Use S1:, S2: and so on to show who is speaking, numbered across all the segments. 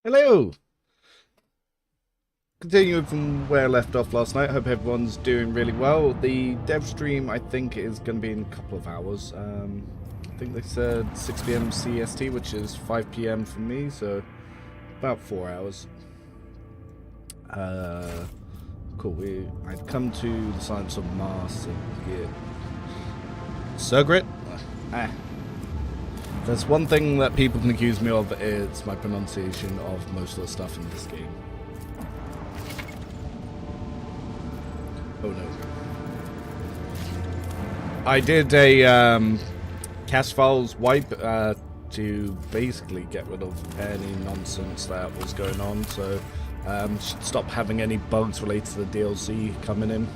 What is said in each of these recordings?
S1: Hello! Continuing from where I left off last night, hope everyone's doing really well. The dev stream, I think, is going to be in a couple of hours. I think they said 6 PM CST, which is 5 PM for me, so about 4 hours. Cool. I'd come to the Science of Mars and get Surgrit. There's one thing that people can accuse me of, it's my pronunciation of most of the stuff in this game. Oh no. I did a cache files wipe to basically get rid of any nonsense that was going on, so should stop having any bugs related to the DLC coming in.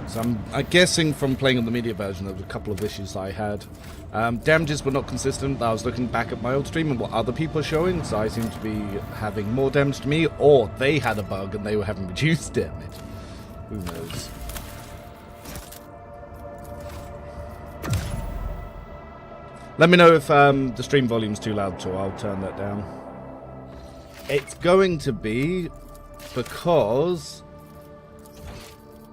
S1: So I'm guessing from playing on the media version there was a couple of issues I had. Damages were not consistent. I was looking back at my old stream and what other people are showing, so I seem to be having more damage to me, or they had a bug and they were having reduced damage. Who knows? Let me know if the stream volume's too loud, so I'll turn that down. It's going to be because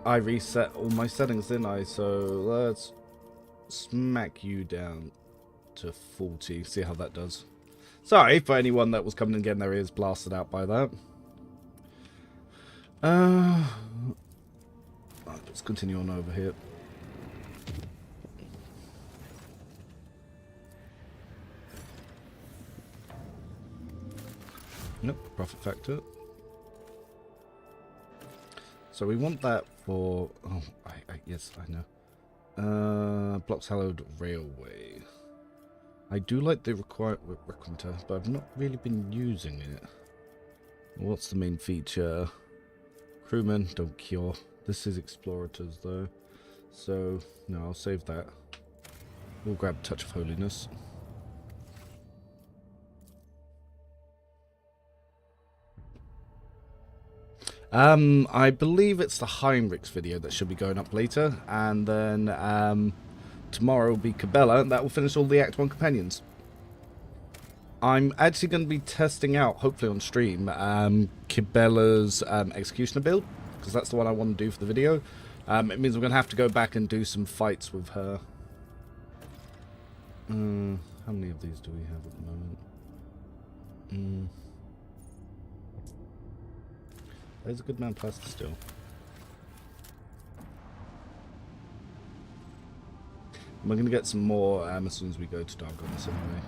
S1: I reset all my settings, didn't I? So let's smack you down to 40. See how that does. Sorry for anyone that was coming and getting their ears blasted out by that. Let's continue on over here. Nope, profit factor. So we want that for... Oh, yes, I know. Blocks Hallowed Railway. I do like the requirement, but I've not really been using it. What's the main feature? Crewmen don't cure. This is Explorators, though. So, no, I'll save that. We'll grab Touch of Holiness. I believe it's the Heinrichs video that should be going up later, and then tomorrow will be Cabela, and that will finish all the Act 1 companions. I'm actually going to be testing out, hopefully on stream, Cabela's Executioner build, because that's the one I want to do for the video. It means I'm going to have to go back and do some fights with her. How many of these do we have at the moment? There's a good amount of plastic still. And we're going to get some more as soon as we go to Dargonis anyway.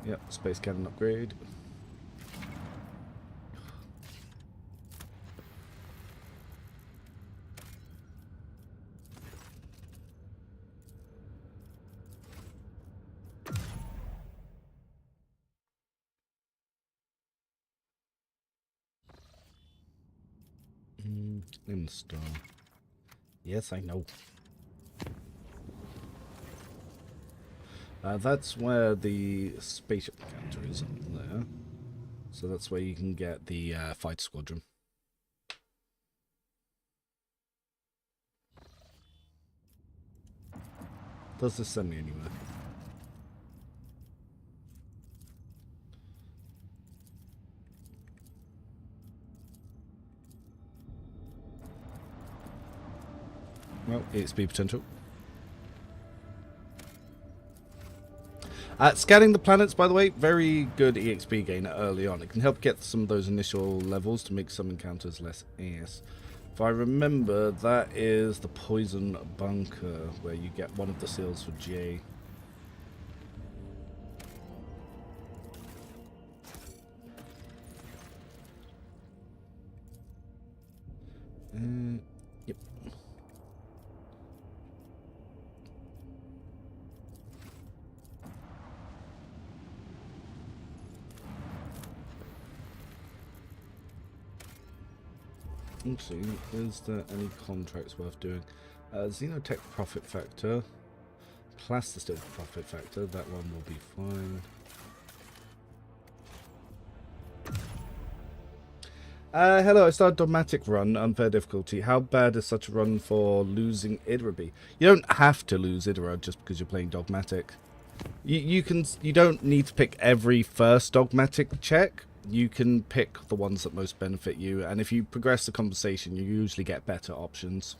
S1: Yep, space cannon upgrade. Install. Yes, I know. That's where the spaceship counter is up there. So that's where you can get the fighter squadron. Does this send me anywhere? Well, EXP potential. Scanning the planets, by the way, very good EXP gain early on. It can help get some of those initial levels to make some encounters less ass. If I remember, that is the Poison Bunker, where you get one of the seals for J. Yep. Actually, is there any contracts worth doing? Xenotech profit factor, Plastisteel profit factor, that one will be fine. Hello, I started Dogmatic run, unfair difficulty. How bad is such a run for losing Idra be? You don't have to lose Idra just because you're playing Dogmatic. You don't need to pick every first dogmatic check. You can pick the ones that most benefit you, and if you progress the conversation, you usually get better options.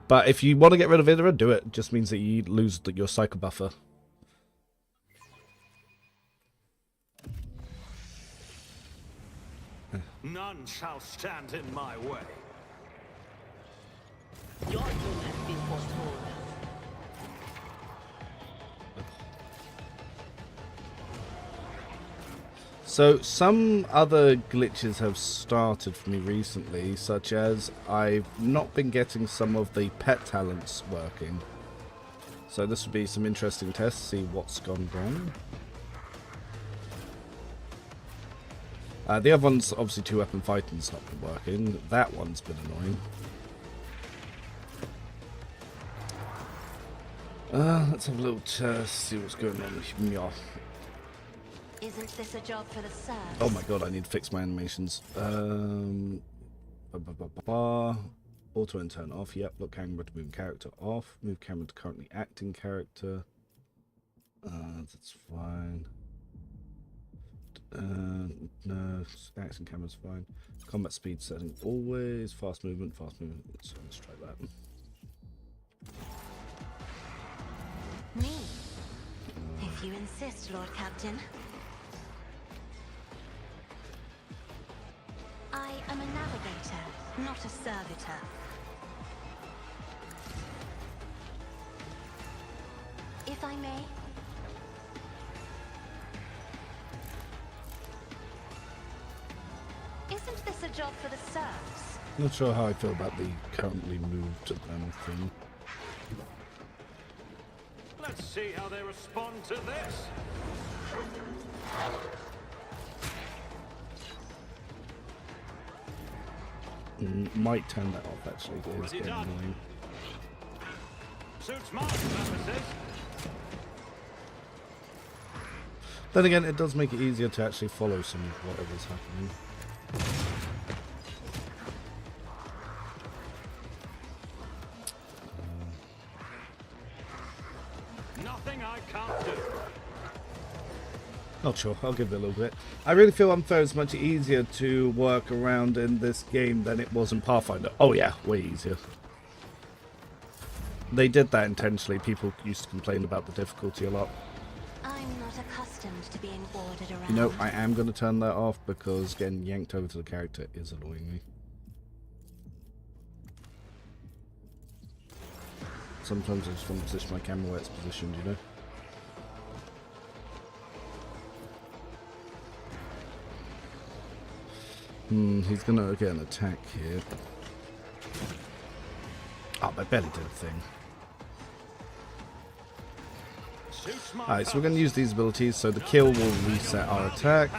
S1: But if you want to get rid of Idra, do it. It just means that you lose your psycho buffer.
S2: None shall stand in my way.
S3: Your doom has been foretold.
S1: So some other glitches have started for me recently, such as I've not been getting some of the pet talents working. So this would be some interesting tests, see what's gone wrong. The other one's obviously 2-weapon fighting's not been working. That one's been annoying. Let's have a little test, see what's going on with me.
S4: Isn't this a job for the serfs?
S1: Oh my god, I need to fix my animations. Auto and turn off. Yep, look camera to move character off. Move camera to currently acting character. That's fine. No, action camera's fine. Combat speed setting always. Fast movement, fast movement. So let's try that.
S4: Me? If you insist, Lord Captain. I am a navigator, not a servitor. If I may. Isn't this a job for the serfs?
S1: Not sure how I feel about the currently moved to them thing.
S2: Let's see how they respond to this.
S1: Might turn that off actually, it is getting annoying.
S2: Suits my purposes.
S1: Then again, it does make it easier to actually follow some of whatever's happening.
S2: Nothing I can't do.
S1: Not sure, I'll give it a little bit. I really feel Unfair is much easier to work around in this game than it was in Pathfinder. Oh yeah, way easier. They did that intentionally. People used to complain about the difficulty a lot.
S4: I'm not accustomed to being ordered around.
S1: You know, I am going to turn that off because getting yanked over to the character is annoying me. Sometimes I just want to position my camera where it's positioned, you know? He's going to get an attack here. Oh, my belly did a thing. Alright, so we're going to use these abilities, so the kill will reset our attack.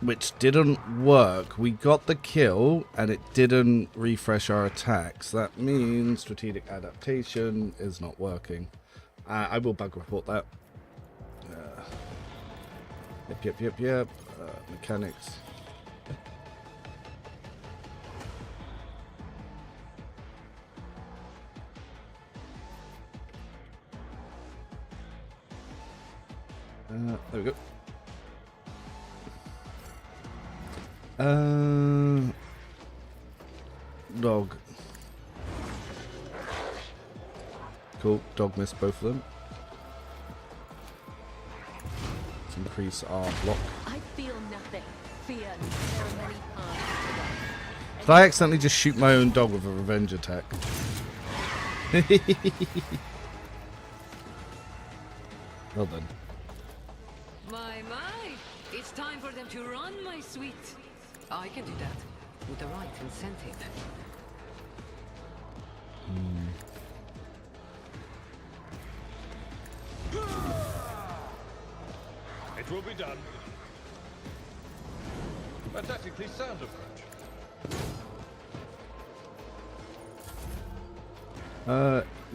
S1: Which didn't work. We got the kill, and it didn't refresh our attacks. That means strategic adaptation is not working. I will bug report that. Yep. Mechanics. There we go. Dog. Cool. Dog missed both of them. Let's increase our block.
S3: I feel nothing. Fear. There are many paths.
S1: Did I accidentally just shoot my own dog with a revenge attack? Well done.
S5: My. It's time for them to run, my sweet. I can do that with the right incentive.
S2: It will be done. Fantastically sound approach.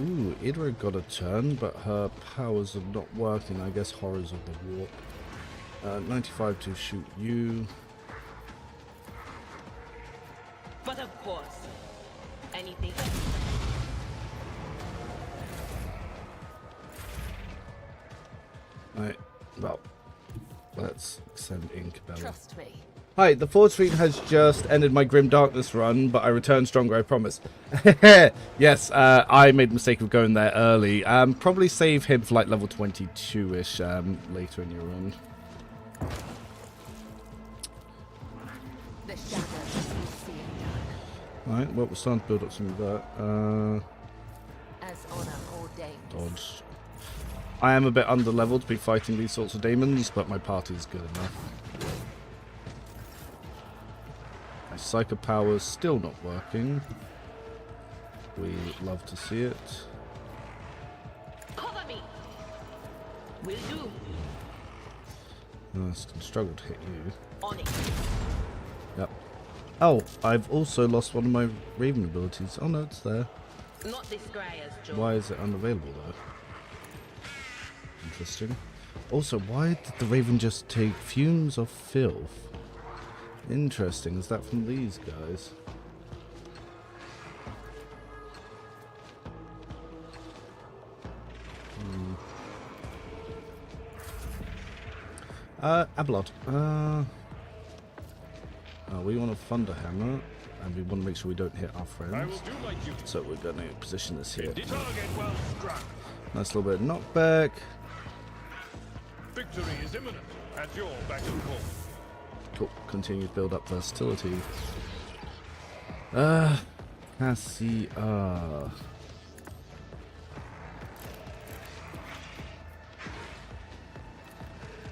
S1: Ooh, Idra got a turn, but her powers are not working. I guess horrors of the warp. 95 to shoot you.
S3: But of course, any
S4: anything.
S1: Right, well, let's send Inkbella.
S3: Trust me.
S1: Hi, the Forge Fleet has just ended my Grim Darkness run, but I return stronger, I promise. Yes, I made the mistake of going there early. Probably save him for like level 22-ish later in your run.
S3: The shadows will see it done.
S1: Right, well, we're starting to build up some of that.
S3: As honor ordained.
S1: Dodge. I am a bit under-leveled to be fighting these sorts of demons, but my party is good enough. My Psycho Power's still not working. We love to see it.
S4: Cover me. Will do.
S1: I can struggle to hit you.
S4: On it.
S1: Yep. Oh, I've also lost one of my Raven abilities. Oh no, it's there.
S4: Not this Greyer's job.
S1: Why is it unavailable though? Interesting. Also, why did the Raven just take Fumes of Filth? Interesting. Is that from these guys? Abelard. We want a Thunder Hammer, and we want to make sure we don't hit our
S2: I
S1: friends.
S2: will do my duty.
S1: So we're going to position this here.
S2: Target well struck.
S1: Nice little bit of knockback.
S2: Victory is imminent. At your beck and call.
S1: Cool. Continue to build up versatility. Cassie.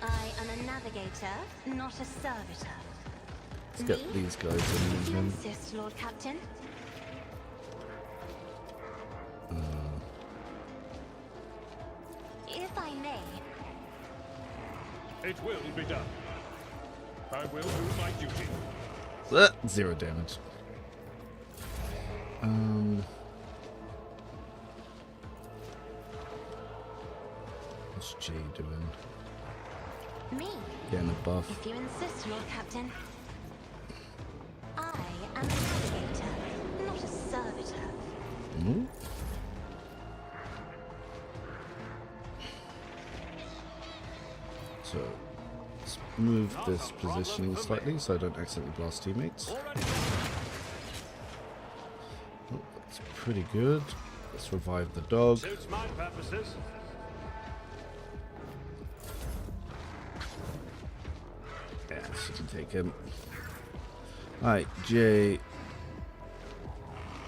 S4: I am a navigator, not a servitor.
S1: Let's get these guys in
S4: If you
S1: again.
S4: insist, Lord Captain. If I may,
S2: It will be done. I will do my duty.
S1: 0 damage. What's Jay doing?
S4: me.
S1: Getting a buff.
S4: If you insist, Lord Captain. I am a navigator, not a servitor.
S1: Ooh. So, let's move this positioning slightly so I don't accidentally blast teammates.
S2: Already.
S1: Oh, that's pretty good. Let's revive the dog.
S2: Suits my purposes.
S1: Yeah, she can take him. Alright, Jay.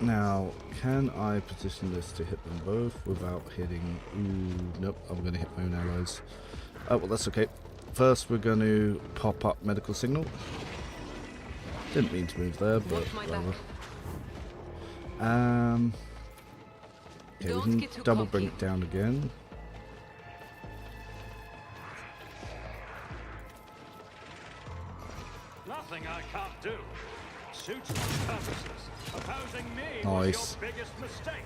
S1: Now, can I position this to hit them both without hitting... Ooh, nope, I'm going to hit my own allies. Oh, well, that's okay. First, we're going to pop up medical signal. Didn't mean to move there, but
S5: Watch my
S1: whatever.
S5: back.
S1: Okay,
S5: Don't
S1: we
S5: get
S1: can
S5: too
S1: double
S5: cocky.
S1: bring it down again.
S2: Nothing I can't do. Suits my purposes. Opposing me
S1: Nice.
S2: was your biggest mistake.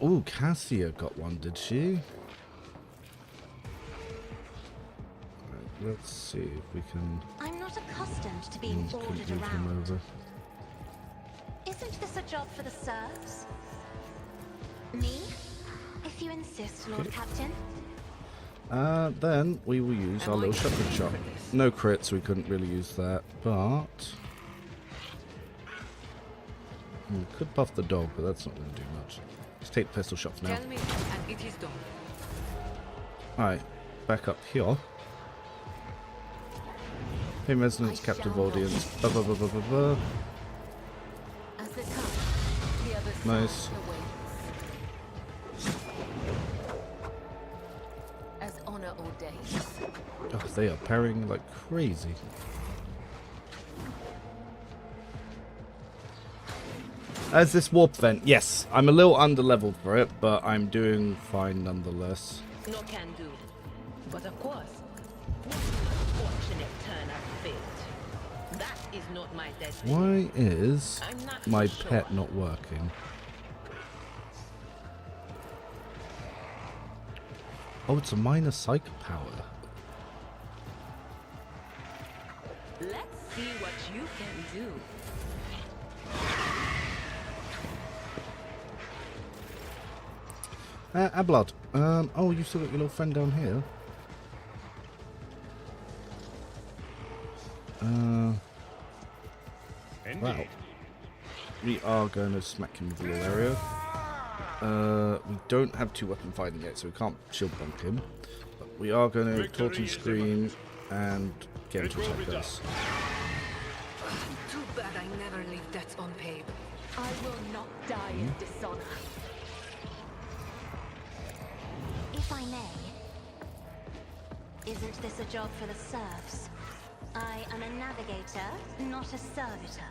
S1: Ooh, Cassia got one, did she? Right, let's see if we can
S4: I'm not accustomed to being
S1: couldn't
S4: ordered
S1: move him
S4: around.
S1: over.
S4: Isn't this a job for the serfs? Me? If you insist, Lord
S1: Okay.
S4: Captain.
S1: Then we will use our little shotgun shot. No crits, we couldn't really use that, but we could buff the dog, but that's not going to do much. Let's take the pistol shot for now.
S5: Tell me, and it is done.
S1: Alright, back up here. Pain resonance, captive audience. Ba -ba -ba -ba -ba -ba.
S3: As they come, the other side
S1: Nice.
S3: awaits. As honor ordains.
S1: Oh, they are parrying like crazy. As this warp vent, yes, I'm a little under-leveled for it, but I'm doing fine nonetheless.
S6: No can do. But of course, fortunate turn of fate. That is not my destiny.
S1: Why is
S6: I'm not
S1: my
S6: sure.
S1: pet not working? Oh, it's a minor psychic power.
S6: Let's see what you can do.
S1: Ablard. Oh, you still got your little friend down here.
S2: Indeed.
S1: Wow. We are going to smack him with the little area. We don't have 2 weapon fighting yet, so we can't shield bump him. But we are going to taunt and scream and get him to attack us.
S5: Too bad I never leave that unpaid.
S3: I will not die in dishonor.
S4: If I may, isn't this a job for the serfs? I am a navigator, not a servitor.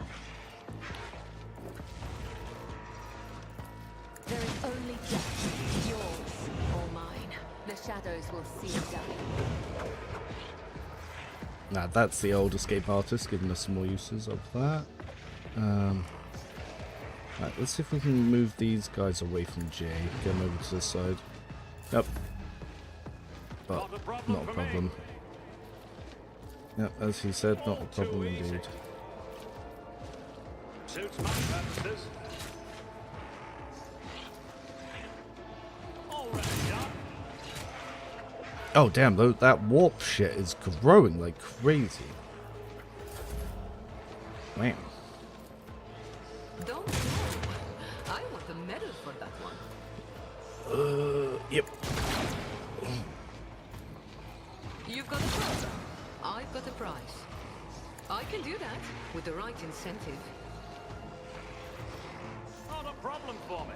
S3: There is only death, yours or mine. The shadows will see you die.
S1: Now that's the old escape artist giving us some more uses of that. Right, let's see if we can move these guys away from Jay. Get them over to this side. Yep. But not a problem. Yep, as he said, not a problem indeed.
S2: Suits my purposes. Already done.
S1: Oh damn, though, that warp shit is growing like crazy. Wow.
S5: Don't know. I want a medal for that one.
S1: Yep.
S5: You've got a problem. I've got a prize. I can do that with the right incentive.
S2: Not a problem for me.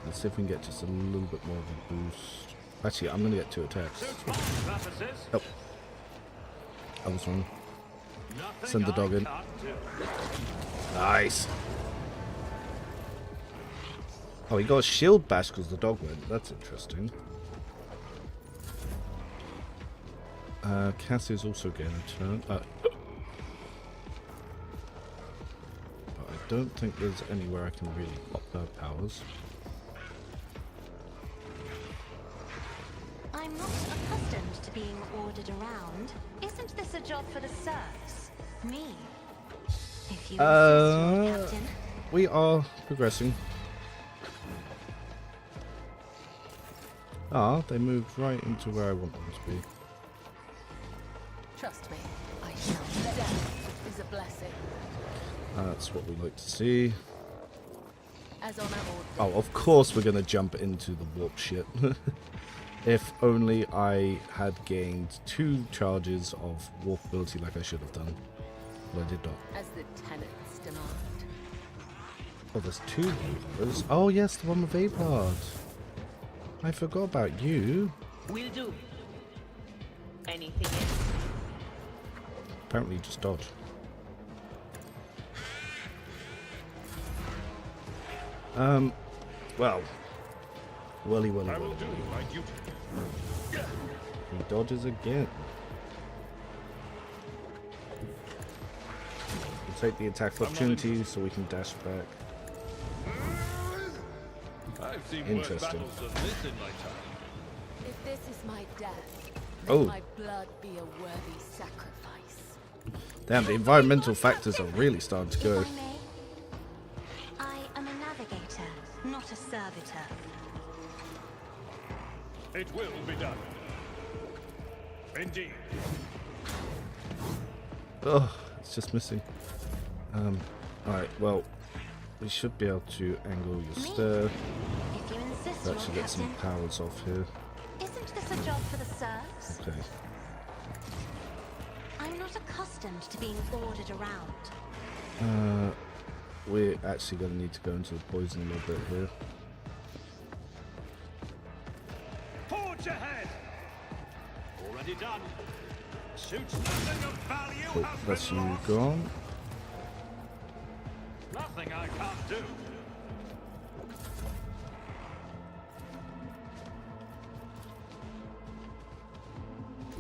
S1: Let's see if we can get just a little bit more of a boost. Actually, I'm going to get 2 attacks.
S2: Suits my purposes.
S1: Oh. I was wrong.
S2: Nothing
S1: Send the dog
S2: I
S1: in.
S2: can't do.
S1: Nice. Oh, he got a shield bash because the dog went. That's interesting. Cassie's also getting a turn. But I don't think there's anywhere I can really pop her powers.
S4: I'm not accustomed to being ordered around. Isn't this a job for the serfs? Me? If you insist, Lord Captain.
S1: We are progressing. Ah, they moved right into where I want them to be.
S3: Trust me, I shall. Death is a blessing.
S1: That's what we like to see.
S3: As honor
S1: Oh, of course we're going to jump into the warp shit. If only I had gained 2 charges of warp ability like I should have done. But I did not.
S3: as the tenants demand.
S1: Oh, there's 2 Vapors. Oh yes, the one with Vapard. I forgot about you.
S6: Will do. Anything else?
S1: Apparently you just dodge. Well. Welly.
S2: I will do my duty.
S1: He dodges again. We'll take the attack opportunity so we can dash back.
S2: I've seen worse
S1: Interesting.
S2: battles than this in my time.
S3: If this is my death,
S1: Oh.
S3: may my blood be a worthy sacrifice.
S1: Damn, the environmental factors are really starting to go.
S4: If I may, I am a navigator, not a servitor.
S2: It will be done. Indeed.
S1: Oh, it's just missing. Alright, well, we should be able to angle your stair.
S4: If you insist,
S1: To
S4: Lord
S1: actually get some
S4: Captain.
S1: powers off here.
S4: Isn't this a job for the serfs?
S1: Okay.
S4: I'm not accustomed to being ordered around.
S1: We're actually going to need to go into the poison a little bit here.
S2: Forge ahead. Already done. Suits nothing of value
S1: Cool,
S2: has
S1: that's
S2: been
S1: you
S2: lost.
S1: gone.
S2: Nothing I can't do.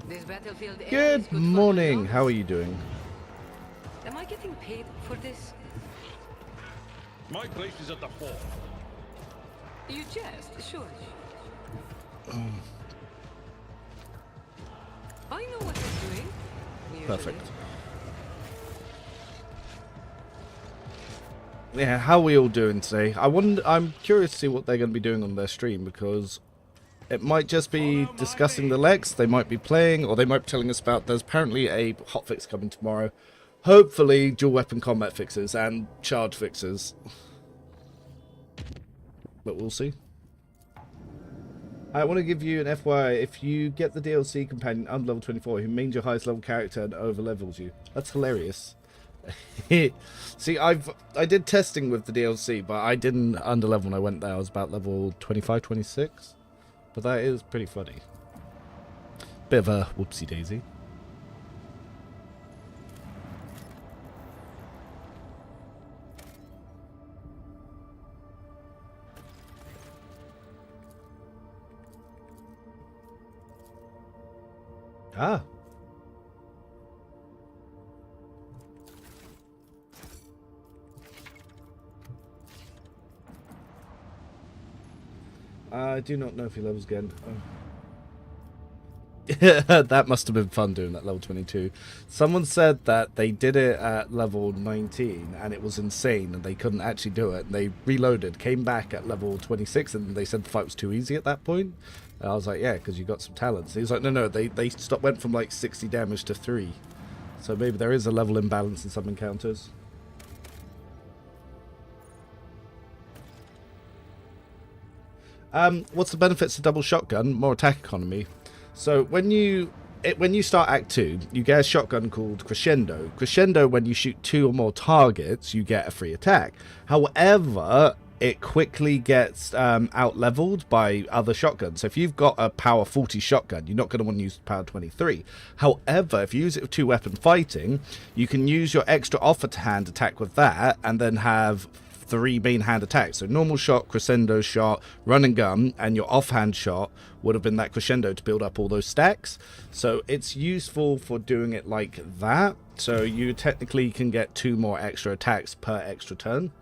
S5: This battlefield air is
S1: Good
S5: good for
S1: morning,
S5: my
S1: how are
S5: lungs.
S1: you doing?
S5: Am I getting paid for this?
S2: My place is at the fore.
S5: You jest, sure. I know what I'm doing. Usually.
S1: Perfect. yeah, how are we all doing today? I'm curious to see what they're going to be doing on their stream, because it might just be discussing the Lex, they might be playing, or they might be telling us about there's apparently a hotfix coming tomorrow. Hopefully dual weapon combat fixes and charge fixes. But we'll see. I want to give you an FYI, if you get the DLC companion under level 24, who means your highest level character and over levels you. That's hilarious. See, I did testing with the DLC, but I didn't under level when I went there. I was about level 25, 26. But that is pretty funny. Bit of a whoopsie daisy. Ah. I do not know if he levels again. Oh. That must have been fun doing that level 22. Someone said that they did it at level 19 and it was insane and they couldn't actually do it. They reloaded, came back at level 26 and they said the fight was too easy at that point. And I was like, yeah, because you got some talents. He was like, no, they went from like 60 damage to 3. So maybe there is a level imbalance in some encounters. What's the benefits of double shotgun? More attack economy. So when you start Act 2, you get a shotgun called Crescendo. Crescendo, when you shoot 2 or more targets, you get a free attack. However, it quickly gets out-leveled by other shotguns. So if you've got a power 40 shotgun, you're not going to want to use power 23. However, if you use it with 2-weapon fighting, you can use your extra offer-to-hand attack with that, and then have 3 main hand attacks. So normal shot, crescendo shot, run and gun, and your offhand shot would have been that crescendo to build up all those stacks. So it's useful for doing it like that. So you technically can get 2 more extra attacks per extra turn.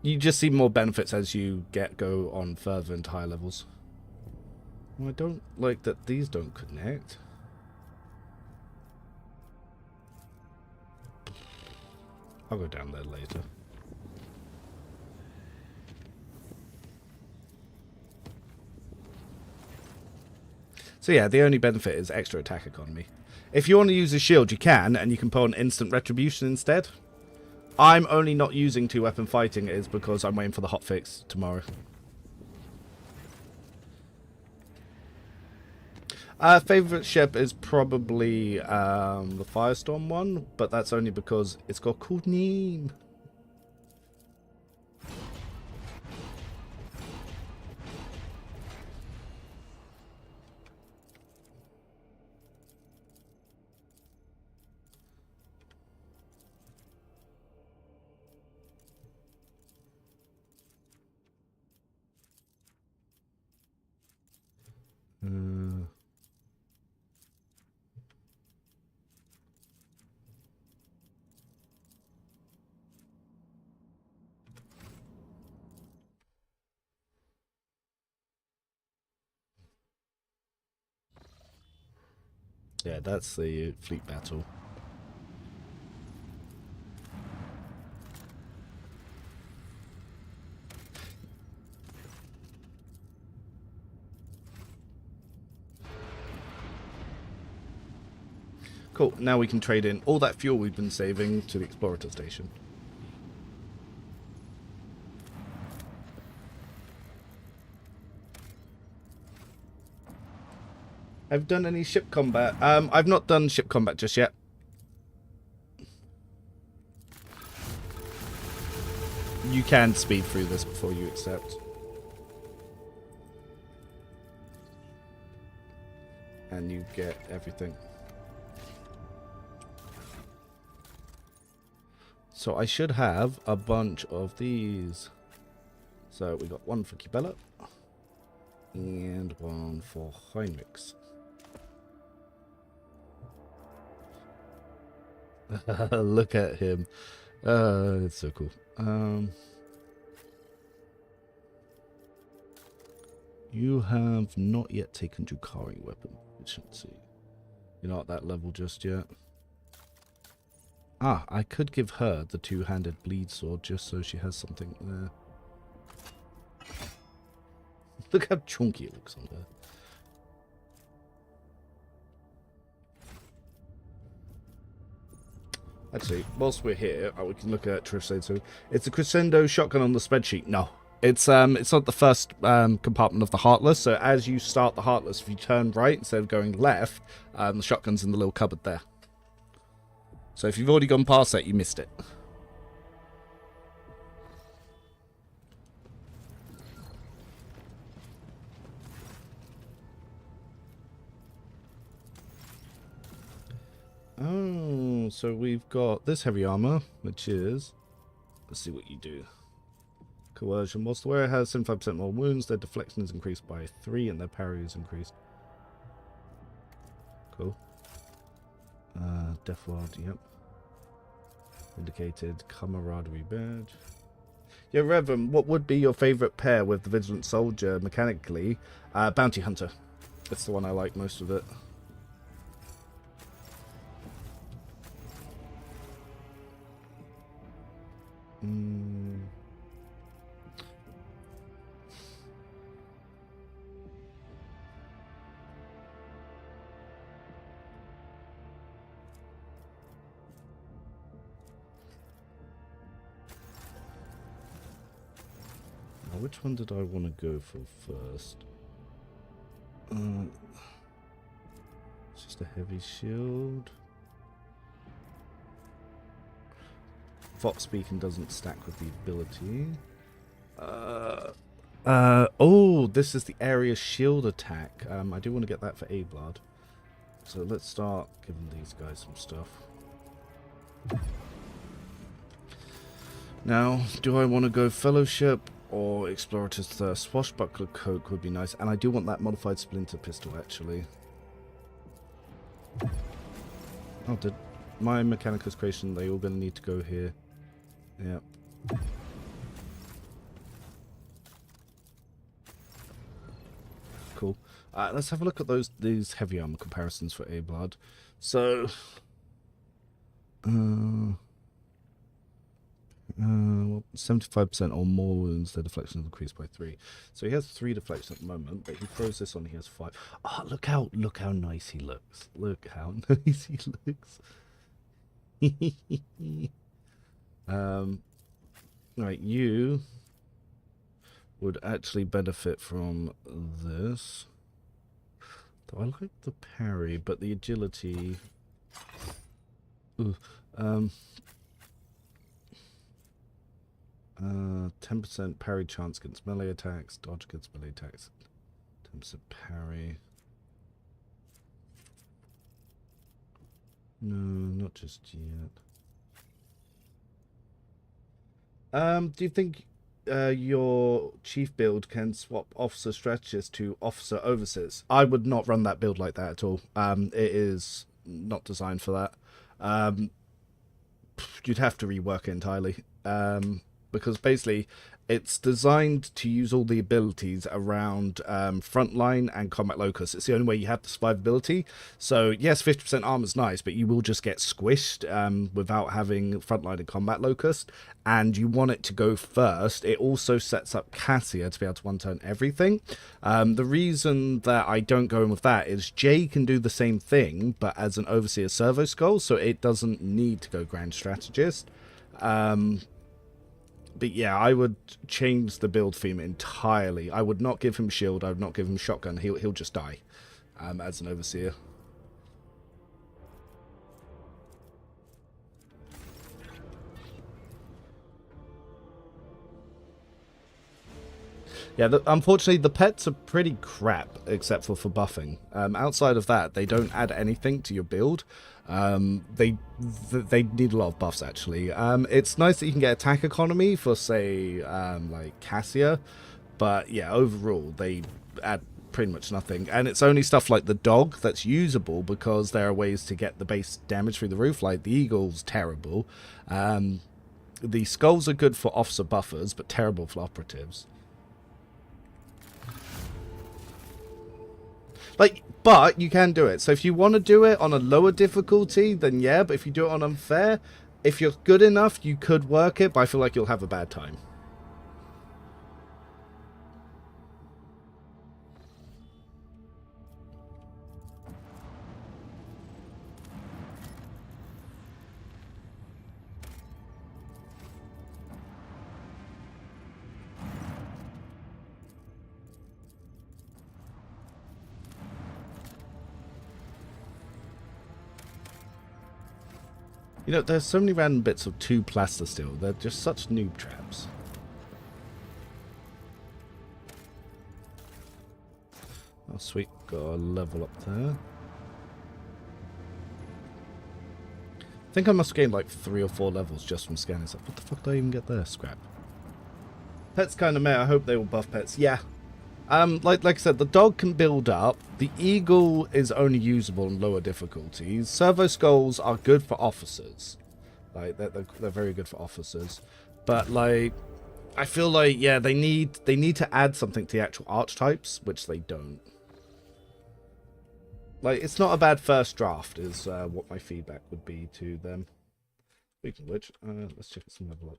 S1: You just see more benefits as you go on further into higher levels. Well, I don't like that these don't connect. I'll go down there later. So yeah, the only benefit is extra attack economy. If you want to use a shield, you can, and you can put on instant retribution instead. I'm only not using 2-weapon fighting is because I'm waiting for the hotfix tomorrow. Favorite ship is probably the Firestorm one, but that's only because it's got a cool name. Yeah, that's the fleet battle. Cool, now we can trade in all that fuel we've been saving to the Explorator station. I've done any ship combat. I've not done ship combat just yet. You can speed through this before you accept. And you get everything. So I should have a bunch of these. So we got one for Kibella and one for Heinrichs. Look at him. It's so cool. You have not yet taken Drukari weapon. Let's see. You're not at that level just yet. Ah, I could give her the two-handed bleed sword just so she has something there. Look how chunky it looks on her. Actually, whilst we're here, we can look at Trish said so. It's a crescendo shotgun on the spreadsheet. No, it's not the first compartment of the Heartless. So as you start the Heartless, if you turn right instead of going left, the shotgun's in the little cupboard there. So if you've already gone past that, you missed it. Oh, so we've got this heavy armor, which is... Let's see what you do. Coercion. Whilst the wearer has 75% more wounds, their deflection is increased by 3 and their parry is increased. Cool. Death Ward, yep. Indicated camaraderie badge. Yeah, Revan, what would be your favourite pair with the Vigilant Soldier mechanically? Bounty Hunter. That's the one I like most of it. Now, which one did I want to go for first? It's just a heavy shield. Fox Beacon doesn't stack with the ability. Oh, this is the area shield attack. I do want to get that for A-Blood. So let's start giving these guys some stuff. Now, do I want to go Fellowship or Explorator's Thirst? Swashbuckler Coke would be nice. And I do want that modified Splinter pistol, actually. Oh, did my Mechanicus creation, they all going to need to go here. Yep. Cool. Let's have a look at these heavy armor comparisons for A-Blood. So, 75% or more wounds, their deflection is increased by 3. So he has 3 deflection at the moment, but if he throws this on, he has 5. Oh, look how nice he looks. Look how nice he looks. Right, you would actually benefit from this. Though I like the parry, but the agility. 10% parry chance against melee attacks, dodge against melee attacks, 10% parry. No, not just yet. Do you think your chief build can swap officer strategists to officer overseers? I would not run that build like that at all. It is not designed for that. You'd have to rework it entirely. Because basically it's designed to use all the abilities around frontline and combat locus. It's the only way you have the survivability. So yes, 50% armor is nice, but you will just get squished without having frontline and combat locus. And you want it to go first. It also sets up Cassia to be able to one-turn everything. The reason that I don't go in with that is Jay can do the same thing, but as an overseer servo skull, so it doesn't need to go grand strategist. But yeah, I would change the build theme entirely. I would not give him shield. I would not give him shotgun. He'll just die as an overseer. Yeah, unfortunately, the pets are pretty crap, except for buffing. Outside of that, they don't add anything to your build. They need a lot of buffs, actually. It's nice that you can get attack economy for, say, like Cassia, but yeah, overall, they add pretty much nothing. And it's only stuff like the dog that's usable, because there are ways to get the base damage through the roof, like the eagle's terrible. The skulls are good for officer buffers, but terrible for operatives. Like, but you can do it. So if you want to do it on a lower difficulty, then yeah. But if you do it on unfair, if you're good enough, you could work it, but I feel like you'll have a bad time. You know, there's so many random bits of 2 plaster steel. They're just such noob traps. Oh, sweet. Got a level up there. I think I must gain like 3 or 4 levels just from scanning stuff. What the fuck did I even get there? Scrap. Pets kind of meh. I hope they will buff pets. Yeah. Like I said, the dog can build up. The eagle is only usable in lower difficulties. Servo skulls are good for officers. Like they're very good for officers. But like, I feel like yeah, they need to add something to the actual archetypes, which they don't. Like, it's not a bad first draft, is what my feedback would be to them. Speaking of which, let's check some level up.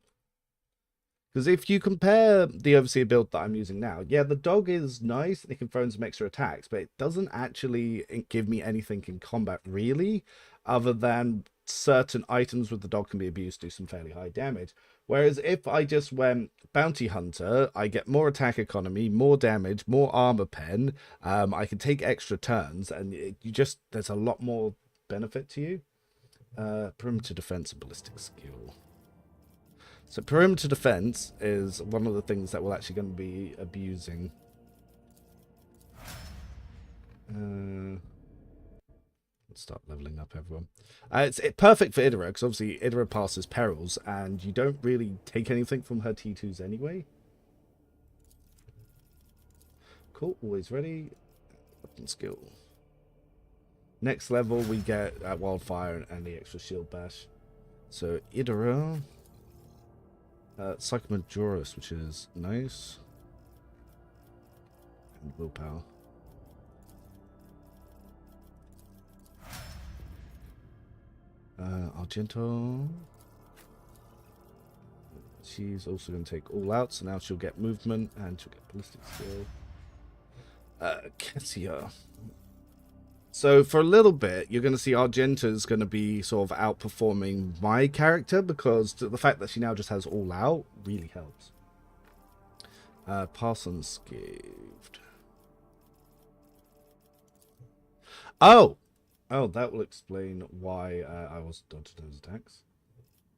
S1: Because if you compare the Overseer build that I'm using now, yeah, the dog is nice and it can throw in some extra attacks, but it doesn't actually give me anything in combat, really, other than certain items with the dog can be abused, do some fairly high damage. Whereas if I just went Bounty Hunter, I get more attack economy, more damage, more armor pen, I can take extra turns, and there's a lot more benefit to you. Perimeter defense and ballistic skill. So perimeter defense is one of the things that we're actually going to be abusing. Let's start leveling up everyone. It's perfect for Idra, because obviously Idra passes perils, and you don't really take anything from her T2s anyway. Cool, always ready. Weapon skill. Next level, we get Wildfire and the extra shield bash. So Idra... Psychomajoris, which is nice. And willpower. Argento. She's also going to take all out, so now she'll get movement and she'll get ballistic skill. Kessia. So for a little bit, you're going to see Argenta's going to be sort of outperforming my character, because the fact that she now just has all out really helps. Pass unscathed. Oh, that will explain why I was dodging those attacks.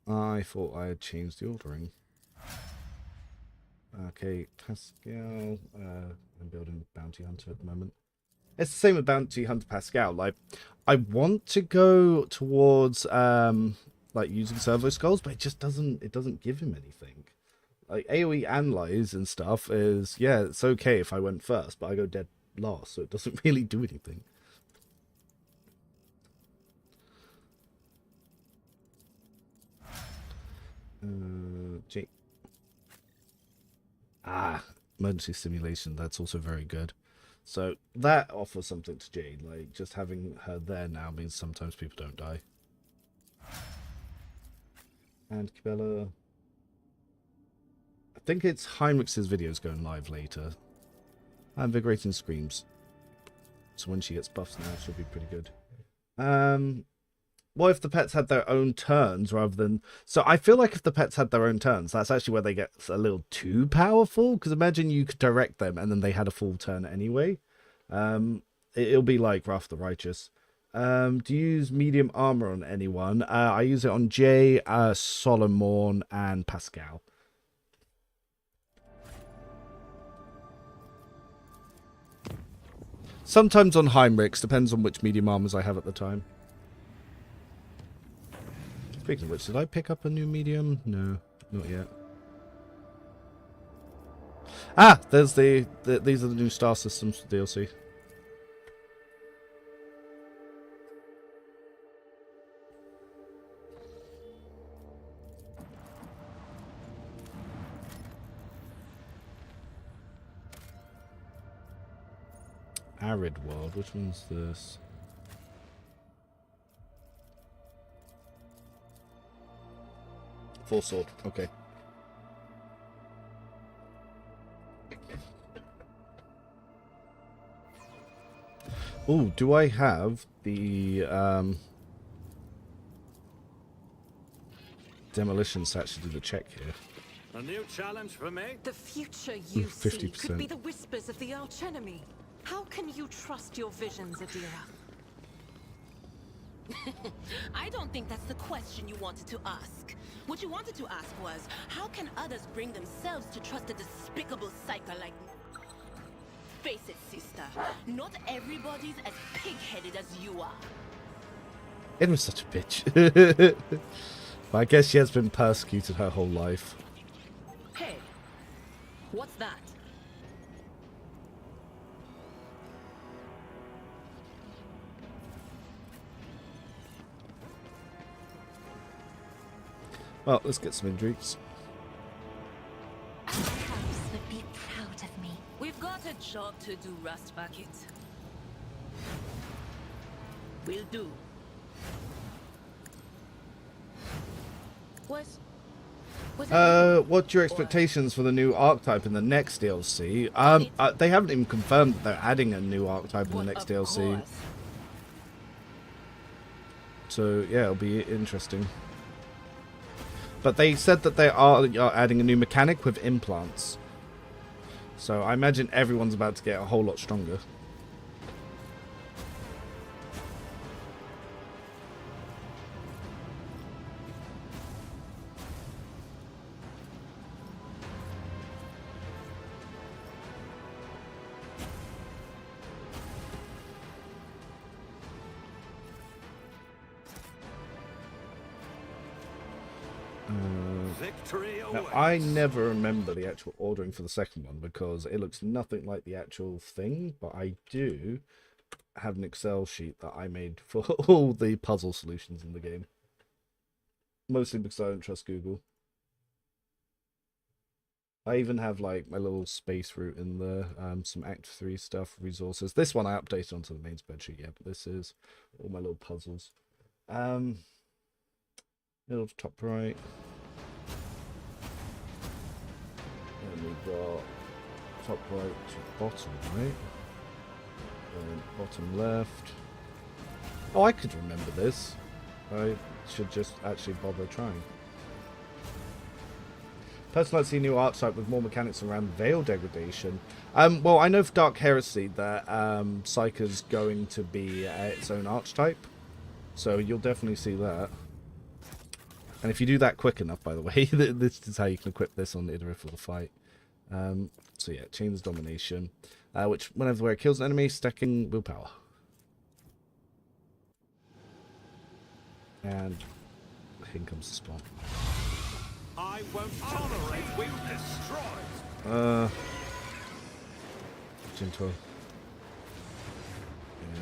S1: I thought I had changed the ordering. Okay, Pascal. I'm building Bounty Hunter at the moment. It's the same with Bounty Hunter Pascal. Like, I want to go towards like using servo skulls, but it doesn't give him anything. Like AoE analyze and stuff is, yeah, it's okay if I went first, but I go dead last, so it doesn't really do anything. G. Emergency simulation. That's also very good. So that offers something to Jade. Like, just having her there now means sometimes people don't die. And Cabela. I think it's Heinrich's videos going live later. Invigorating Screams. So when she gets buffs now, she'll be pretty good. What if the pets had their own turns rather than... So I feel like if the pets had their own turns, that's actually where they get a little too powerful. Because imagine you could direct them and then they had a full turn anyway. It'll be like Wrath the Righteous. Do you use medium armor on anyone? I use it on Jay, Solomon, and Pascal. Sometimes on Heinrichs, depends on which medium armors I have at the time. Speaking of which, did I pick up a new medium? No, not yet. There's these are the new star systems for DLC. Arid World, which one's this? Full sword. Okay. Oh, do I have the demolition stats to do the check here?
S2: A new challenge for me?
S7: The future you see
S1: 50%.
S7: could be the whispers of the archenemy. How can you trust your visions, Adira?
S6: I don't think that's the question you wanted to ask. What you wanted to ask was, how can others bring themselves to trust a despicable psycho like me? Face it, sister. Not everybody's as pig-headed as you are.
S1: It was such a bitch. But I guess she has been persecuted her whole life.
S6: Hey, what's that?
S1: Well, let's get some intrigues.
S4: Our house would be proud of me.
S6: We've got a job to do, Rust Bucket. Will do. What's
S1: What's your expectations for the new archetype in the next DLC? They haven't even confirmed that they're adding a new archetype in the next DLC. So yeah, it'll be interesting. But they said that they are adding a new mechanic with implants. So I imagine everyone's about to get a whole lot stronger.
S2: Victory
S1: Now,
S2: awaits.
S1: I never remember the actual ordering for the second one because it looks nothing like the actual thing, but I do have an Excel sheet that I made for all the puzzle solutions in the game. Mostly because I don't trust Google. I even have like my little space route in there, some Act 3 stuff, resources. This one I updated onto the main spreadsheet, yeah, but this is all my little puzzles. Middle to top right. And we've got top right to bottom right. And bottom left. Oh, I could remember this. I should just actually bother trying. Personally, I see a new archetype with more mechanics around veil degradation. Well, I know for Dark Heresy that Psyker's going to be its own archetype. So you'll definitely see that. And if you do that quick enough, by the way, this is how you can equip this on Idra for the fight. So yeah, Chains Domination, which whenever it kills an enemy, stacking willpower. And here comes the spawn.
S2: I won't tolerate weakness destroyed.
S1: Gen 12. Yeah.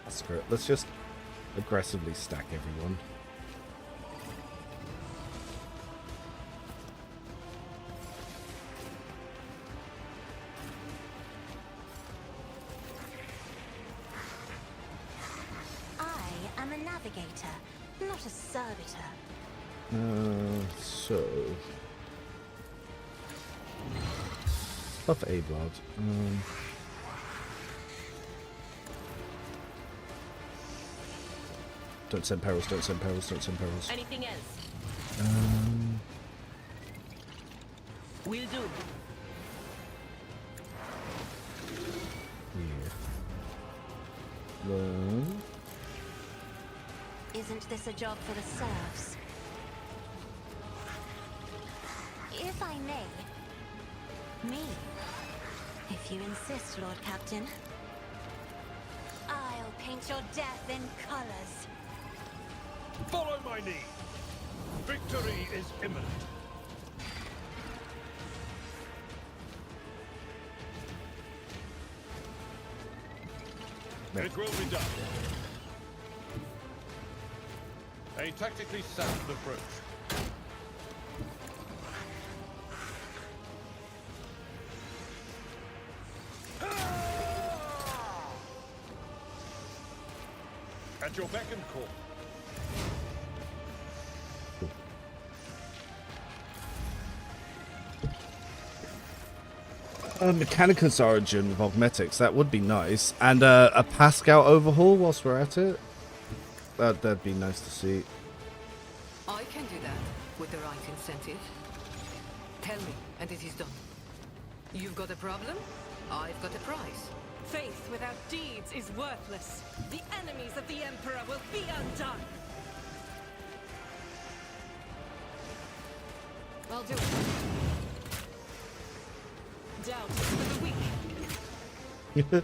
S1: Screw it. Let's just aggressively stack everyone.
S4: I am a navigator, not a servitor.
S1: So buff A-Blood. Don't send perils, don't send perils, don't send perils.
S6: anything else? Will do.
S1: Yeah. Then
S4: Isn't this a job for the serfs? If I may. Me. If you insist, Lord Captain. I'll paint your death in colors.
S2: Follow my lead. Victory is imminent. It will be done. A tactically sound approach. At your beck and call.
S1: Mechanicus origin with augmetics, that would be nice. And a Pascal overhaul whilst we're at it. That'd be nice to see.
S5: I can do that with the right incentive. Tell me, and it is done. You've got a problem? I've got a prize.
S7: Faith without deeds is worthless. The enemies of the Emperor will be undone.
S5: I'll do it.
S7: Doubt is for the weak.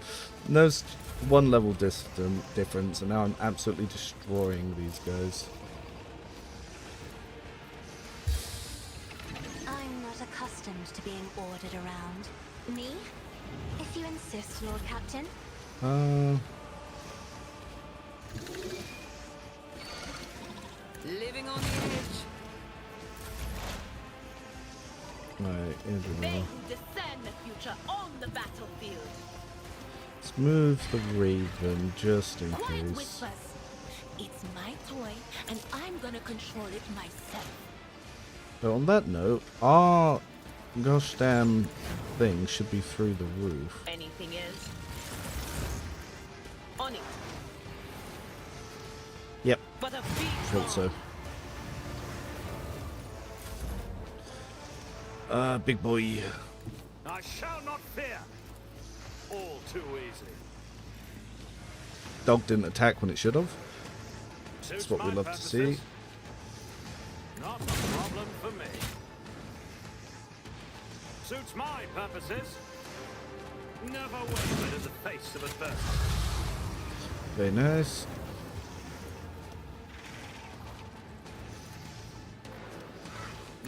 S1: There's one level difference, and now I'm absolutely destroying these guys.
S4: I'm not accustomed to being ordered around. Me? If you insist, Lord Captain.
S5: Living on the edge.
S1: Right, here's
S6: They
S1: another.
S6: who discern the future on the battlefield.
S1: Let's move the Raven just in
S6: Quiet
S1: case.
S6: whispers. It's my toy, and I'm gonna control it myself.
S1: But on that note, our gosh damn thing should be through the roof.
S6: Anything else? On it.
S1: Yep,
S6: But a big
S1: thought so. Big boy.
S2: I shall not fear. All too easy.
S1: Dog didn't attack when it should have.
S2: Suits
S1: That's what we
S2: my
S1: love to see.
S2: purposes. Not a problem for me. Suits my purposes. Never wavered in the face of adversity.
S1: Very nice.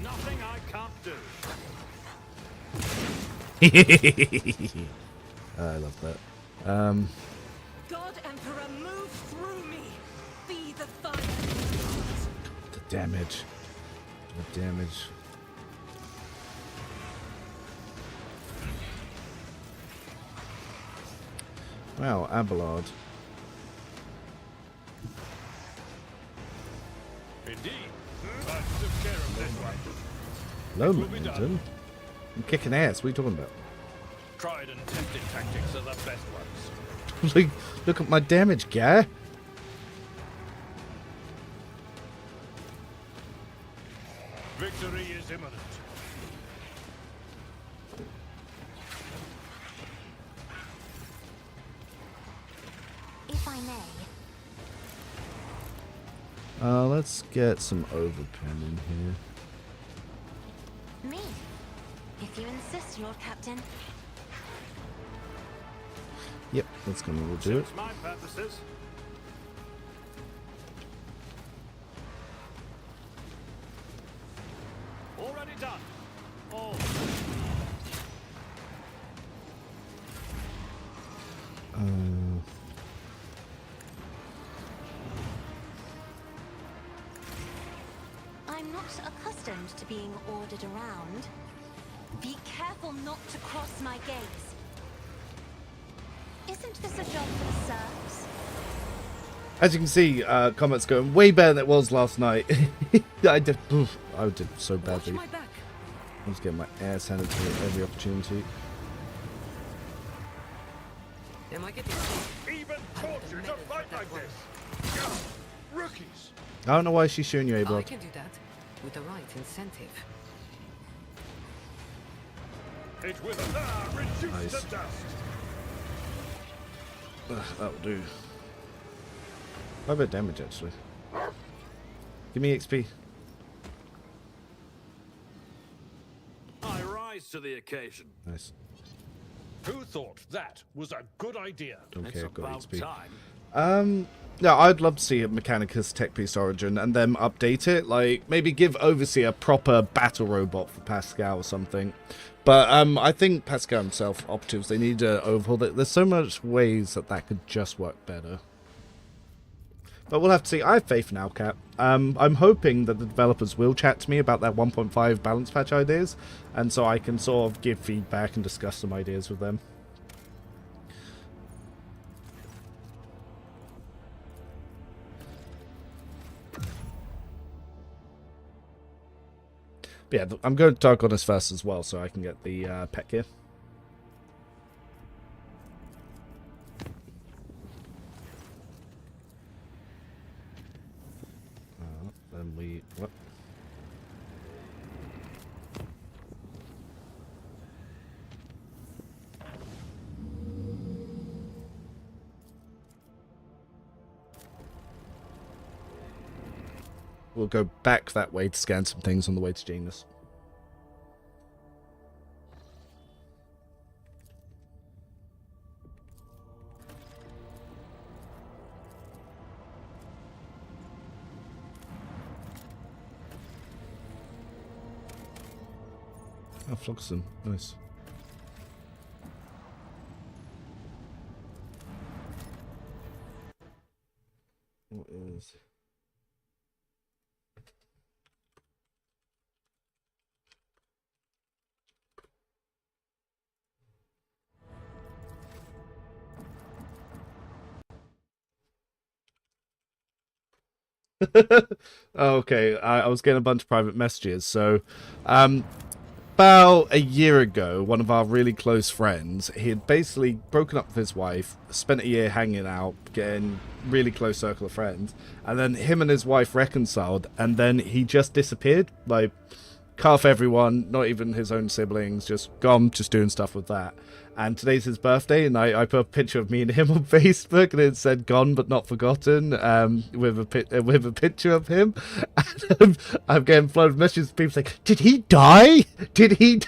S2: Nothing I can't do.
S1: I love that.
S7: God Emperor, move through me. Be the fire.
S1: The damage. The damage. Wow, Abelard.
S2: Indeed. I took care of this one.
S1: Hello,
S2: will be
S1: Momentum. I'm kicking ass. What are you talking about?
S2: Tried and tested tactics are the best ones.
S1: Look at my damage, guy.
S2: Victory is imminent.
S4: If I may.
S1: Let's get some overpen in here.
S4: Me? If you insist, Lord Captain.
S1: Yep, that's gonna will do it.
S2: Suits my purposes. Already done. All.
S4: I'm not accustomed to being ordered around. Be careful not to cross my gaze. Isn't this a job for the serfs?
S1: As you can see, combat's going way better than it was last night. I did so
S5: Watch
S1: badly.
S5: my back.
S1: I was getting my ass handed to me at every opportunity.
S5: Am I getting
S2: Even torture to fight like this. Rookies.
S1: I don't know why she's shooting you,
S5: I
S1: Abel.
S5: can do that with the right incentive.
S2: It will reduce
S1: Nice.
S2: to dust.
S1: That'll do. Quite a bit of damage, actually. Give me XP.
S2: I rise to the occasion.
S1: Nice.
S2: Who thought that was a good idea?
S1: Don't
S2: It's
S1: care, I've got
S2: about
S1: XP.
S2: time.
S1: Yeah, I'd love to see a Mechanicus tech piece origin and then update it. Like, maybe give Overseer a proper battle robot for Pascal or something. But I think Pascal himself, operatives, they need to overhaul it. There's so much ways that that could just work better. But we'll have to see. I have faith now, Cap. I'm hoping that the developers will chat to me about their 1.5 balance patch ideas, and so I can sort of give feedback and discuss some ideas with them. But yeah, I'm going to Dark Goddess first as well, so I can get the pet gear. Then we... What? We'll go back that way to scan some things on the way to Genius. Oh, Floxen. Nice. What is... Okay, I was getting a bunch of private messages. So, about a year ago, one of our really close friends, he had basically broken up with his wife, spent a year hanging out, getting really close circle of friends, and then him and his wife reconciled, and then he just disappeared. Like, cut off everyone, not even his own siblings, just gone, just doing stuff with that. And today's his birthday, and I put a picture of me and him on Facebook, and it said "gone but not forgotten," with a picture of him. And I'm getting flooded with messages. People saying, "Did he die? Did he?"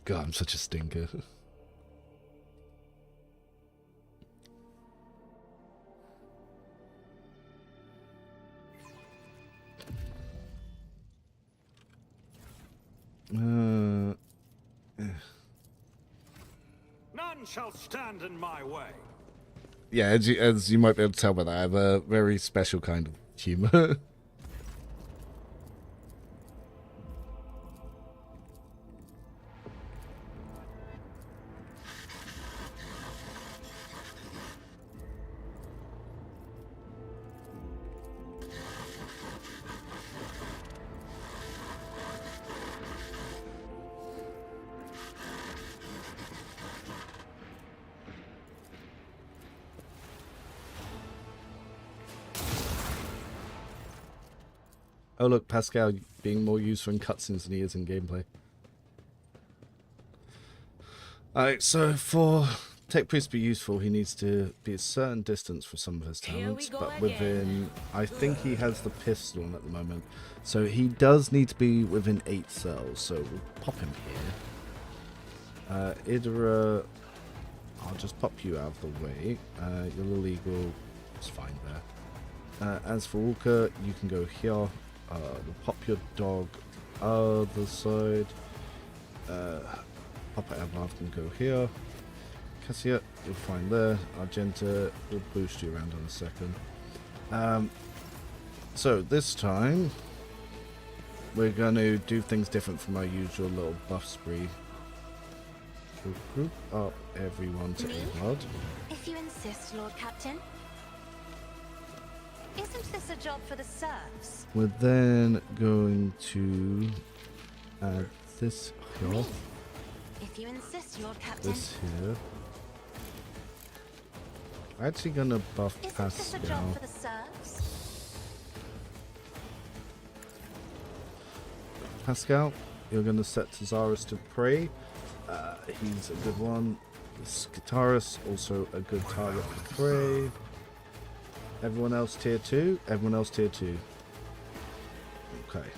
S1: God, I'm such a stinker.
S2: None shall stand in my way.
S1: Yeah, as you might be able to tell by that, I have a very special kind of humor. Oh look, Pascal being more useful in cutscenes than he is in gameplay. Alright, so for Tech Priest to be useful, he needs to be a certain distance from some of his talents, but within... I think he has the pistol on at the moment, so he does need to be within 8 cells, so we'll pop him here. Idra, I'll just pop you out of the way. You're illegal, it's fine there. As for Walker, you can go here. We'll pop your dog other side. Papa Avalov can go here. Cassia, you'll find there. Argenta will boost you around in a second. So this time we're going to do things different from our usual little buff spree. We'll group up everyone to Avalov.
S4: If you insist, Lord Captain. Isn't this a job for the serfs?
S1: We're then going to add this here.
S4: If you insist, Lord Captain.
S1: This here. I'm actually gonna buff
S4: Isn't
S1: Pascal.
S4: this a job for the serfs?
S1: Pascal, you're gonna set Tazaris to prey. He's a good one. Skitaris, also a good target for prey. Everyone else tier 2. Everyone else tier 2. Okay.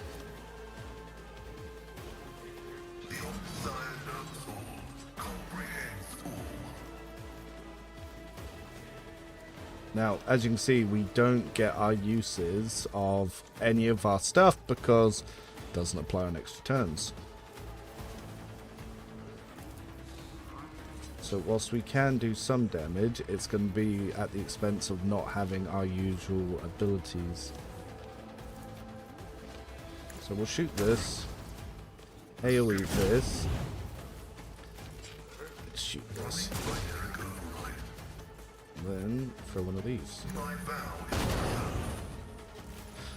S1: Now, as you can see, we don't get our uses of any of our stuff because it doesn't apply on extra turns. So whilst we can do some damage, it's going to be at the expense of not having our usual abilities. So we'll shoot this. AoE this. Shoot this. Then throw one of these.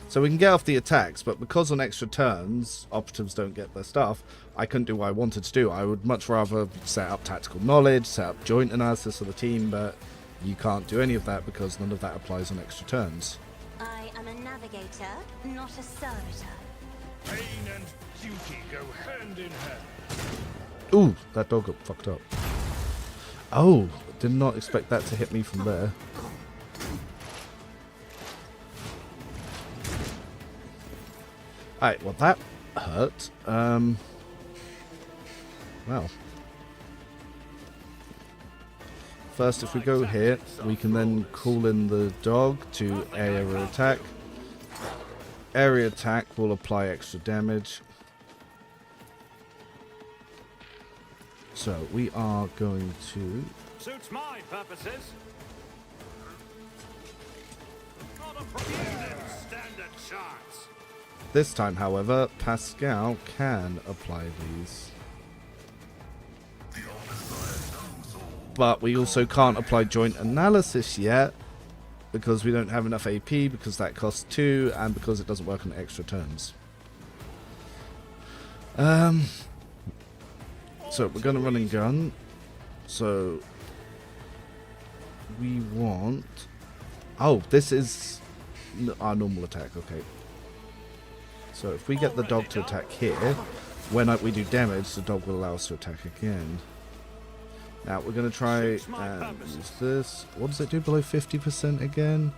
S1: So we can get off the attacks, but because on extra turns, operatives don't get their stuff, I couldn't do what I wanted to do. I would much rather set up tactical knowledge, set up joint analysis of the team, but you can't do any of that because none of that applies on extra turns.
S4: I am a navigator, not a servitor.
S2: Pain and duty go hand in hand.
S1: Ooh, that dog got fucked up. Oh, did not expect that to hit me from there. Alright, well that hurt. Well. First, if we go here, we can then call in the dog to area attack. Area attack will apply extra damage. So, we are going to...
S2: Suits my purposes. Not a problem. Standard shots.
S1: This time, however, Pascal can apply these. But we also can't apply joint analysis yet because we don't have enough AP, because that costs 2, and because it doesn't work on extra turns. So we're going to run and gun. So we want... Oh, this is our normal attack, okay. So if we get the dog to attack here, when we do damage, the dog will allow us to attack again. Now we're going to try and use this. What does it do below 50% again?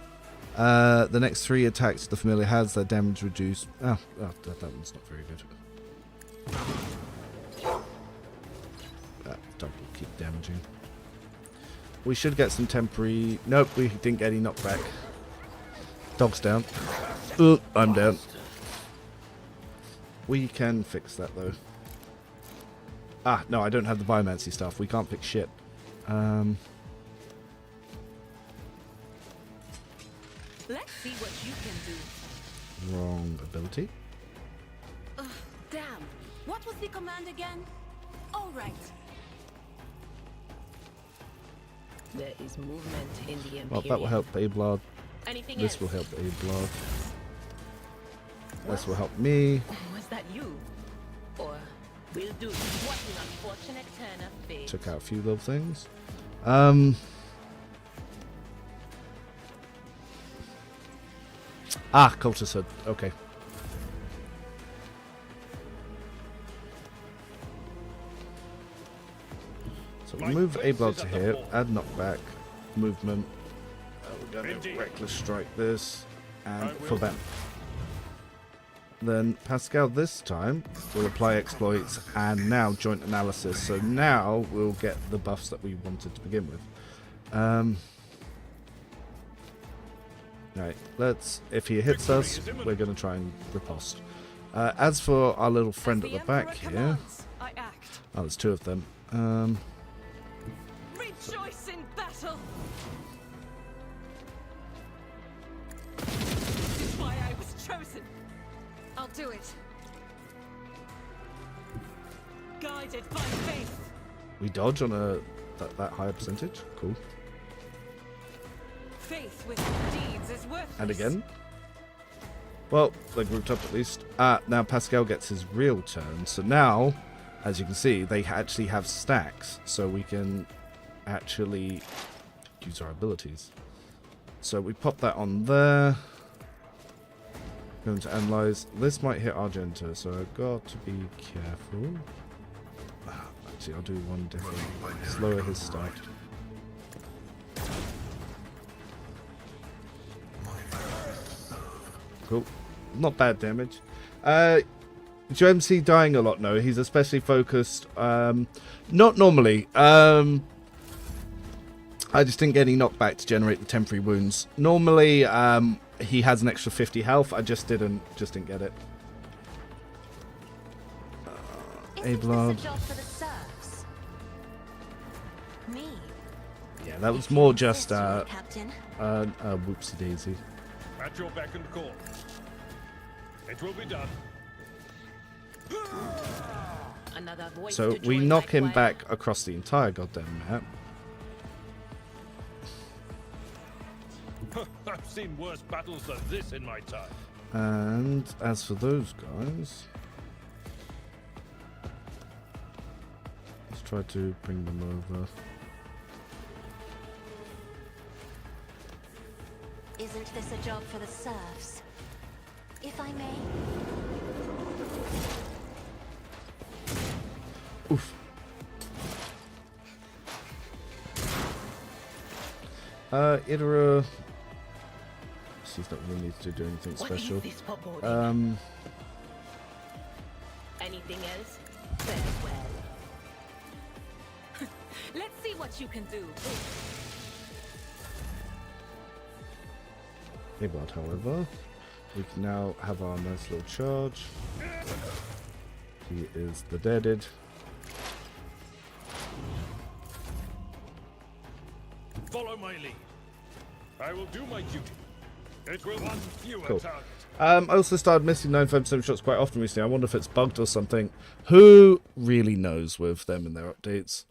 S1: The next 3 attacks the familiar has, their damage reduced. Oh, that one's not very good. That dog will keep damaging. We should get some temporary... Nope, we didn't get any knockback. Dog's down. I'm down. We can fix that though. Ah, no, I don't have the biomancy stuff. We can't fix shit.
S6: Let's see what you can do.
S1: Wrong ability.
S6: Damn. What was the command again? All right. There is movement in the Imperium.
S1: Well, that will help Ablard.
S6: Anything
S1: This
S6: else?
S1: will help Ablard. This will help me.
S6: Was that you? Or will do? What an unfortunate turn of fate.
S1: Took out a few little things. Ah, Cultist Hood. Okay. So we move Ablard to here, add knockback, movement. We're going to reckless strike this, and for Ben. Then Pascal this time will apply exploits and now joint analysis. So now we'll get the buffs that we wanted to begin with. Right, if he hits us, we're going to try and riposte. As for our little friend at the back here,
S7: I act.
S1: oh, there's 2 of them.
S7: Rejoice in battle. This is why I was chosen. I'll do it. Guided by faith.
S1: We dodge on that higher percentage. Cool.
S7: Faith with deeds is worthless.
S1: And again. Well, they grouped up at least. Now Pascal gets his real turn. So now, as you can see, they actually have stacks. So we can actually use our abilities. So we pop that on there. Going to analyze. This might hit Argenta, so I've got to be careful. Actually, I'll do one different. Slower his start. Cool. Not bad damage. MC dying a lot, no. He's especially focused. Not normally. I just didn't get any knockback to generate the temporary wounds. Normally, he has an extra 50 health. I just didn't get it. Ablard. Yeah, that was more just whoopsie daisy.
S2: At your beck and call. It will be done.
S6: Another voice
S1: So
S6: to
S1: we
S6: join
S1: knock
S6: my
S1: him
S6: choir.
S1: back across the entire goddamn map.
S2: I've seen worse battles than this in my time.
S1: And as for those guys, let's try to bring them over.
S4: Isn't this a job for the serfs? If I may.
S1: Oof. Idra. She's not really need to do anything
S6: What
S1: special.
S6: is this foreboding? Anything else? Farewell.
S7: Let's see what you can do.
S1: But however, we can now have our nice little charge. He is the deaded.
S2: Follow my lead. I will do my duty. It will one fewer
S1: Cool.
S2: target.
S1: I also started missing 95% shots quite often recently. I wonder if it's bugged or something. Who really knows with them and their updates?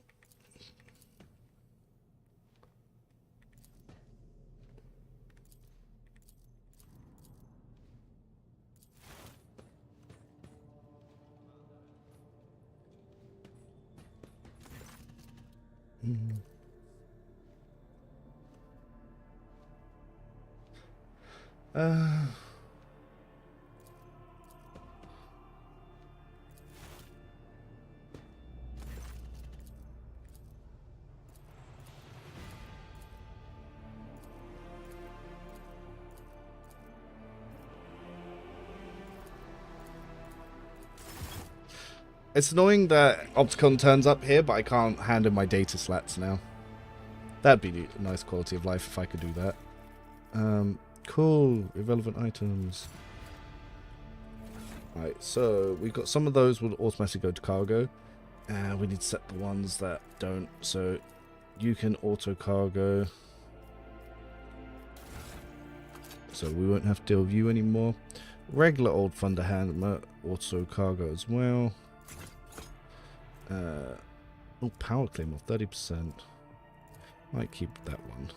S1: It's annoying that Opticon turns up here, but I can't hand in my data slats now. That'd be a nice quality of life if I could do that. Cool. Irrelevant items. Right, so we've got some of those will automatically go to cargo. And we need to set the ones that don't. So you can auto cargo. So we won't have to deal with you anymore. Regular old Thunder Hammer auto cargo as well. Oh, power claim of 30%. Might keep that one.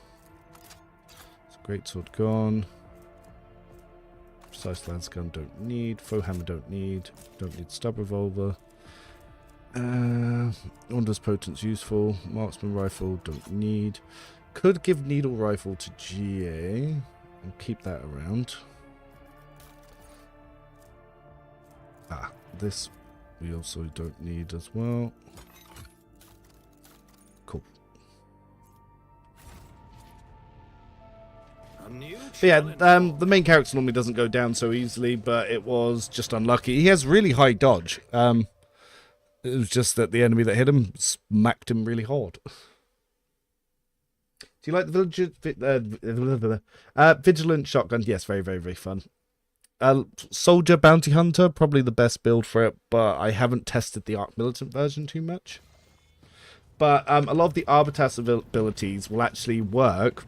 S1: So greatsword gone. Precise lance gun don't need. Foe hammer don't need. Don't need stub revolver. Wondrous potence useful. Marksman rifle don't need. Could give needle rifle to GA and keep that around. This we also don't need as well. Cool. But yeah, the main character normally doesn't go down so easily, but it was just unlucky. He has really high dodge. It was just that the enemy that hit him smacked him really hard. Do you like the Vigilant shotgun? Yes, very, very, very fun. Soldier Bounty Hunter, probably the best build for it, but I haven't tested the Arc Militant version too much. But a lot of the Arbitas abilities will actually work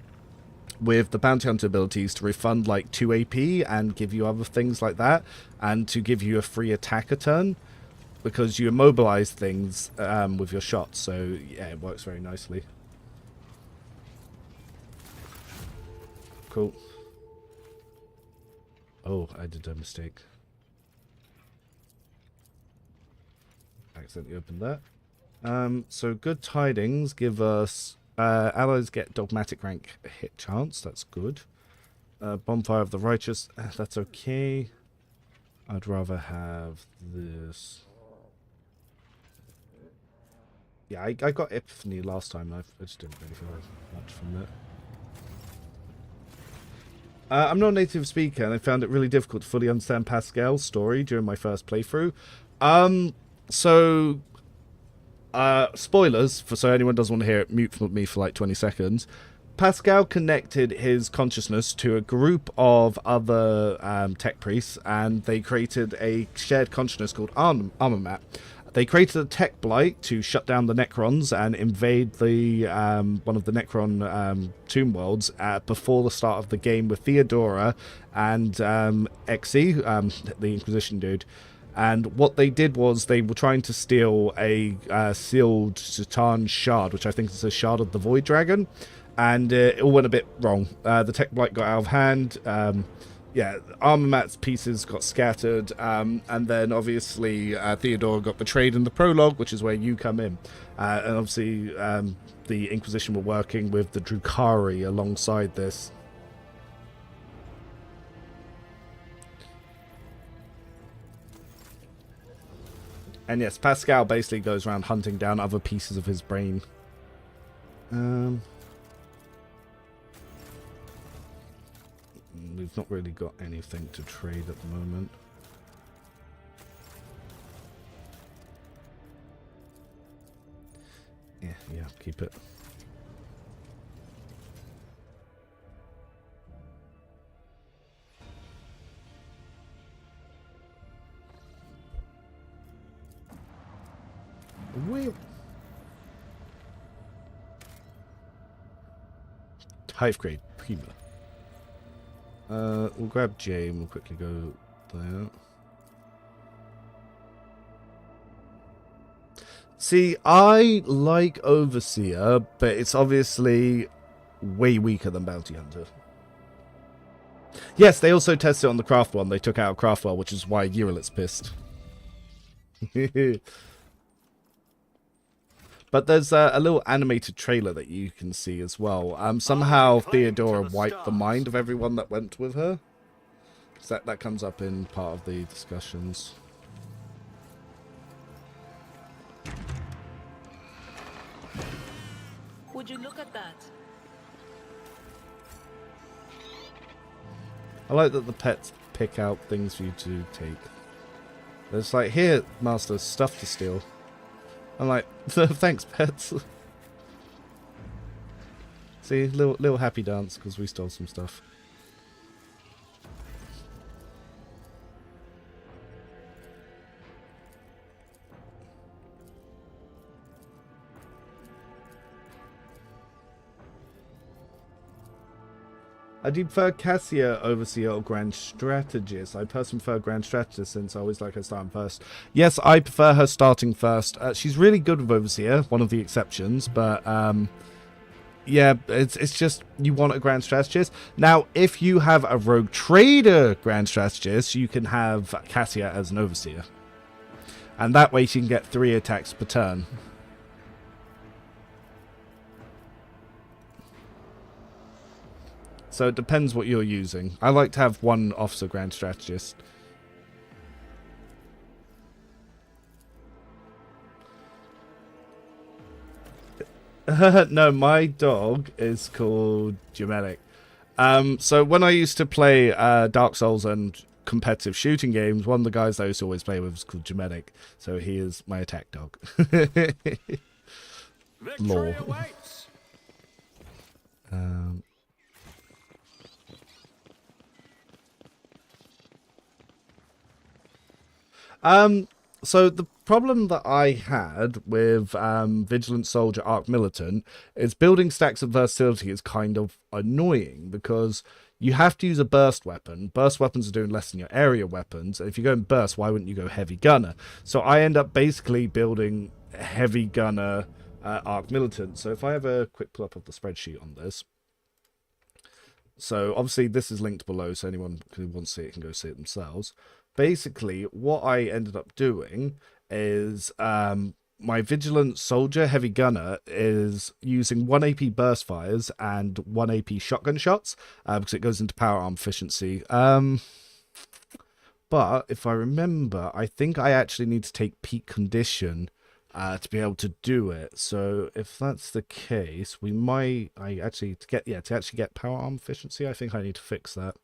S1: with the Bounty Hunter abilities to refund like 2 AP and give you other things like that, and to give you a free attacker turn, because you immobilize things with your shots, so yeah, it works very nicely. Cool. Oh, I did a mistake. Accidentally opened that. So good tidings give us allies get dogmatic rank hit chance. That's good. Bonfire of the Righteous. That's okay. I'd rather have this. Yeah, I got Epiphany last time. I just didn't really feel much from it. I'm not a native speaker, and I found it really difficult to fully understand Pascal's story during my first playthrough. Spoilers, so anyone doesn't want to hear it, mute me for like 20 seconds. Pascal connected his consciousness to a group of other tech priests, and they created a shared consciousness called Armament. They created a tech blight to shut down the Necrons and invade the one of the Necron tomb worlds before the start of the game with Theodora and Xe, the Inquisition dude. And what they did was they were trying to steal a sealed Titan shard, which I think is a shard of the Void Dragon, and it all went a bit wrong. The Tech Blight got out of hand. Yeah, Armor Mat's pieces got scattered, and then obviously Theodora got betrayed in the prologue, which is where you come in. And obviously the Inquisition were working with the Drukhari alongside this. And yes, Pascal basically goes around hunting down other pieces of his brain. We've not really got anything to trade at the moment. Yeah, keep it. Hive grade Prima. We'll grab Jay and we'll quickly go there. See, I like Overseer, but it's obviously way weaker than Bounty Hunter. Yes, they also tested it on the Craft one. They took out Craftwell, which is why Uralit's pissed. But there's a little animated trailer that you can see as well. Somehow Theodora wiped the mind of everyone that went with her. So that comes up in part of the discussions.
S6: Would you look at that?
S1: I like that the pets pick out things for you to take. It's like, here, master, stuff to steal. I'm like, thanks, pets. See, little happy dance because we stole some stuff. I do prefer Cassia, Overseer, or Grand Strategist. I personally prefer Grand Strategist since I always like her starting first. Yes, I prefer her starting first. She's really good with Overseer, one of the exceptions, but yeah, it's just you want a Grand Strategist. Now, if you have a Rogue Trader Grand Strategist, you can have Cassia as an Overseer. And that way she can get 3 attacks per turn. So it depends what you're using. I like to have one Officer Grand Strategist. No, my dog is called Germanic. So when I used to play Dark Souls and competitive shooting games, one of the guys that I used to always play with was called Germanic. So he is my attack dog.
S2: Victory awaits.
S1: So the problem that I had with Vigilant Soldier Arc Militant is building stacks of versatility is kind of annoying because you have to use a burst weapon. Burst weapons are doing less than your area weapons. If you go in burst, why wouldn't you go heavy gunner? So I end up basically building heavy gunner Arc Militant. So if I have a quick pull up of the spreadsheet on this. So obviously this is linked below, so anyone who wants to see it can go see it themselves. Basically, what I ended up doing is my Vigilant Soldier Heavy Gunner is using 1 AP burst fires and 1 AP shotgun shots because it goes into power arm efficiency. But if I remember, I think I actually need to take peak condition to be able to do it. So if that's the case, we might to actually get power arm efficiency, I think I need to fix that.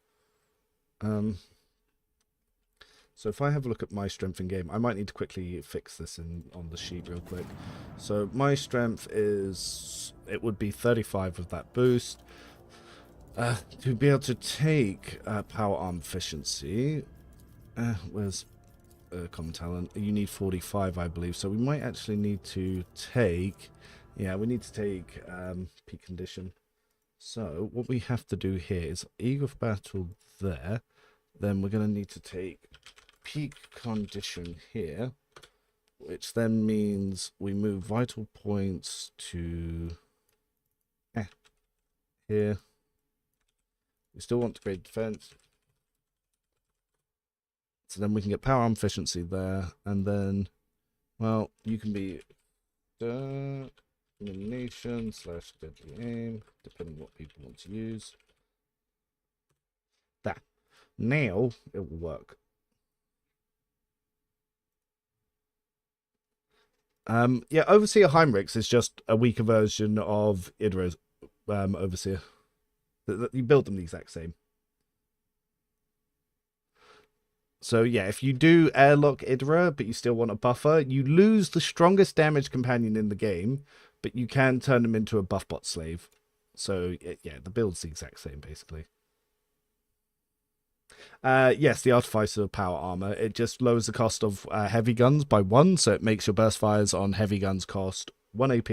S1: So if I have a look at my strength in game, I might need to quickly fix this on the sheet real quick. So my strength is, it would be 35 with that boost. To be able to take power arm efficiency, where's common talent? You need 45, I believe. So we might actually need to take, yeah, we need to take peak condition. So what we have to do here is Eagle of Battle there. Then we're going to need to take peak condition here, which then means we move vital points to here. We still want to grade defense. So then we can get power arm efficiency there, and then, well, you can be elimination / deadly aim, depending on what people want to use. There. Now it will work. Yeah, Overseer Heinrichs is just a weaker version of Idra's Overseer. You build them the exact same. So yeah, if you do airlock Idra, but you still want a buffer, you lose the strongest damage companion in the game, but you can turn them into a buff bot slave. So yeah, the build's the exact same, basically. Yes, the Artificer Power Armor. It just lowers the cost of heavy guns by 1, so it makes your burst fires on heavy guns cost 1 AP,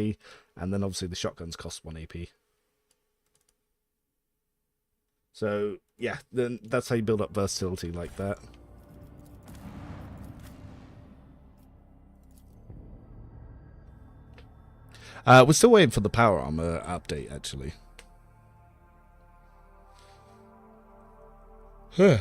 S1: and then obviously the shotguns cost 1 AP. So yeah, then that's how you build up versatility like that. We're still waiting for the power armor update, actually. Huh.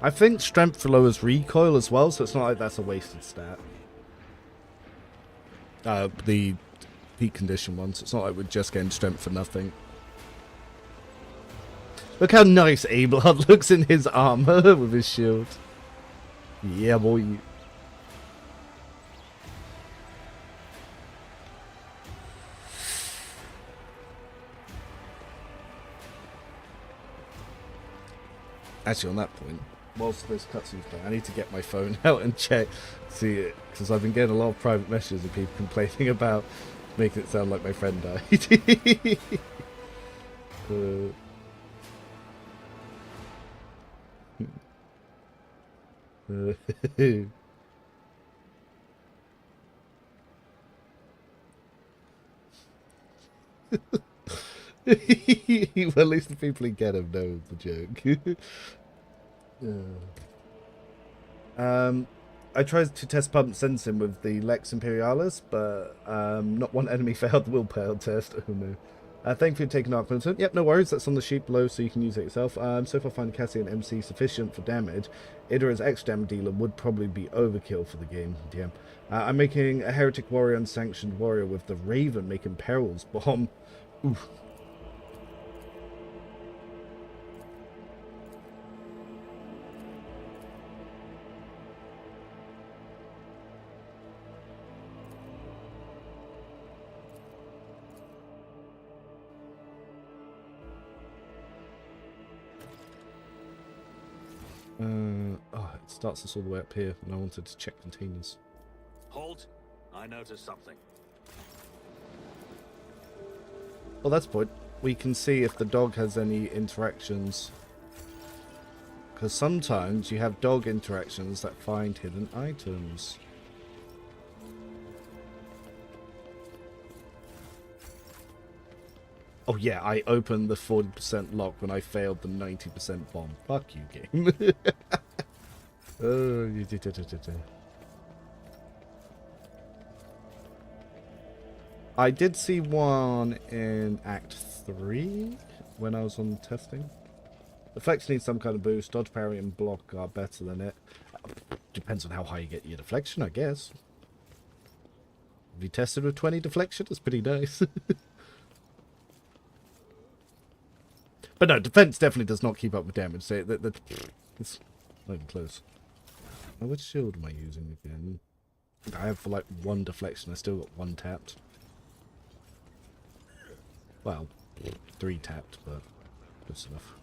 S1: I think strength lowers recoil as well, so it's not like that's a wasted stat. The peak condition ones. It's not like we're just getting strength for nothing. Look how nice Abelard looks in his armor with his shield. Yeah, boy. Actually, on that point, whilst this cutscene's playing, I need to get my phone out and check, see it, because I've been getting a lot of private messages of people complaining about making it sound like my friend died. Well, at least the people who get him know the joke. I tried to test pump sensing with the Lex Imperialis, but not one enemy failed the willpower test. Oh no. Thank you for taking Arc Vincent. Yep, no worries. That's on the sheet below, so you can use it yourself. So if I find Cassie and MC sufficient for damage, Idra's extra damage dealer would probably be overkill for the game. DM. I'm making a Heretic Warrior Unsanctioned Warrior with the Raven making Perils Bomb. Oof. It starts us all the way up here, and I wanted to check containers.
S2: Halt! I noticed something.
S1: Well, that's the point. We can see if the dog has any interactions. Because sometimes you have dog interactions that find hidden items. Oh yeah, I opened the 40% lock when I failed the 90% bomb. Fuck you, game. Oh, you did it. I did see one in Act 3 when I was on testing. Deflection needs some kind of boost. Dodge, parry, and block are better than it. Depends on how high you get your deflection, I guess. Have you tested with 20 deflection? That's pretty nice. But no, defense definitely does not keep up with damage. So it's not even close. Oh, which shield am I using again? I have for like 1 deflection. I still got 1 tapped. Well, 3 tapped, but close enough.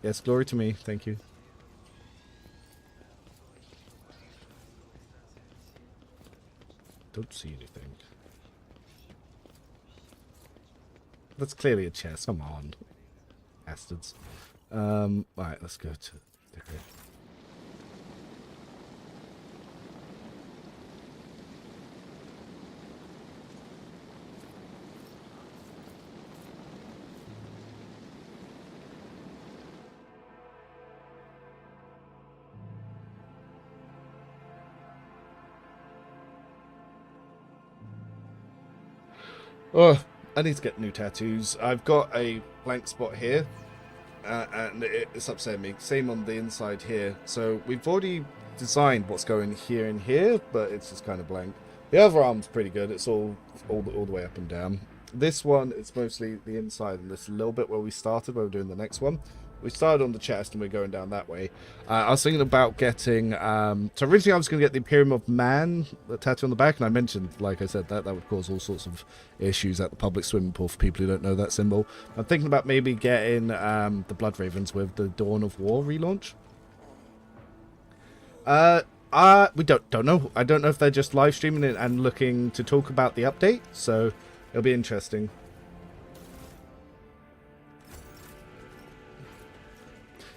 S1: Yes, glory to me. Thank you. Don't see anything. That's clearly a chest. Come on, bastards. Right, let's go to decorate. Oh, I need to get new tattoos. I've got a blank spot here, and it's upsetting me. Same on the inside here. So we've already designed what's going here and here, but it's just kind of blank. The other arm's pretty good. It's all the way up and down. This one, it's mostly the inside and this little bit where we started, where we're doing the next one. We started on the chest and we're going down that way. I was thinking about getting... so originally I was going to get the Imperium of Man tattoo on the back, and I mentioned, like I said, that would cause all sorts of issues at the public swimming pool for people who don't know that symbol. I'm thinking about maybe getting the Blood Ravens with the Dawn of War relaunch. We don't know. I don't know if they're just live streaming it and looking to talk about the update, so it'll be interesting.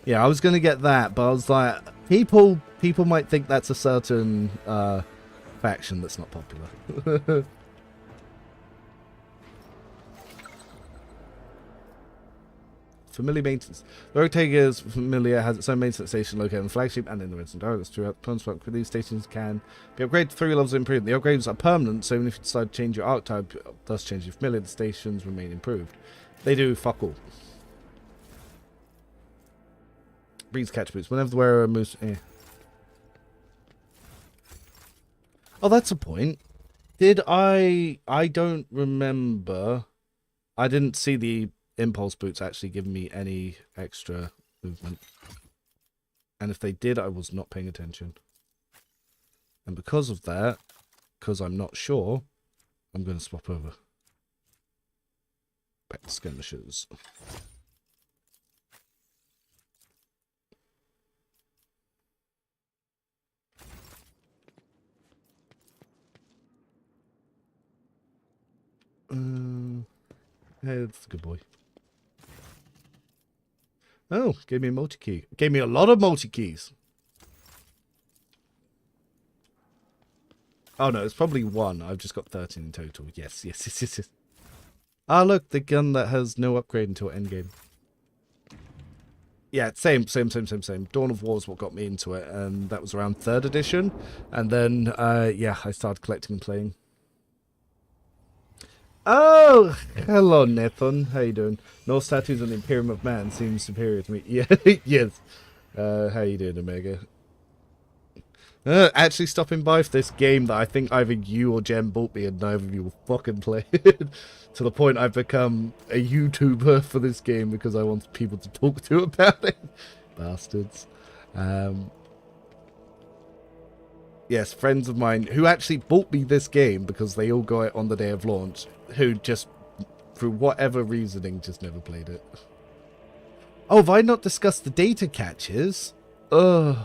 S1: Yeah, I was going to get that, but I was like, people might think that's a certain faction that's not popular. Familiar maintenance. The Rogue Tiger's Familiar has its own maintenance station located in the flagship and in the Redstone Tower. That's throughout the Punspark. These stations can be upgraded to 3 levels of improvement. The upgrades are permanent, so even if you decide to change your archetype, thus change your Familiar, the stations remain improved. They do fuck all. Breeze catch boots. Whenever the wearer moves... Oh, that's a point. Did I don't remember. I didn't see the impulse boots actually giving me any extra movement. And if they did, I was not paying attention. And because of that, because I'm not sure, I'm going to swap over. Back to skirmishers. Hey, that's a good boy. Oh, gave me a multi-key. Gave me a lot of multi-keys. Oh no, it's probably 1. I've just got 13 in total. Yes. Ah, look, the gun that has no upgrade until endgame. Yeah, same. Dawn of War is what got me into it, and that was around 3rd edition. And then, yeah, I started collecting and playing. Oh, hello, Nathan. How you doing? Norse tattoos on the Imperium of Man seems superior to me. Yeah, yes. How you doing, Omega? Actually stopping by for this game that I think either you or Jem bought me and neither of you will fucking play it. To the point I've become a YouTuber for this game because I want people to talk to about it. Bastards. Yes, friends of mine who actually bought me this game because they all got it on the day of launch, who just, through whatever reasoning, just never played it. Oh, have I not discussed the data catches? Ugh.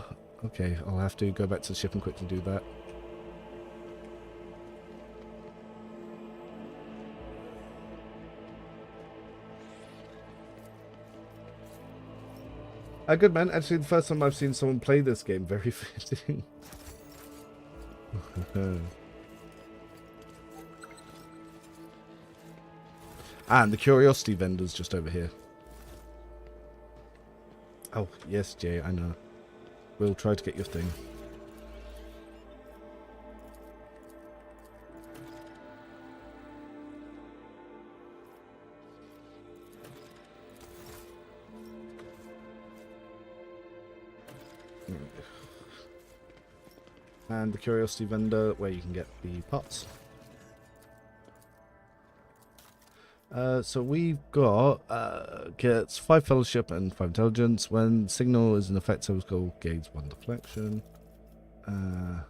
S1: Okay, I'll have to go back to the ship and quickly do that. Good man. Actually, the first time I've seen someone play this game, very fitting. And the curiosity vendor's just over here. Oh, yes, Jay, I know. We'll try to get your thing. And the curiosity vendor where you can get the pots. So we've got gets 5 fellowship and 5 intelligence. When signal is in effect, so goal gains 1 deflection. When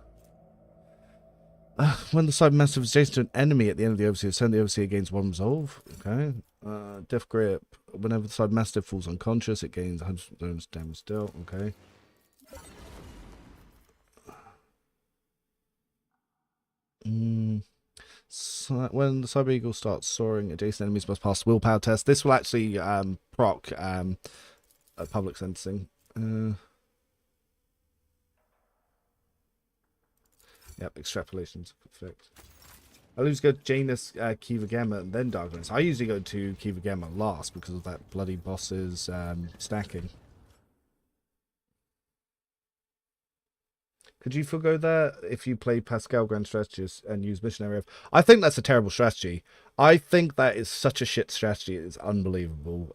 S1: the side massive is adjacent to an enemy at the end of the overseer, send the overseer gains 1 resolve. Okay. Death grip. Whenever the side mastiff falls unconscious, it gains 100 damage dealt. Okay. So when the Cyber Eagle starts soaring, adjacent enemies must pass the willpower test. This will actually proc public sentencing. Yep, extrapolations perfect. I always go to Janus, Kiva Gamma, and then Darkness. I usually go to Kiva Gamma last because of that bloody boss's stacking. Could you forgo that if you play Pascal Grand Strategist and use Missionary F? I think that's a terrible strategy. I think that is such a shit strategy. It's unbelievable.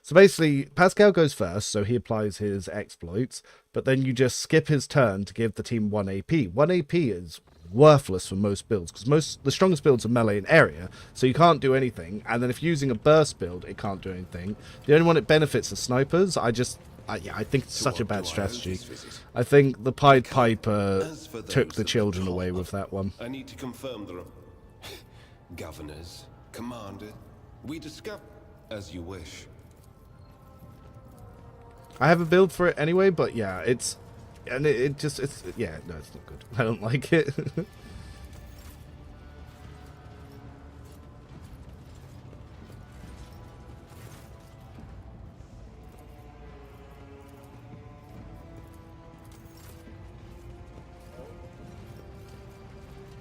S1: So basically, Pascal goes first, so he applies his exploits, but then you just skip his turn to give the team 1 AP. 1 AP is worthless for most builds, because the strongest builds are melee and area, so you can't do anything. And then if you're using a burst build, it can't do anything. The only one it benefits is snipers. I think it's such a bad strategy. I think the Pied Piper took the children away with that one.
S8: I need to confirm the governors, commander. We discuss as you wish.
S1: I have a build for it anyway, but yeah, it's yeah, no, it's not good. I don't like it.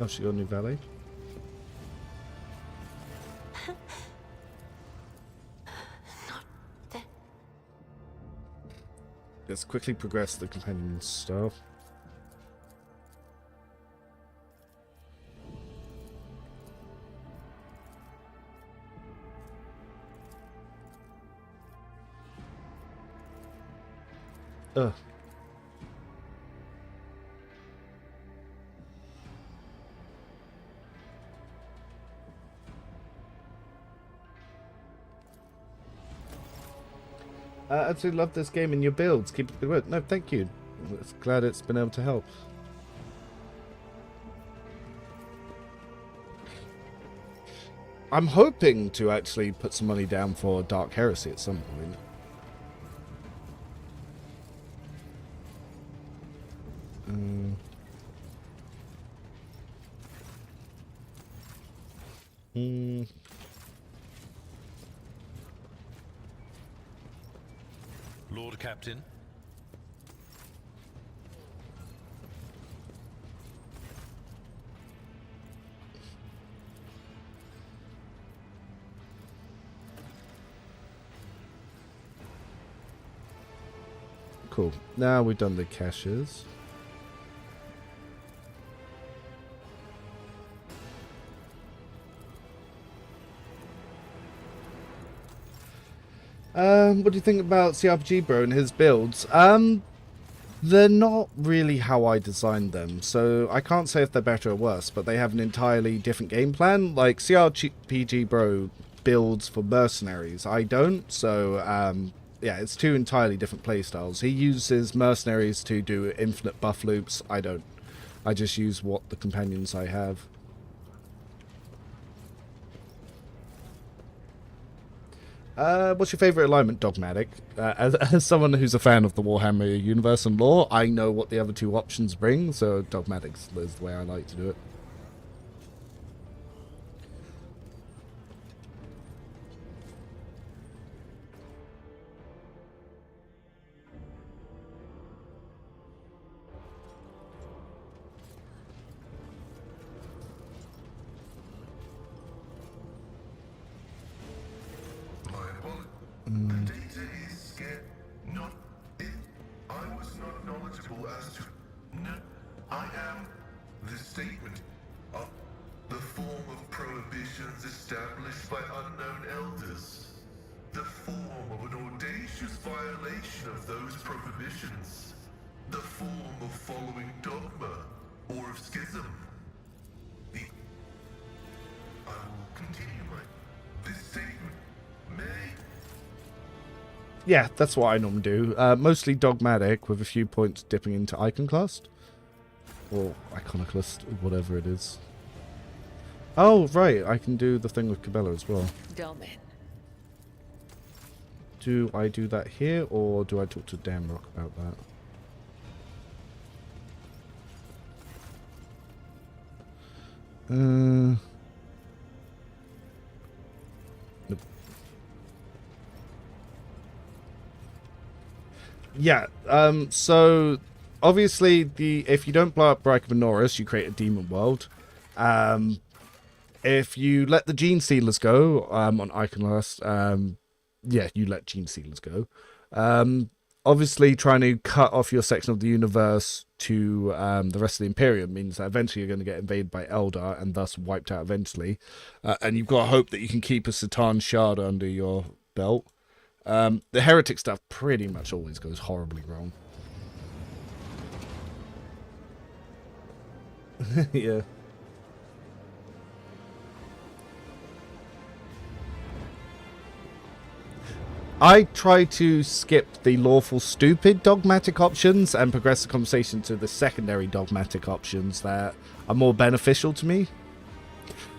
S1: Oh, she got a new valet. Let's quickly progress the companion stuff. Ugh. I absolutely love this game and your builds. Keep up the good work. No, thank you. It's glad it's been able to help. I'm hoping to actually put some money down for Dark Heresy at some point.
S2: Lord Captain.
S1: Cool. Now we've done the caches. What do you think about CRPG Bro and his builds? They're not really how I designed them, so I can't say if they're better or worse, but they have an entirely different game plan. Like, CRPG Bro builds for mercenaries, I don't, so, yeah, it's two entirely different playstyles. He uses mercenaries to do infinite buff loops, I don't. I just use what the companions I have. What's your favourite alignment, Dogmatic? As someone who's a fan of the Warhammer universe and lore, I know what the other two options bring, so Dogmatic is the way I like to do it.
S9: The data is scarce. Not it. I was not knowledgeable as to. No, I am the statement of the form of prohibitions established by unknown elders. The form of an audacious violation of those prohibitions. The form of following dogma or of schism. I will continue this statement may.
S1: Yeah, that's what I normally do. Mostly Dogmatic, with a few points dipping into Iconoclast. Or Iconoclast, whatever it is. Oh, right, I can do the thing with Cabela as well.
S3: Domin.
S1: Do I do that here, or do I talk to Damrock about that? Nope. Yeah, so obviously if you don't blow up Brachiosaurus, you create a demon world. If you let the Gene Stealers go, on Iconlast, yeah, you let Gene Stealers go. Obviously trying to cut off your section of the universe to the rest of the Imperium means that eventually you're going to get invaded by Eldar and thus wiped out eventually. And you've got to hope that you can keep a Satan Shard under your belt. The heretic stuff pretty much always goes horribly wrong. Yeah. I try to skip the lawful stupid dogmatic options and progress the conversation to the secondary dogmatic options that are more beneficial to me.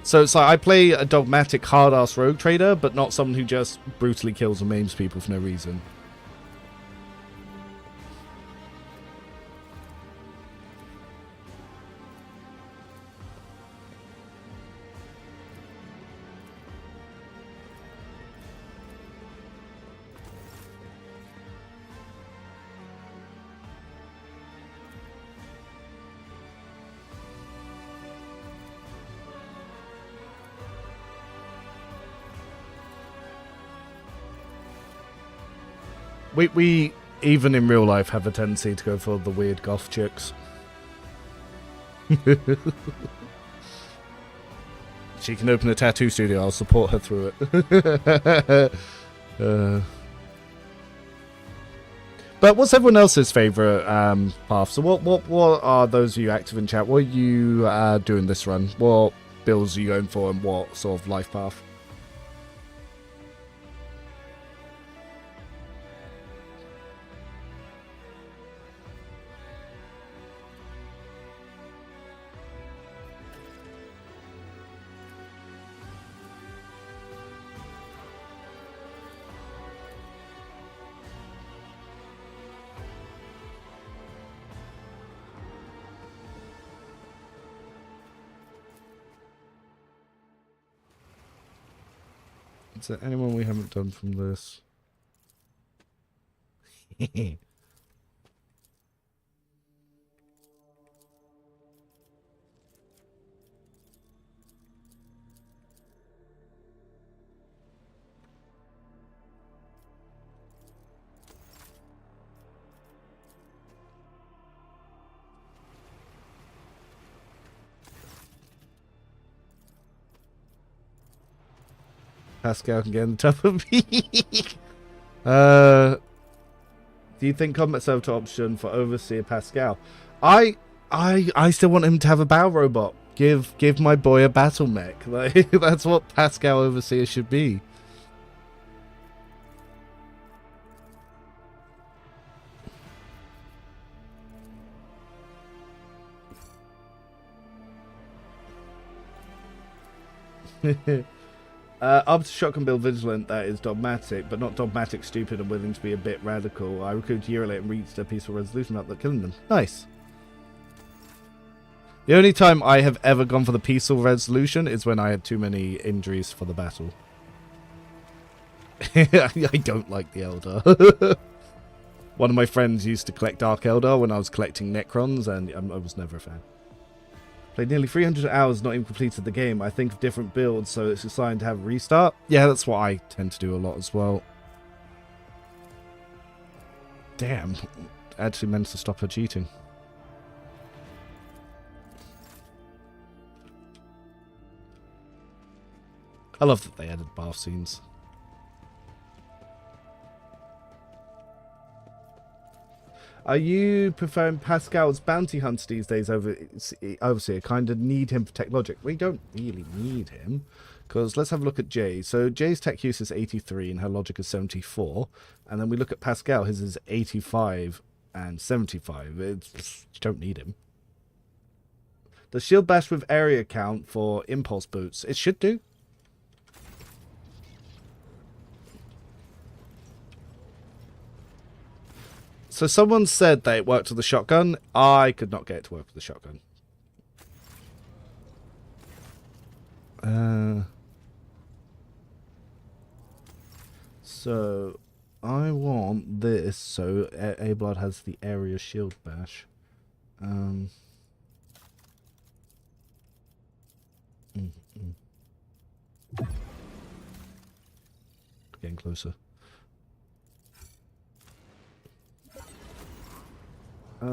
S1: So it's like I play a dogmatic hard-ass rogue trader, but not someone who just brutally kills and maims people for no reason. We even in real life have a tendency to go for the weird goth chicks. She can open a tattoo studio. I'll support her through it. But what's everyone else's favourite path? So what are those of you active in chat? What are you doing this run? What builds are you going for, and what sort of life path? Is there anyone we haven't done from this? Pascal can get on top of me. Do you think combat servitor option for Overseer Pascal? I still want him to have a battle robot. Give my boy a battle mech. Like, that's what Pascal Overseer should be. Up to shotgun build Vigilant, that is dogmatic, but not dogmatic stupid and willing to be a bit radical. I recruited Eurolate and reached a peaceful resolution about that killing them. Nice. The only time I have ever gone for the peaceful resolution is when I had too many injuries for the battle. I don't like the Eldar. One of my friends used to collect Dark Eldar when I was collecting Necrons, and I was never a fan. Played nearly 300 hours, not even completed the game. I think of different builds, so it's designed to have a restart. Yeah, that's what I tend to do a lot as well. Damn. Actually managed to stop her cheating. I love that they added bath scenes. Are you preferring Pascal's bounty hunter these days over Overseer? Kind of need him for tech logic. We don't really need him, because let's have a look at Jay. So Jay's tech use is 83 and her logic is 74. And then we look at Pascal. His is 85 and 75. You don't need him. Does shield bash with area count for impulse boots? It should do. So someone said that it worked with the shotgun. I could not get it to work with the shotgun. So I want this. So Abelard has the area shield bash. Mm, mm. Getting closer.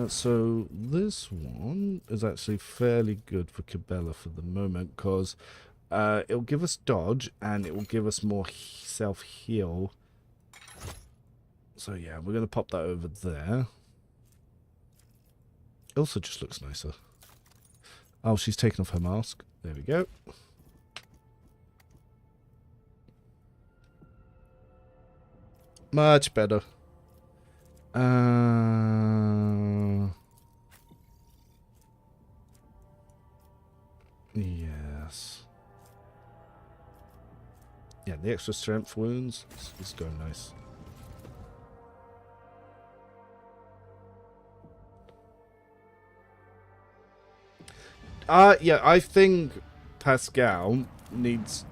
S1: So this one is actually fairly good for Cabela for the moment, because it'll give us dodge and it will give us more self-heal. So yeah, we're going to pop that over there. It also just looks nicer. Oh, she's taken off her mask. There we go. Much better. Yes. Yeah, the extra strength wounds is going nice. Yeah, I think Pascal needs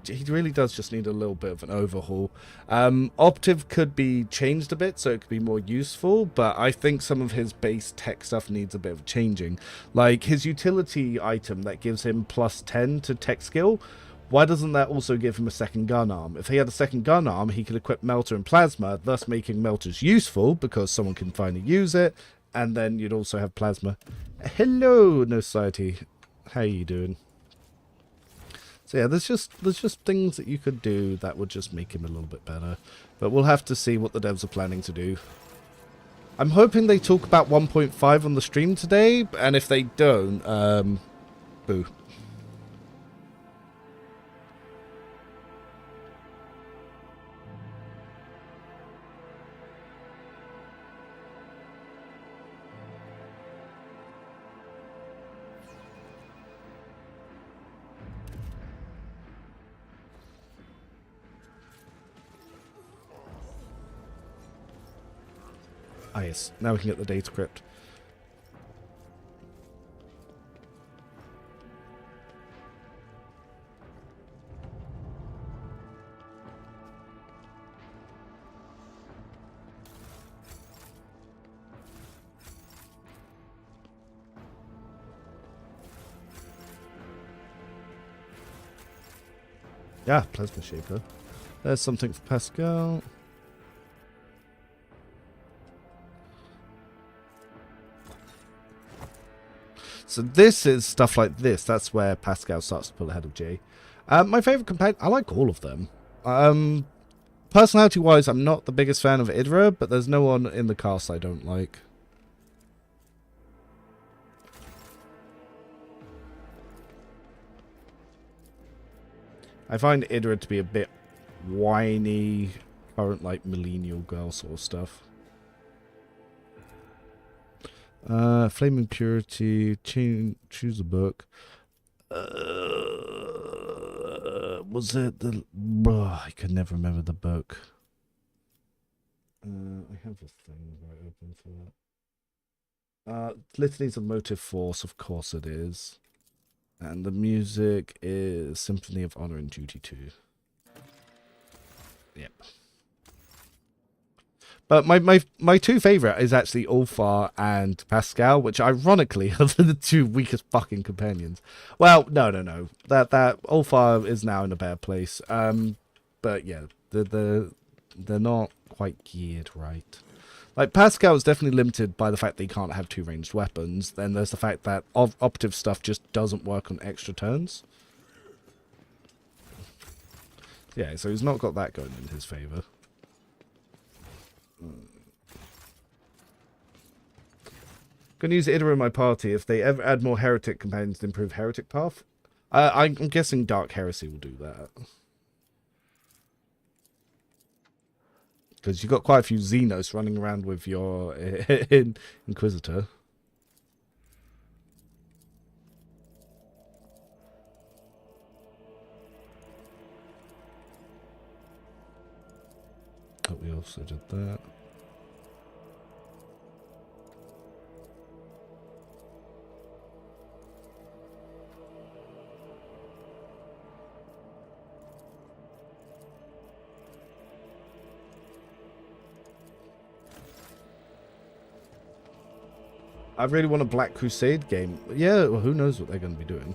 S1: he really does just need a little bit of an overhaul. Optiv could be changed a bit so it could be more useful, but I think some of his base tech stuff needs a bit of changing. Like his utility item that gives him +10 to tech skill, why doesn't that also give him a second gun arm? If he had a second gun arm, he could equip Melter and Plasma, thus making Melters useful because someone can finally use it, and then you'd also have Plasma. Hello, No Society. How you doing? So yeah, there's just things that you could do that would just make him a little bit better. But we'll have to see what the devs are planning to do. I'm hoping they talk about 1.5 on the stream today, and if they don't, boo. Ah yes, now we can get the data crypt. Yeah, plasma shaper. There's something for Pascal. So this is stuff like this. That's where Pascal starts to pull ahead of Jay. My favourite companion, I like all of them. Personality-wise, I'm not the biggest fan of Idra, but there's no one in the cast I don't like. I find Idra to be a bit whiny, current like millennial girl sort of stuff. Flaming Purity, choose a book. Was it the... I could never remember the book. I have a thing right open for that. Litanies of Motive Force, of course it is. And the music is Symphony of Honor and Duty 2. Yep. But my two favourite is actually Ulfar and Pascal, which ironically are the two weakest fucking companions. Well, no. That Ulfar is now in a better place. But yeah, they're not quite geared right. Like, Pascal is definitely limited by the fact that he can't have two ranged weapons. Then there's the fact that operative stuff just doesn't work on extra turns. Yeah, so he's not got that going in his favour. Gonna use Idra in my party. If they ever add more heretic companions to improve heretic path, I'm guessing Dark Heresy will do that. Because you've got quite a few Xenos running around with your Inquisitor. Oh, we also did that. I really want a Black Crusade game. Yeah, well, who knows what they're going to be doing.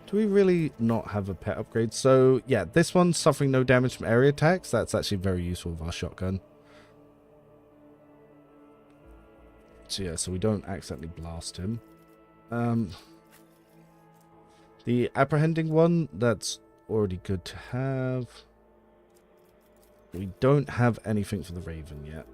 S1: Do we really not have a pet upgrade? So, yeah, this one's suffering no damage from area attacks. That's actually very useful with our shotgun. So, yeah, so we don't accidentally blast him. The apprehending one, that's already good to have. We don't have anything for the Raven yet.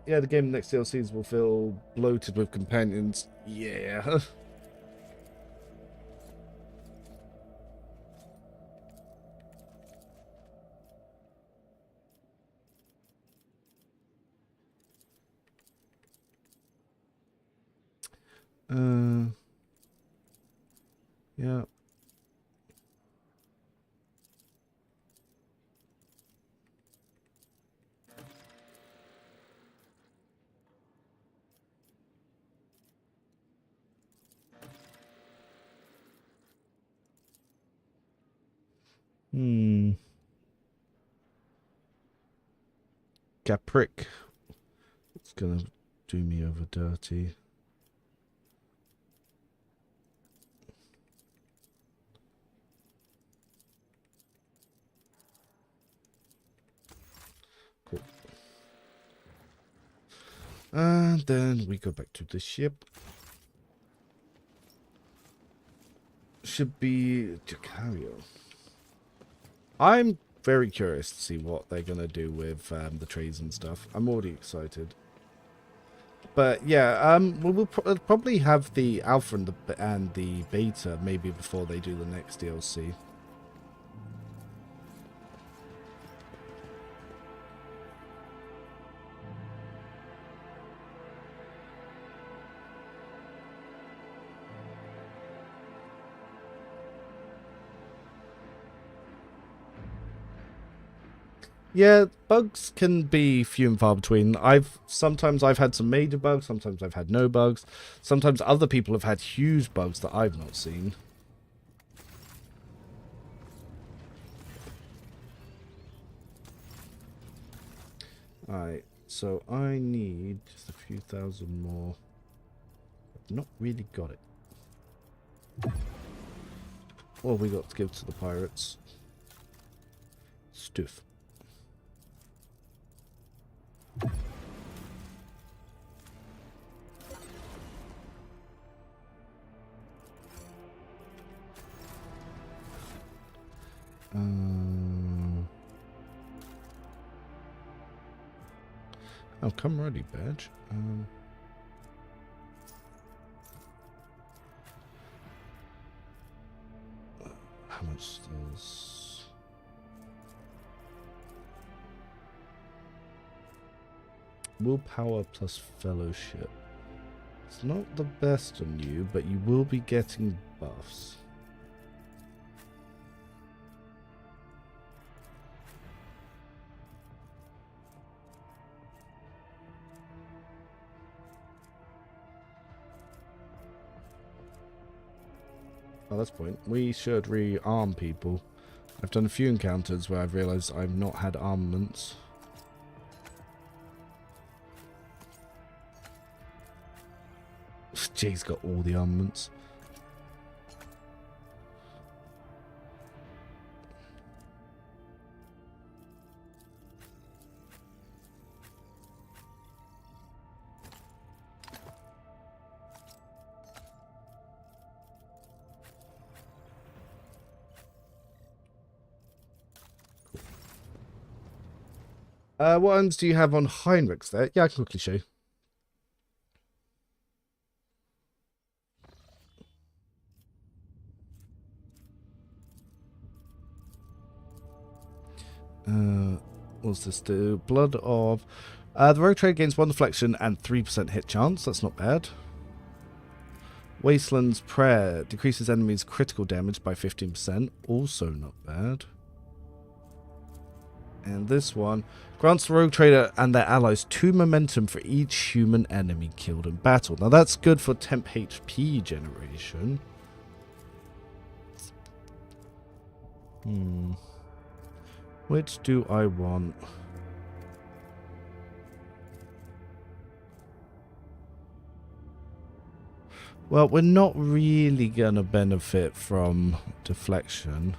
S1: Yeah, the game next DLCs will feel bloated with companions. Yeah. Yeah. Capric. It's gonna do me over dirty. Cool. And then we go back to the ship. Should be Jacario. I'm very curious to see what they're going to do with the trades and stuff. I'm already excited. But yeah, we'll probably have the alpha and the beta maybe before they do the next DLC. Yeah, bugs can be few and far between. Sometimes I've had some major bugs, sometimes I've had no bugs. Sometimes other people have had huge bugs that I've not seen. Alright, so I need just a few thousand more. I've not really got it. What have we got to give to the pirates? Stuff. Oh, come ready, badge. How much does... Willpower plus fellowship. It's not the best on you, but you will be getting buffs. Oh, that's the point. We should re-arm people. I've done a few encounters where I've realised I've not had armaments. Jay's got all the armaments. What items do you have on Heinrichs there? Yeah, I can quickly show you. What's this do? Blood of... the rogue trade gains 1 deflection and 3% hit chance. That's not bad. Wasteland's Prayer decreases enemies' critical damage by 15%. Also not bad. And this one grants the Rogue Trader and their allies 2 momentum for each human enemy killed in battle. Now that's good for temp HP generation. Which do I want? Well, we're not really gonna benefit from deflection.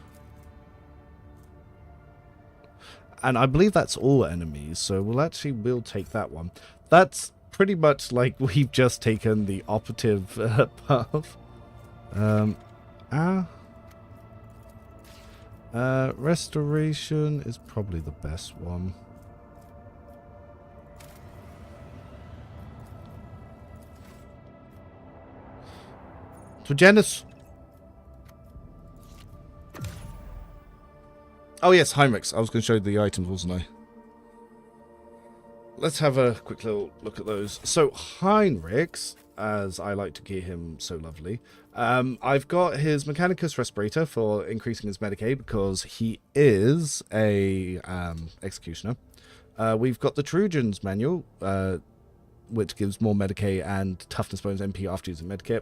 S1: And I believe that's all enemies, so we'll take that one. That's pretty much like we've just taken the operative path. Restoration is probably the best one. So Janus. Oh yes, Heinrichs. I was going to show you the items, wasn't I? Let's have a quick little look at those. So Heinrichs, as I like to gear him so lovely, I've got his Mechanicus Respirator for increasing his Medicaid because he is a executioner. We've got the Trojans Manual, which gives more Medicaid and toughness bonus MP after using Medikit.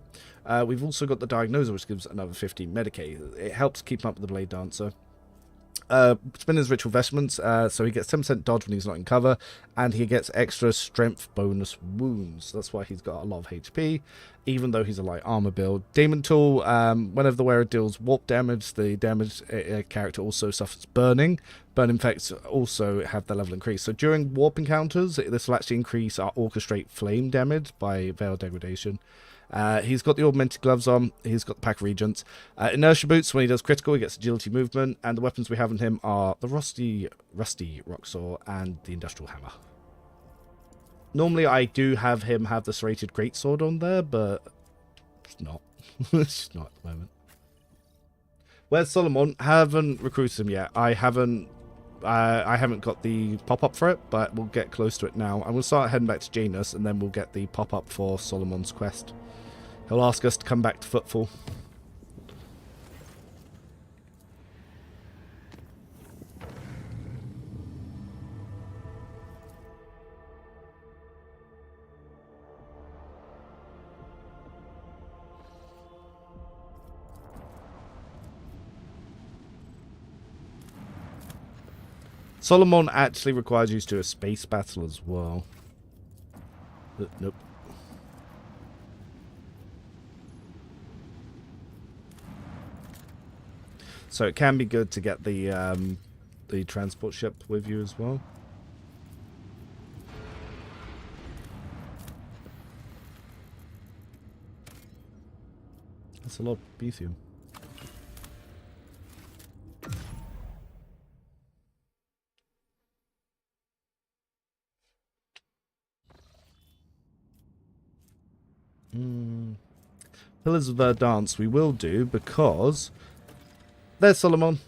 S1: We've also got the Diagnoser, which gives another 15 Medicaid. It helps keep him up with the Blade Dancer. Spin his Ritual Vestments, so he gets 10% dodge when he's not in cover, and he gets extra strength bonus wounds. That's why he's got a lot of HP, even though he's a light armor build. Demon Tool, whenever the wearer deals warp damage, the damage character also suffers burning. Burn effects also have their level increase. So during warp encounters, this will actually increase our Orchestrate Flame damage by Veil Degradation. He's got the Augmented Gloves on. He's got the Pack of Regents. Inertia Boots, when he does critical, he gets Agility Movement. And the weapons we have on him are the Rusty Rocksaw and the Industrial Hammer. Normally, I do have him have the Serrated Greatsword on there, but it's not. It's not at the moment. Where's Solomon? Haven't recruited him yet. I haven't got the pop-up for it, but we'll get close to it now. And we'll start heading back to Janus, and then we'll get the pop-up for Solomon's quest. He'll ask us to come back to Footfall. Solomon actually requires you to do a space battle as well. Nope. So it can be good to get the transport ship with you as well. That's a lot of Bethium. Pillars of the Dance we will do because there's Solomon.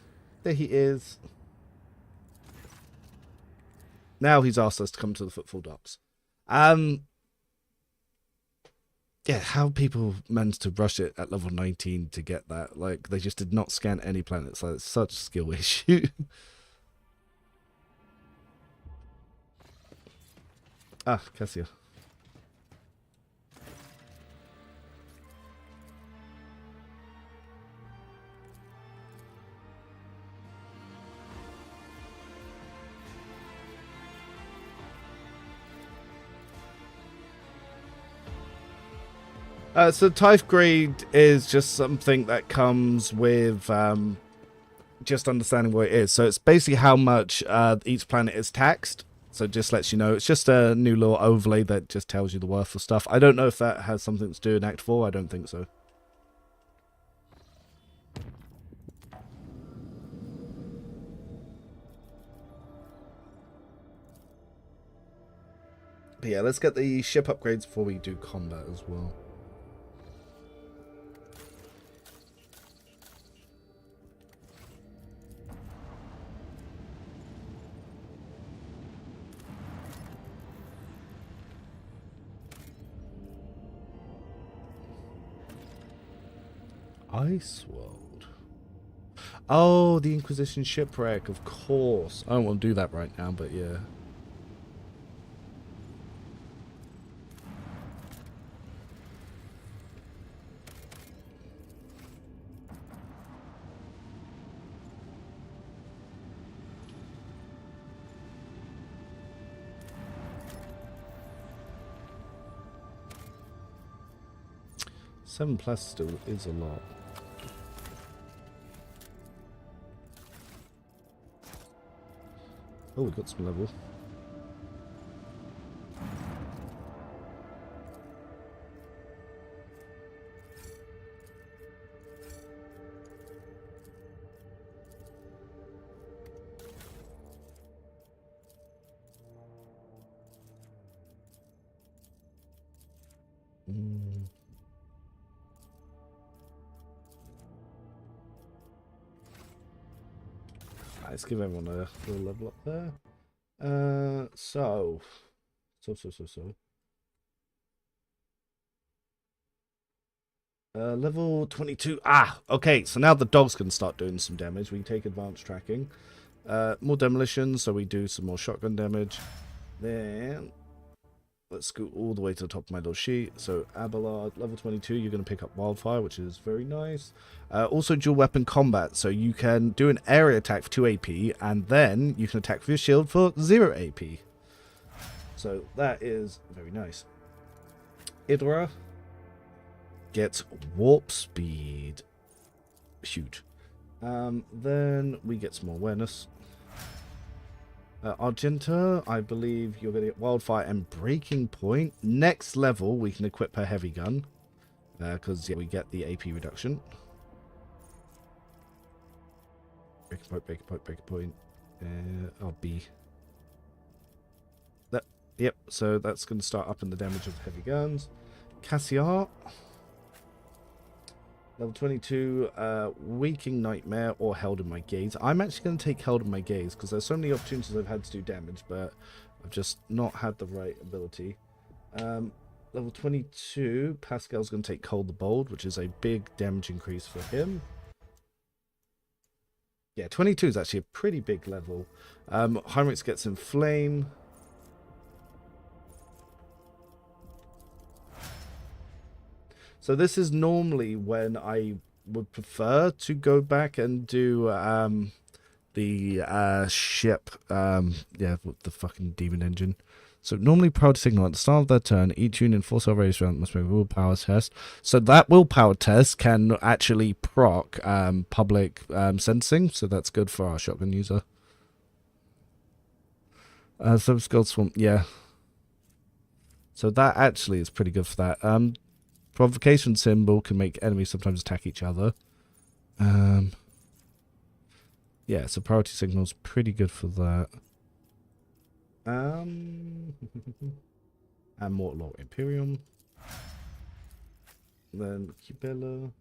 S1: There he is. Now he's asked us to come to the Footfall Docks. Yeah, how people managed to rush it at level 19 to get that. Like, they just did not scan any planets. Like, it's such a skill issue. Ah, Cassia. So Tithe Grade is just something that comes with just understanding what it is. So it's basically how much each planet is taxed. So it just lets you know. It's just a new little overlay that just tells you the worth of stuff. I don't know if that has something to do in Act 4. I don't think so. But yeah, let's get the ship upgrades before we do combat as well. Ice World. Oh, the Inquisition shipwreck, of course. I don't want to do that right now, but yeah. Seven plus still is a lot. Oh, we got some level. Let's give everyone a little level up there. So. Level 22. Ah, okay. So now the dogs can start doing some damage. We can take advanced tracking. More demolition, so we do some more shotgun damage. Then let's go all the way to the top of my little sheet. So Abelard, level 22, you're going to pick up Wildfire, which is very nice. Also dual weapon combat, so you can do an area attack for 2 AP, and then you can attack with your shield for 0 AP. So that is very nice. Idra gets warp speed. Huge. Then we get some more awareness. Argenta, I believe you're going to get Wildfire and Breaking Point. Next level, we can equip her heavy gun. Because we get the AP reduction. Breaking Point, Breaking Point, Breaking Point. B. Yep, so that's going to start upping the damage of heavy guns. Cassiar. Level 22, Waking Nightmare or Held in My Gaze. I'm actually going to take Held in My Gaze because there's so many opportunities I've had to do damage, but I've just not had the right ability. Level 22, Pascal's going to take Cold the Bold, which is a big damage increase for him. Yeah, 22 is actually a pretty big level. Heinrichs gets Inflame. So this is normally when I would prefer to go back and do the ship, with the fucking demon engine. So normally priority signal at the start of their turn, each unit in 4-cell radius round must make a willpower test. So that willpower test can actually proc public sensing, so that's good for our shotgun user. Skull Swamp, yeah. So that actually is pretty good for that. Provocation symbol can make enemies sometimes attack each other. Yeah, so priority signal's pretty good for that. And Mortal Law Imperium. Then Cubella.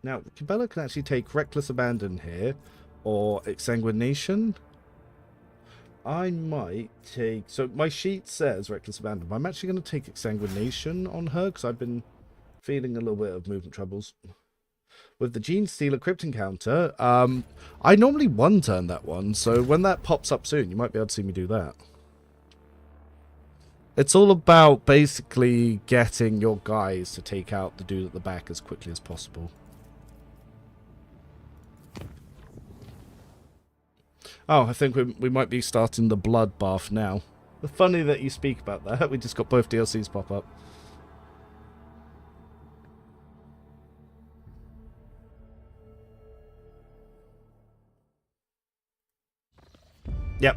S1: Now, Cubella can actually take Reckless Abandon here, or Exsanguination. I might take... So my sheet says Reckless Abandon, but I'm actually going to take Exsanguination on her, because I've been feeling a little bit of movement troubles. With the Gene Stealer Crypt Encounter, I normally one-turn that one, so when that pops up soon, you might be able to see me do that. It's all about basically getting your guys to take out the dude at the back as quickly as possible. Oh, I think we might be starting the bloodbath now. Funny that you speak about that. We just got both DLCs pop up. Yep.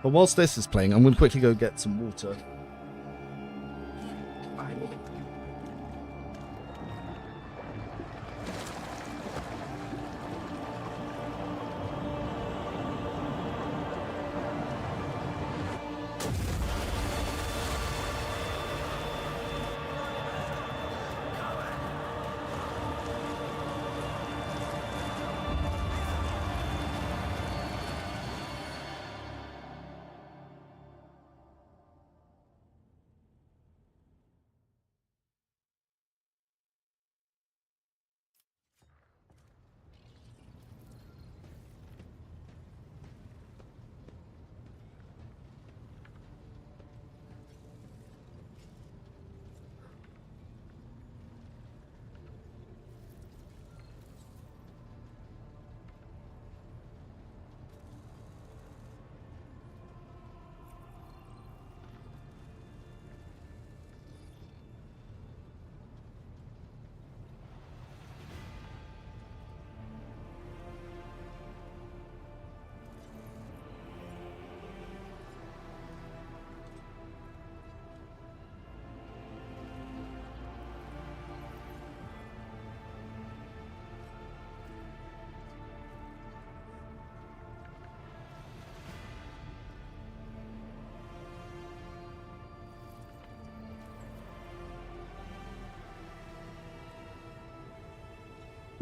S1: But whilst this is playing, I'm going to quickly go get some water.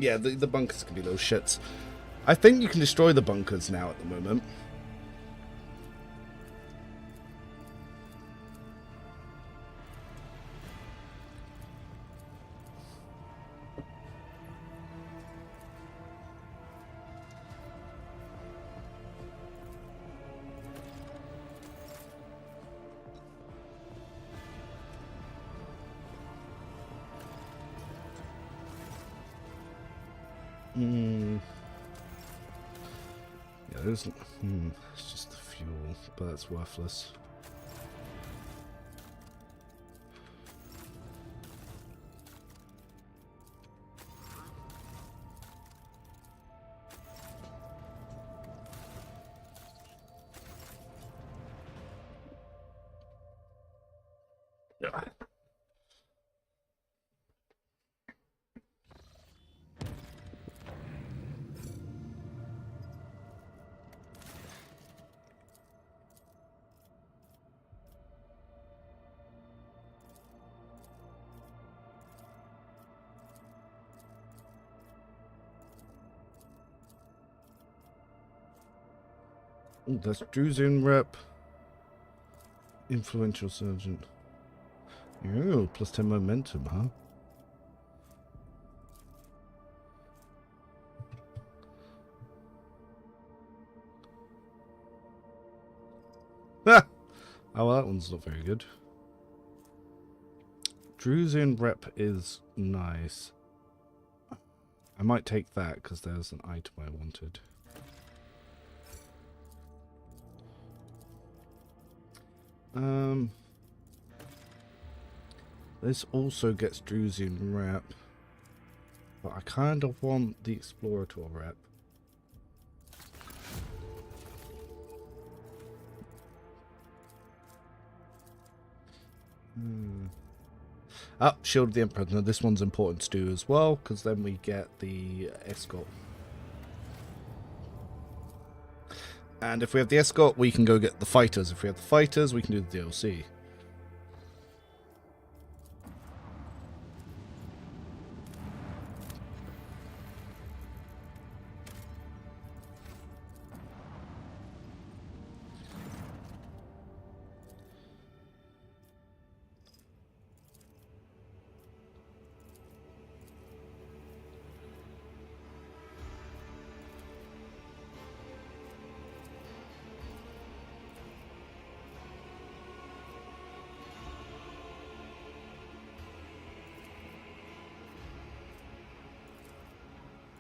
S1: Yeah, the bunkers can be little shits. I think you can destroy the bunkers now at the moment. Yeah, there's. It's just the fuel, but that's worthless. Yeah. Ooh, that's Drusian rep. Influential sergeant. Oh, plus 10 momentum, huh? Ah! Oh, well, that one's not very good. Drusian rep is nice. I might take that because there's an item I wanted. This also gets Drusian rep, but I kind of want the Explorator rep. Oh, Shield of the Emperor. Now this one's important to do as well, because then we get the escort. And if we have the escort, we can go get the fighters. If we have the fighters, we can do the DLC.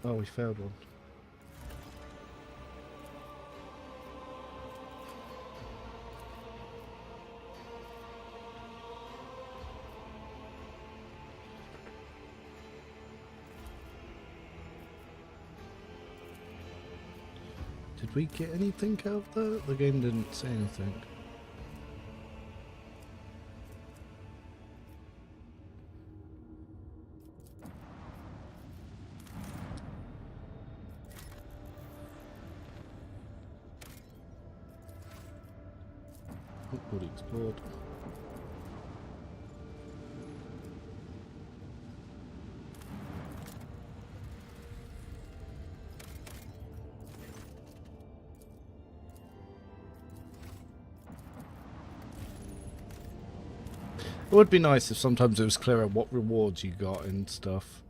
S1: Oh, we failed one. Did we get anything out of that? The game didn't say anything. Already explored. It would be nice if sometimes it was clearer what rewards you got and stuff.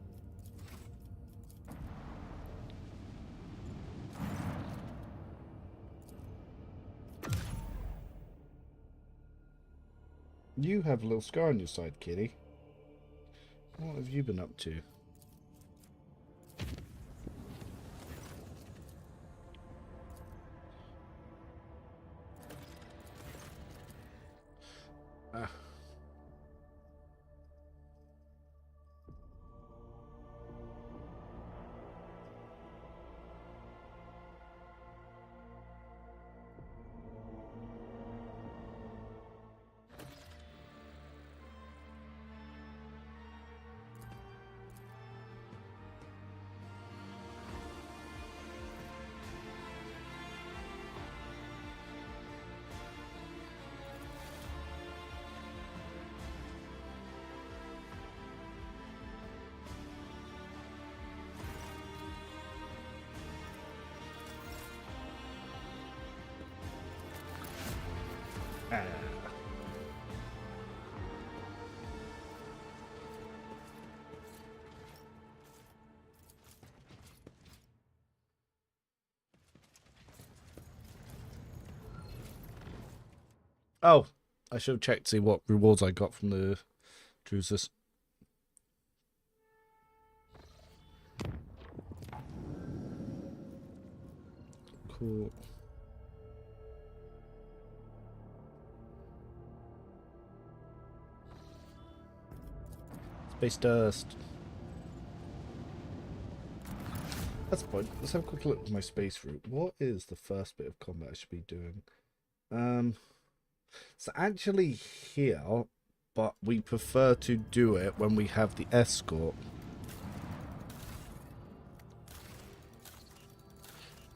S1: You have a little scar on your side, kitty. What have you been up to? Ah. Oh, I should have checked to see what rewards I got from the Drusus. Cool. Space dust. That's the point. Let's have a quick look at my space route. What is the first bit of combat I should be doing? It's actually here, but we prefer to do it when we have the escort.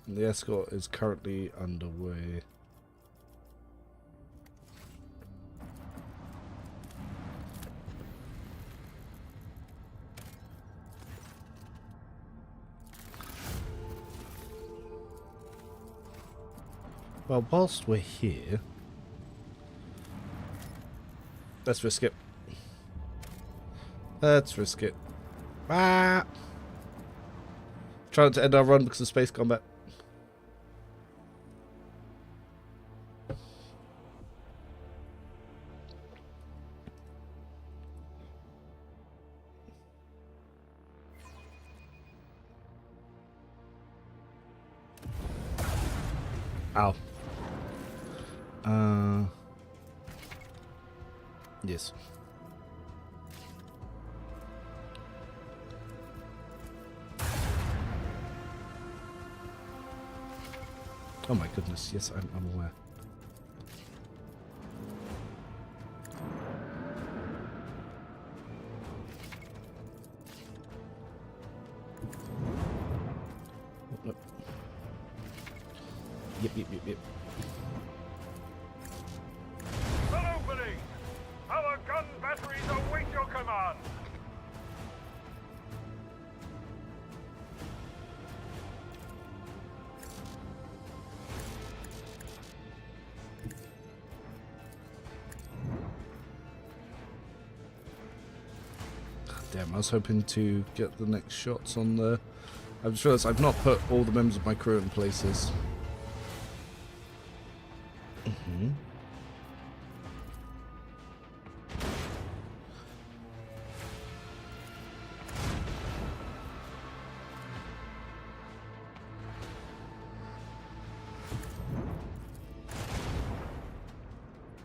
S1: And the escort is currently underway. Well, whilst we're here, let's risk it. Let's risk it. Ah! Trying to end our run because of space combat. Ow. Yes. Oh my goodness, yes, I'm aware. Oh, no. Yep.
S2: An opening! Our gun batteries await your command!
S1: Damn, I was hoping to get the next shots on the... I've just realised I've not put all the members of my crew in places.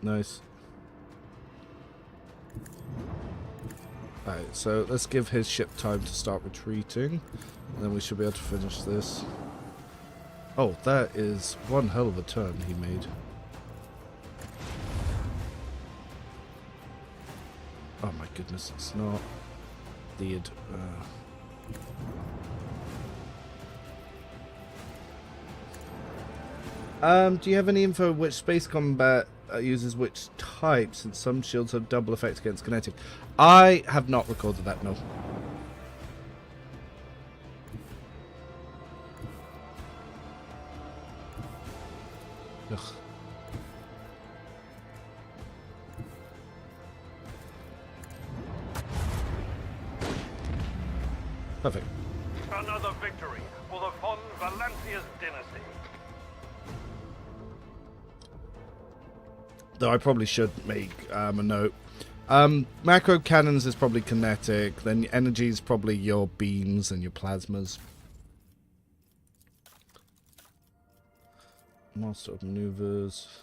S1: Nice. Alright, so let's give his ship time to start retreating, and then we should be able to finish this. Oh, that is one hell of a turn he made. Oh my goodness, it's not Theod. Do you have any info which space combat uses which type, since some shields have double effect against kinetic? I have not recorded that, no. Ugh. Perfect.
S2: Another victory for the Von Valancius dynasty.
S1: Though I probably should make a note. Macro cannons is probably kinetic, then energy is probably your beams and your plasmas. Master of maneuvers.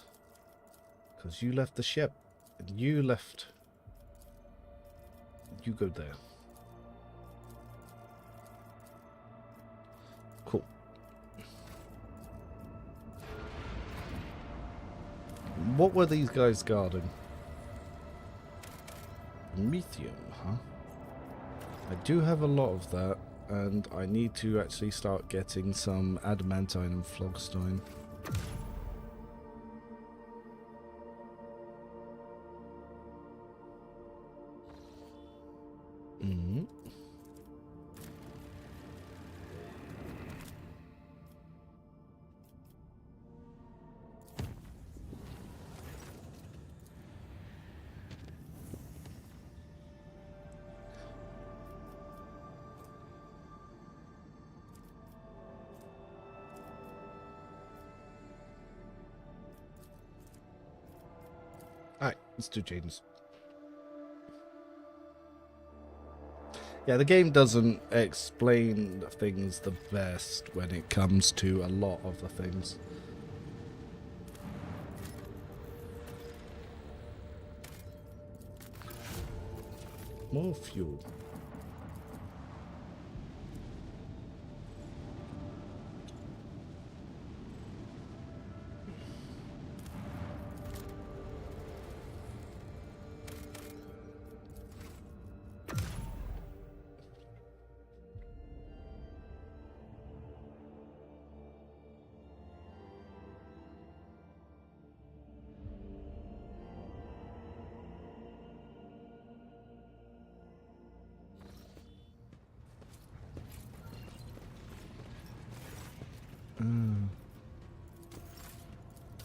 S1: Because you left the ship. And you left. You go there. Cool. What were these guys guarding? Methium, huh? I do have a lot of that, and I need to actually start getting some adamantine and phlogiston. Let's do Jaden's. Yeah, the game doesn't explain things the best when it comes to a lot of the things. More fuel.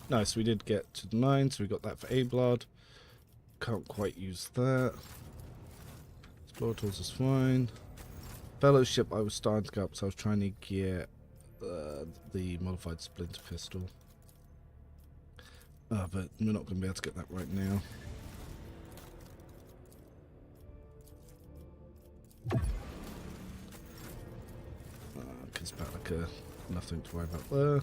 S1: Nice, we did get to the mine, so we got that for A-Blood. Can't quite use that. Explore tools is fine. Fellowship, I was starting to go up, so I was trying to get the modified splinter pistol. But we're not going to be able to get that right now. Because Batlika, nothing to worry about there.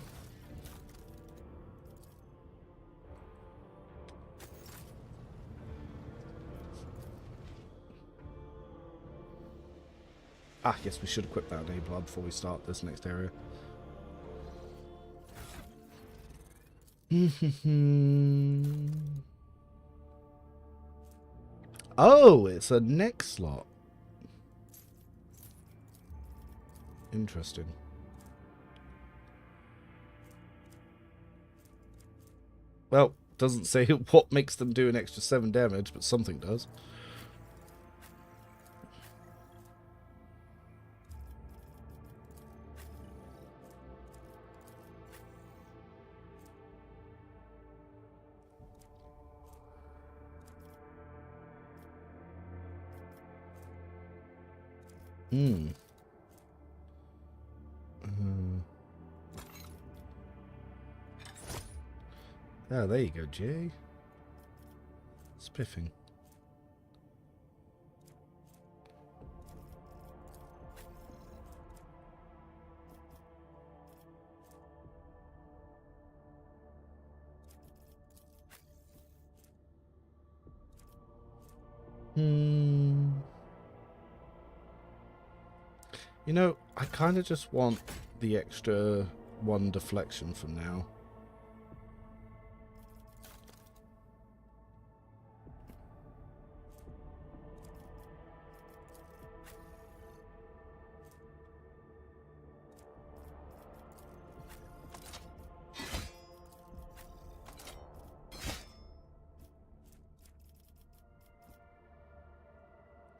S1: Ah, yes, we should equip that on A-Blood before we start this next area. Oh, it's a neck slot. Interesting. Well, doesn't say what makes them do an extra 7 damage, but something does. Ah, there you go, Jay. Spiffing. You know, I kind of just want the extra 1 deflection for now.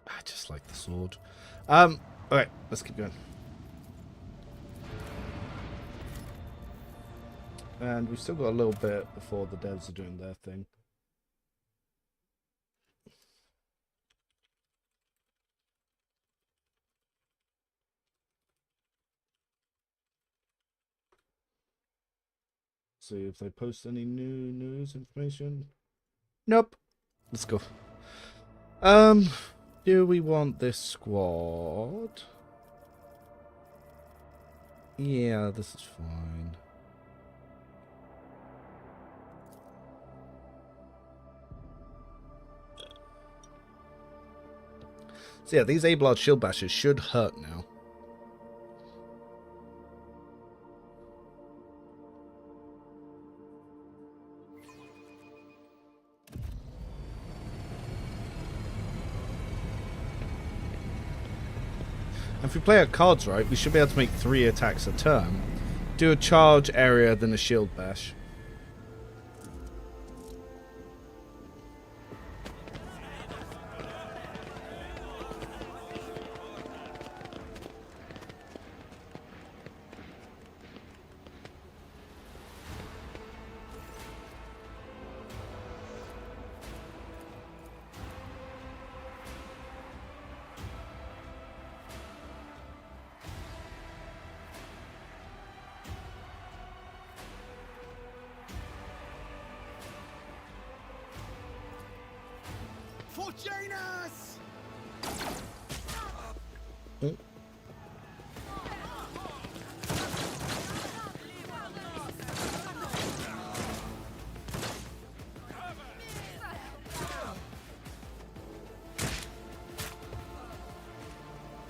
S1: I just like the sword. Alright, let's keep going. And we've still got a little bit before the devs are doing their thing. See if they post any new news information. Nope. Let's go. Do we want this squad? Yeah, this is fine. So yeah, these A-Blood shield bashes should hurt now. And if we play our cards right, we should be able to make 3 attacks a turn. Do a charge area, then a shield bash. Oh.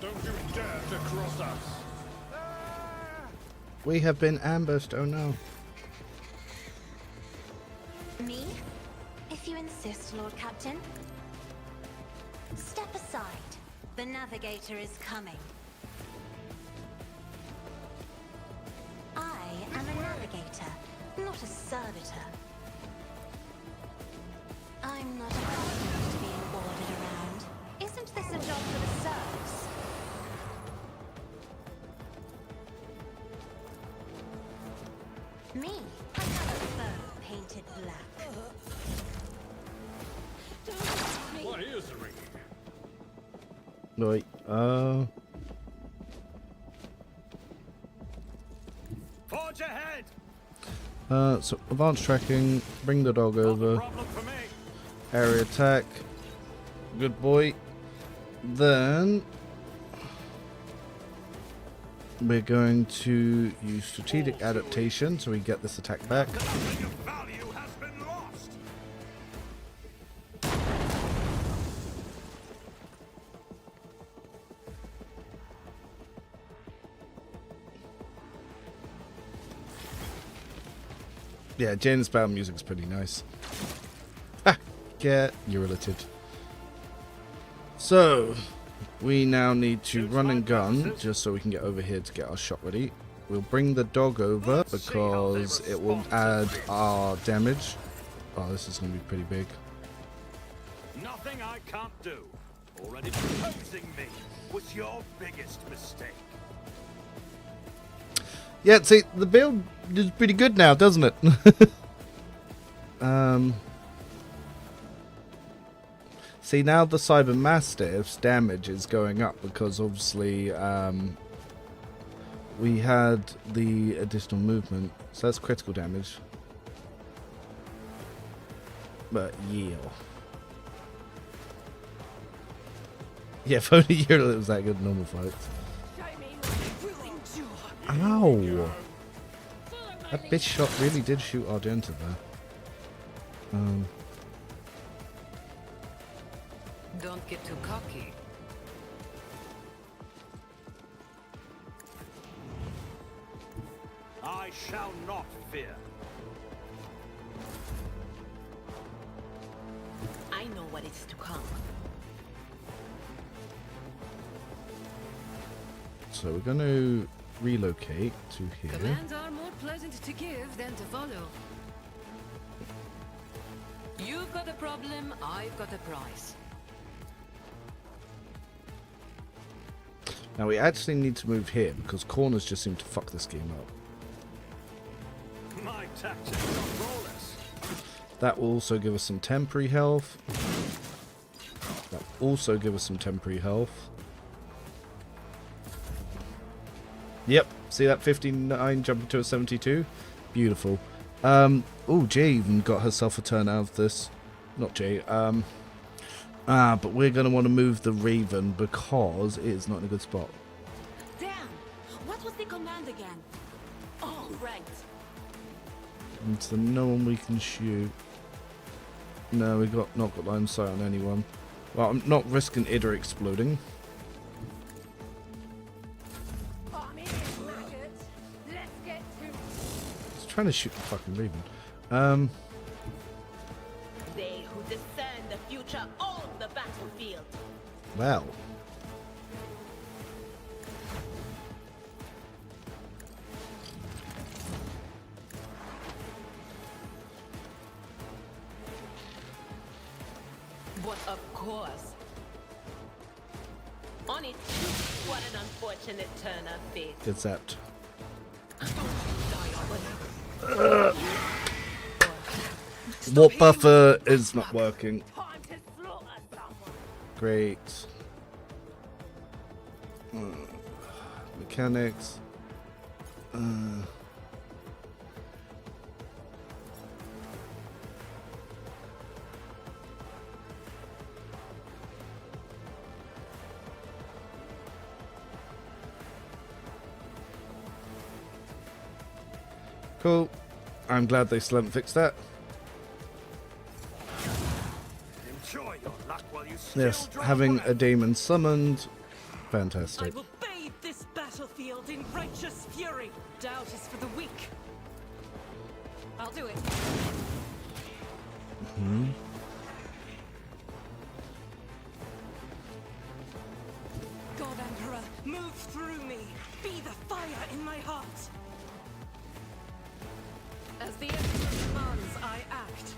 S2: Don't you dare to cross us.
S1: We have been ambushed. Oh no.
S4: Me? If you insist, Lord Captain. Step aside. The navigator is coming. I am a navigator, not a servitor. I'm not accustomed to being ordered around. Isn't this a job for the serfs? Me? I have a fur painted black.
S2: My ears are ringing.
S1: Wait.
S2: Forge ahead.
S1: So advanced tracking. Bring the dog
S2: Not a
S1: over.
S2: problem for me.
S1: Area attack. Good boy. Then we're going to use strategic adaptation so we get this attack back.
S2: Nothing of value has been lost.
S1: Yeah, Jane's battle music's pretty nice. Ha! Get irritated. So, we now need to run and gun just so we can get over here to get our shot ready. We'll bring the dog over because it will add our damage. Oh, this is going to be pretty big.
S2: Nothing I can't do. Already proposing me was your biggest mistake.
S1: Yeah, see, the build is pretty good now, doesn't it? See, now the Cyber Mastiff's damage is going up because obviously we had the additional movement, so that's critical damage. But yeah. Yeah, if only Europe was that good in normal fights. Ow! That bitch shot really did shoot Argenta there.
S5: Don't get too cocky.
S2: I shall not fear.
S6: I know what is to come.
S1: So we're going to relocate to here.
S5: Commands are more pleasant to give than to follow. You've got a problem, I've got a price.
S1: Now we actually need to move here because corners just seem to fuck this game up.
S2: My tactics are flawless.
S1: That will also give us some temporary health. That will also give us some temporary health. Yep, see that 59 jumping to a 72? Beautiful. Oh, Jay even got herself a turn out of this. Not Jay, but we're going to want to move the Raven because it is not in a good spot.
S6: Damn! What was the command again? Oh, right.
S1: And so no one we can shoot. No, we got not got line of sight on anyone. Well, I'm not risking Ida exploding. He's trying to shoot the fucking Raven.
S6: They who discern the future own the battlefield.
S1: Well.
S6: But of course. On its what an unfortunate turn of fate.
S1: Get zapped. Warp buffer is not working. Great. Mechanics. Cool. I'm glad they still haven't fixed that.
S2: Enjoy your luck while you still
S1: Yes,
S2: draw
S1: having
S2: breath.
S1: a demon summoned.
S7: I
S1: Fantastic.
S7: will bathe this battlefield in righteous fury. Doubt is for the weak. I'll do it. God Emperor, move through me. Be the fire in my heart. As the Emperor commands, I act.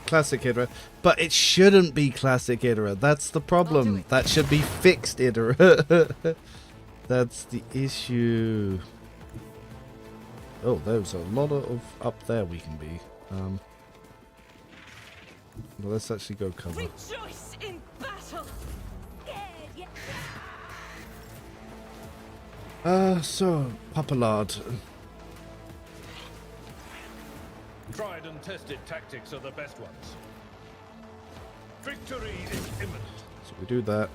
S1: Classic Hydra. But it shouldn't be classic Hydra. That's the problem. That should be fixed Hydra. That's the issue. Oh, there's a lot of up there we can be. Well, let's actually go cover.
S7: Rejoice in battle.
S1: So, Papalard.
S2: Tried and tested tactics are the best ones. Victory is imminent.
S1: So we do that.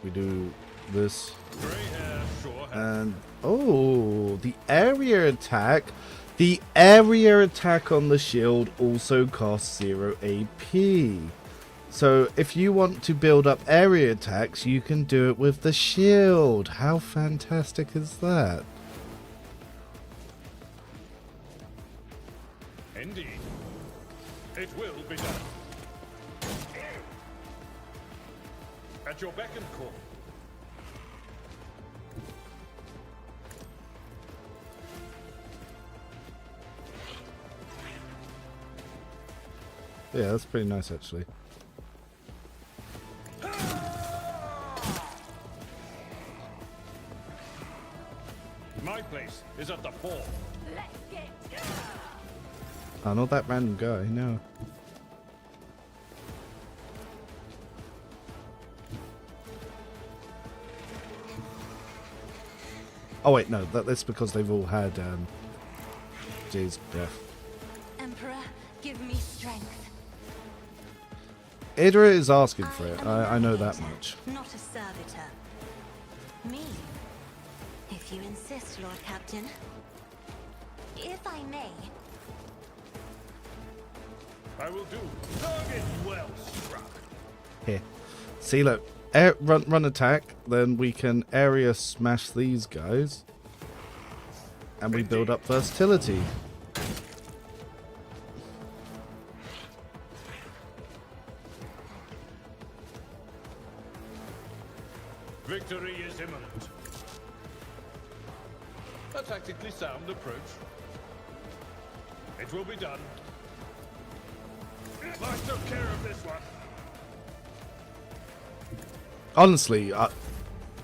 S1: We do this.
S2: Grey hair, sure hair.
S1: And, oh, the area attack. The area attack on the shield also costs 0 AP. So if you want to build up area attacks, you can do it with the shield. How fantastic is that?
S2: Indeed. It will be done. At your beck and call.
S1: Yeah, that's pretty nice actually.
S2: My place is at the fore.
S1: Oh, not that random guy, no. Oh wait, no, that's because they've all had, Jay's breath.
S4: Emperor, give me strength.
S1: Hydra is asking for it,
S4: am
S1: I know
S4: a
S1: that
S4: leader,
S1: much.
S4: Not a servitor. Me? If you insist, Lord Captain. If I may.
S2: I will do. Target well struck.
S1: Here. See, look, run attack, then we can area smash these guys. And we build up versatility.
S2: Victory is imminent. A tactically sound approach. It will be done. I took care of this one.
S1: Honestly,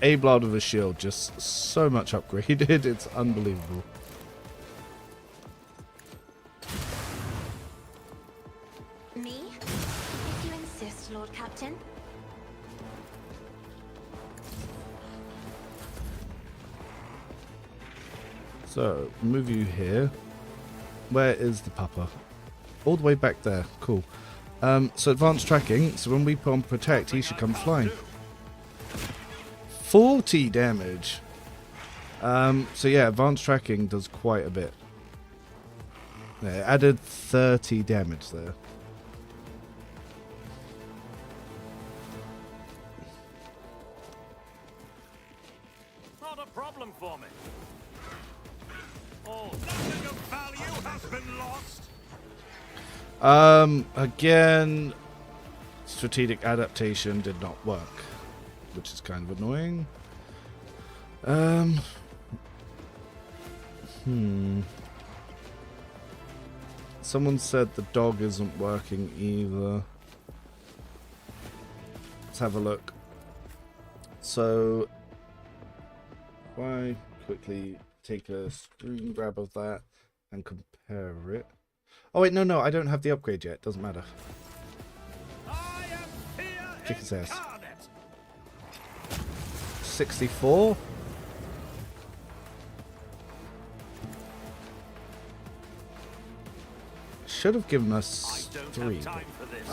S1: Ablard with a shield, just so much upgraded, it's unbelievable.
S4: Me? If you insist, Lord Captain.
S1: So, move you here. Where is the papa? All the way back there. Cool. So advanced tracking. So when we put on protect, he should come flying. 40 damage. So yeah, advanced tracking does quite a bit. Yeah, it added 30 damage there.
S2: Not a problem for me. Oh, nothing of value has been lost.
S1: Again, strategic adaptation did not work, which is kind of annoying. Someone said the dog isn't working either. Let's have a look. So, if I quickly take a screen grab of that and compare it. Oh wait, no, I don't have the upgrade yet. Doesn't matter.
S2: I am fear
S1: Kick his ass.
S2: incarnate.
S1: 64. Should have given
S2: I
S1: us
S2: don't
S1: 3.
S2: have time for this.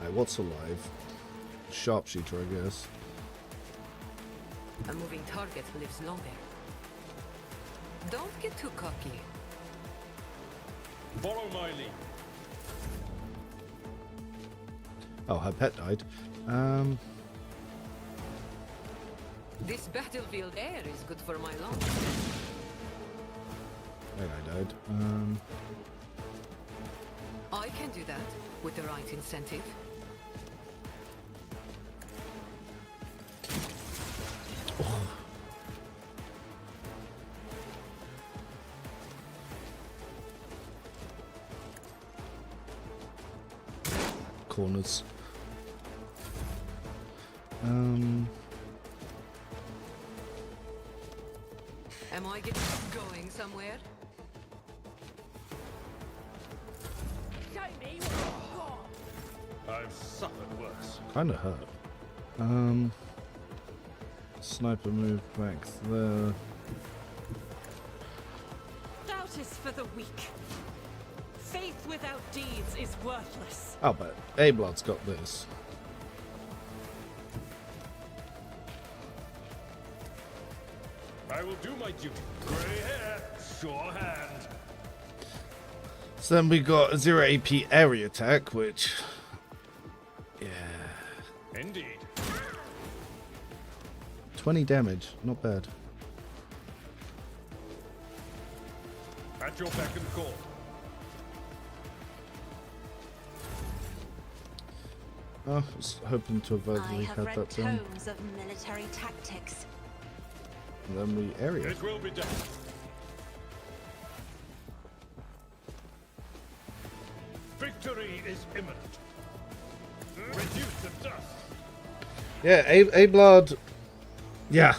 S1: Right, what's alive? sharpshooter, I guess.
S5: A moving target lives longer. Don't get too cocky.
S2: Follow my lead.
S1: Oh, her pet died.
S5: This battlefield air is good for my lungs.
S1: That guy died.
S5: I can do that with the right incentive.
S1: Corners.
S5: Am I getting going somewhere?
S2: I've suffered worse.
S1: Kinda hurt. Sniper move back there.
S7: Doubt is for the weak. Faith without deeds is worthless.
S1: Oh, but A-Blood's got this.
S2: I will do my duty. Grey hair, sure hand.
S1: So then we got a 0 AP area attack, which... Yeah...
S2: Indeed.
S1: 20 damage, not bad.
S2: At your beck and call.
S1: Oh, I was hoping to have
S4: I
S1: verbally
S4: have
S1: had
S4: read
S1: that done.
S4: tomes of military tactics.
S1: And then we area.
S2: It will be done. Victory is imminent. Reduce to dust.
S1: Yeah, A-Blood... Yeah.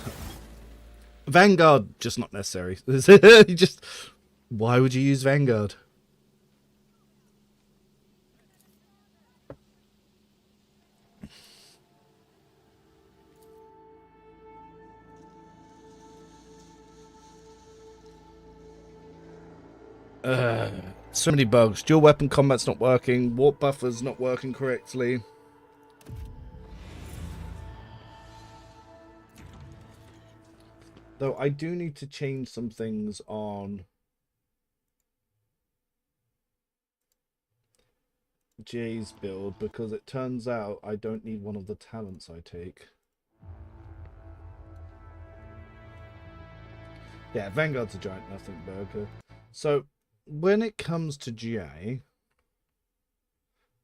S1: Vanguard, just not necessary. You just... Why would you use Vanguard? So many bugs. Dual weapon combat's not working. Warp buffer's not working correctly. Though I do need to change some things on Jay's build, because it turns out I don't need one of the talents I take. Yeah, Vanguard's a giant nothing burger. So when it comes to Jay,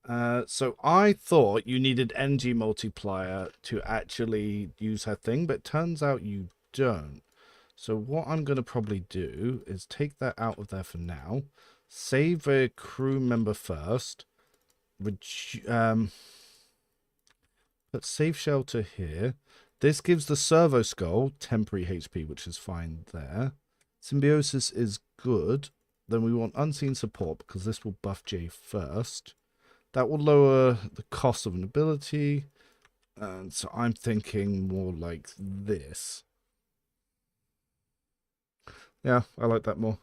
S1: so I thought you needed energy multiplier to actually use her thing, but it turns out you don't. So what I'm going to probably do is take that out of there for now, save a crew member first, put save shelter here. This gives the servo skull temporary HP, which is fine there. Symbiosis is good. Then we want unseen support, because this will buff Jay first. That will lower the cost of an ability. And so I'm thinking more like this. Yeah, I like that more.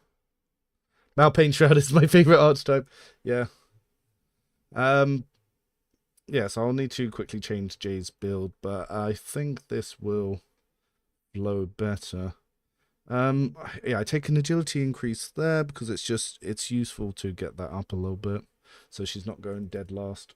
S1: Malpain Shroud is my favorite archetype. Yeah. Yeah, so I'll need to quickly change Jay's build, but I think this will flow better. Yeah, I take an agility increase there because it's useful to get that up a little bit, so she's not going dead last.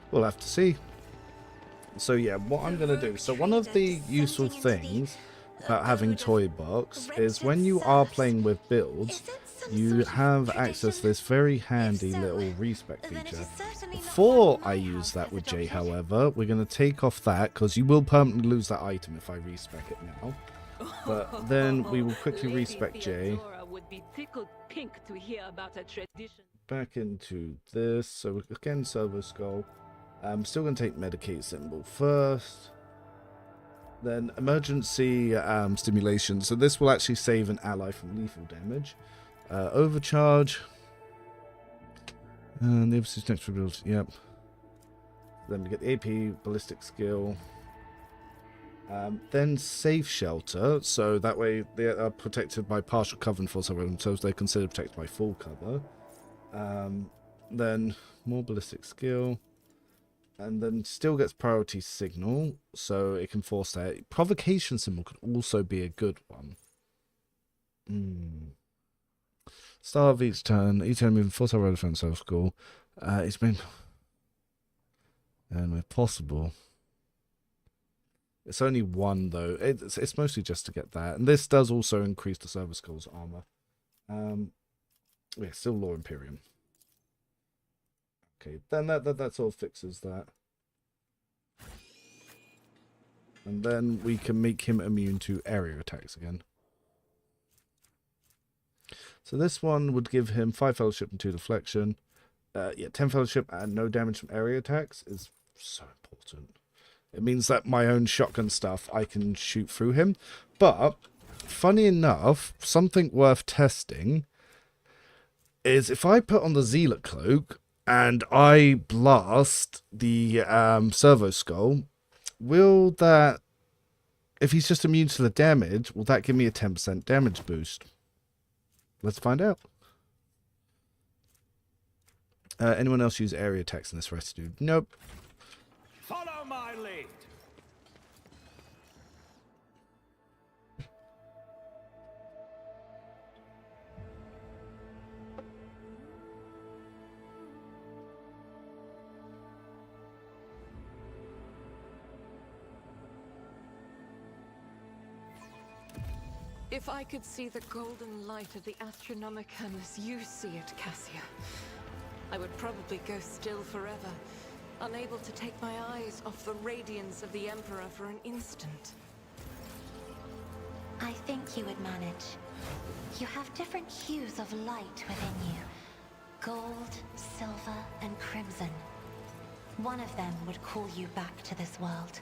S1: We'll have to see. So yeah, what I'm going to do, so one of the useful things about having Toy Box is when you are playing with builds, you have access to this very handy little respec feature. Before I use that with Jay, however, we're going to take off that, because you will permanently lose that item if I respec it now. But then we will quickly respec Jay.
S6: Would be tickled pink to hear about a tradition.
S1: back into this. So again, Servo Skull. I'm still going to take Medicate symbol first. Then emergency stimulation. So this will actually save an ally from lethal damage. Overcharge. And the emphasis next ability. Yep. Then we get the AP ballistic skill. Then safe shelter. So that way they are protected by partial cover and full cover. So they're considered protected by full cover. Then more ballistic skill. And then still gets priority signal, so it can force that. Provocation symbol could also be a good one. Start of each turn moving force our defense of school. It's been, and where possible. It's only one though. It's mostly just to get that, and this does also increase the Servo Skull's armor. Yeah, still Law Imperium. Okay, then that sort of fixes that. And then we can make him immune to area attacks again. So this one would give him 5 fellowship and 2 deflection. Yeah, 10 fellowship and no damage from area attacks is so important. It means that my own shotgun stuff, I can shoot through him. But, funny enough, something worth testing is if I put on the Zealot Cloak and I blast the Servo Skull, will that, if he's just immune to the damage, will that give me a 10% damage boost? Let's find out. Anyone else use area attacks in this residue? Nope.
S2: Follow my lead.
S7: If I could see the golden light of the Astronomicon as you see it, Cassia, I would probably go still forever, unable to take my eyes off the radiance of the Emperor for an instant.
S4: I think you would manage. You have different hues of light within you. Gold, silver, and crimson. One of them would call you back to this world.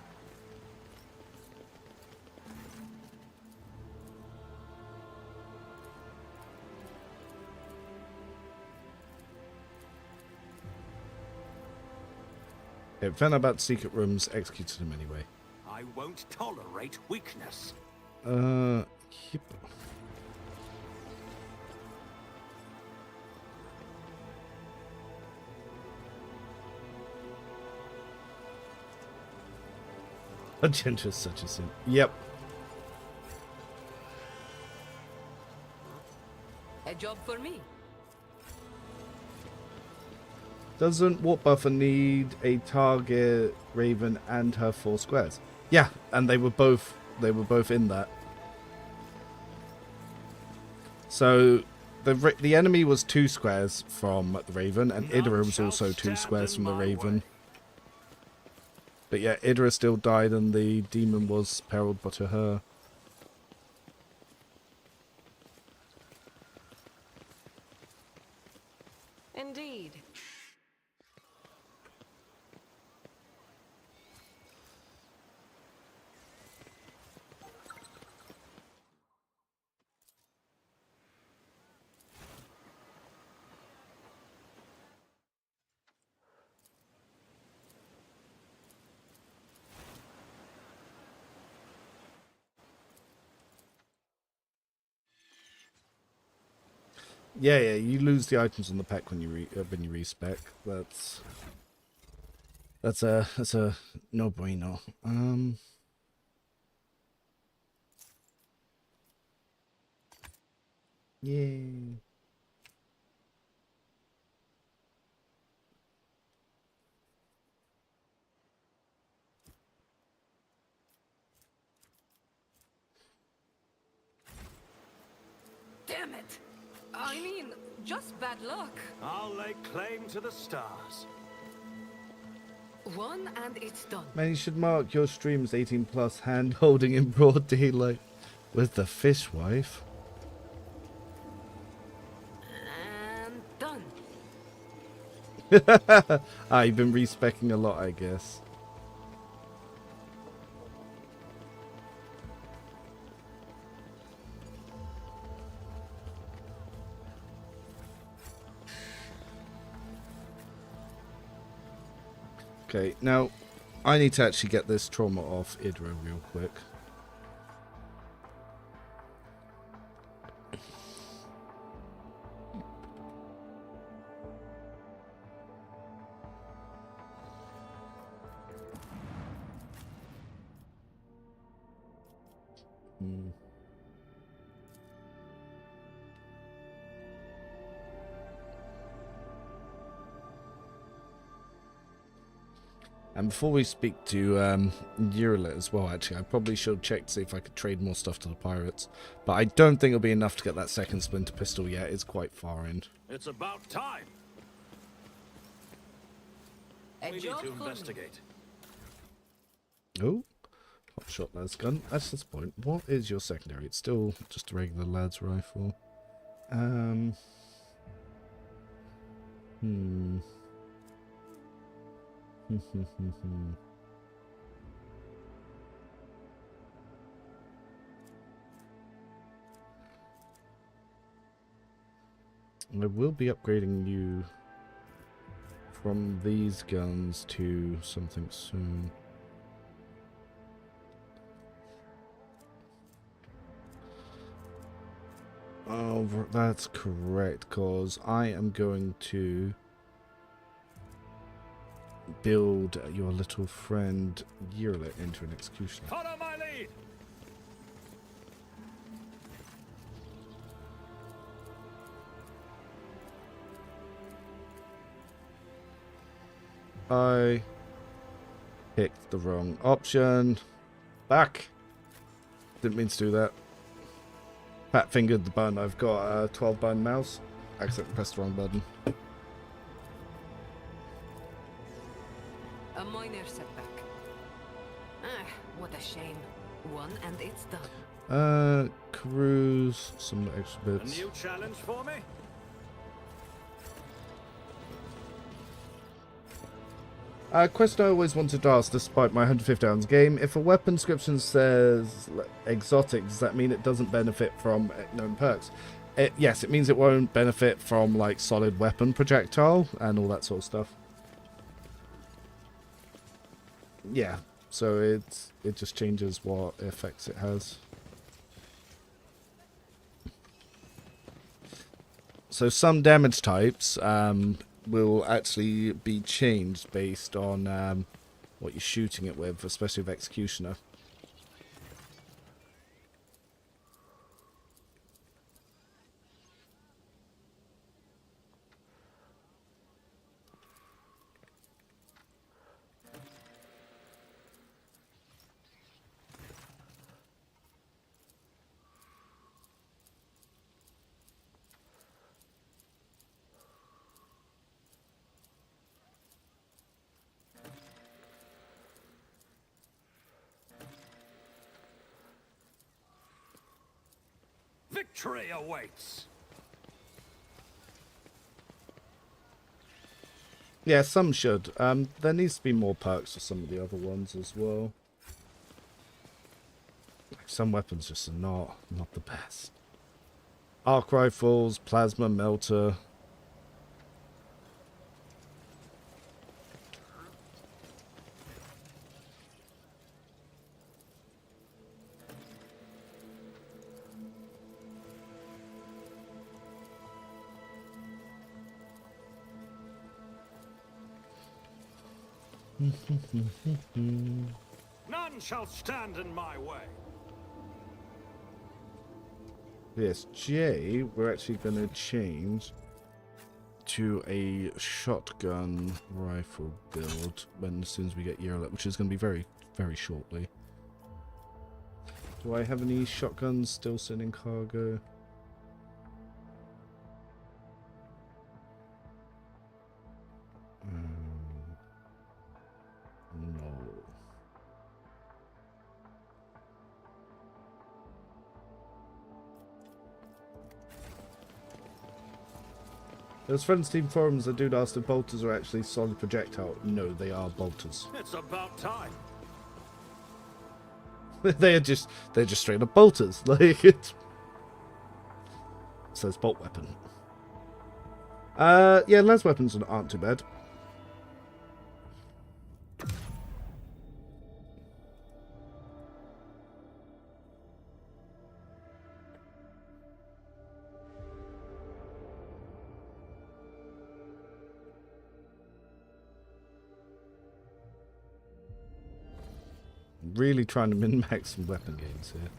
S1: Yeah, found out about secret rooms, executed him anyway.
S2: I won't tolerate weakness.
S1: Yep. Agenda is such a sin. Yep.
S5: A job for me.
S1: Doesn't Warp Buffer need a target Raven and her 4 squares? Yeah, and they were both in that. So the enemy was 2 squares from the Raven, and Idra was also 2 squares from the Raven. But yeah, Idra still died, and the demon was perilled but to her.
S7: Indeed.
S1: Yeah, you lose the items on the pack when you respec. That's a no-brainer. Yay.
S5: Damn it! I mean, just bad luck.
S2: I'll lay claim to the stars.
S5: One and it's done.
S1: Man, you should mark your streams 18+ hand holding in broad daylight with the fishwife.
S5: And done.
S1: You've been respecking a lot, I guess. Okay, now I need to actually get this trauma off Idra real quick. And before we speak to Urilet as well, actually, I probably should check to see if I could trade more stuff to the pirates. But I don't think it'll be enough to get that second splinter pistol yet. It's quite far in.
S2: It's about time. We need to investigate.
S1: Oh, hot shot lad's gun. That's this point. What is your secondary? It's still just a regular lad's rifle. I will be upgrading you from these guns to something soon. Oh, that's correct, because I am going to build your little friend Urilet into an executioner.
S2: Follow my lead.
S1: I picked the wrong option. Back. Didn't mean to do that. Fat fingered the button. I've got a 12 button mouse. Accidentally pressed the wrong button.
S5: A minor setback. Ah, what a shame. One and it's done.
S1: Cruise, some extra
S2: A
S1: bits.
S2: new challenge for me?
S1: Question I always wanted to ask, despite my 150 hours game, if a weapon description says exotic, does that mean it doesn't benefit from known perks? Yes, it means it won't benefit from like solid weapon projectile and all that sort of stuff. Yeah, so it just changes what effects it has. So some damage types will actually be changed based on what you're shooting it with, especially with Executioner.
S2: Victory awaits.
S1: Yeah, some should. There needs to be more perks for some of the other ones as well. Some weapons just are not the best. Arc rifles, plasma melter.
S2: None shall stand in my way.
S1: Yes, J, we're actually going to change to a shotgun rifle build as soon as we get Urilet, which is going to be very, very shortly. Do I have any shotguns still sitting in cargo? No. There's Friends Team forums that dude asked if bolters are actually solid projectile. No, they are bolters.
S2: It's about time.
S1: they're just straight up bolters. Like it says bolt weapon. Yeah, las weapons aren't too bad. Really trying to min-max some weapon gains here.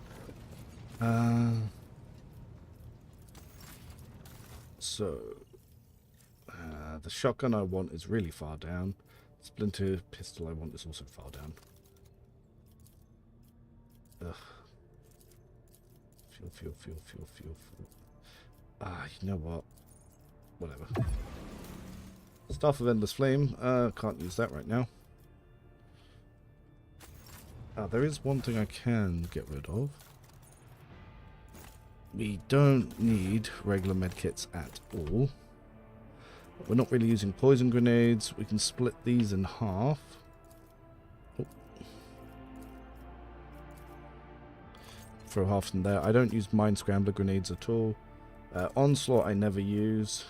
S1: So the shotgun I want is really far down. Splinter pistol I want is also far down. Ugh. Fuel. You know what? Whatever. Staff of Endless Flame. Can't use that right now. There is one thing I can get rid of. We don't need regular medkits at all. We're not really using poison grenades. We can split these in half. Oh. Throw half in there. I don't use mine scrambler grenades at all. Onslaught I never use.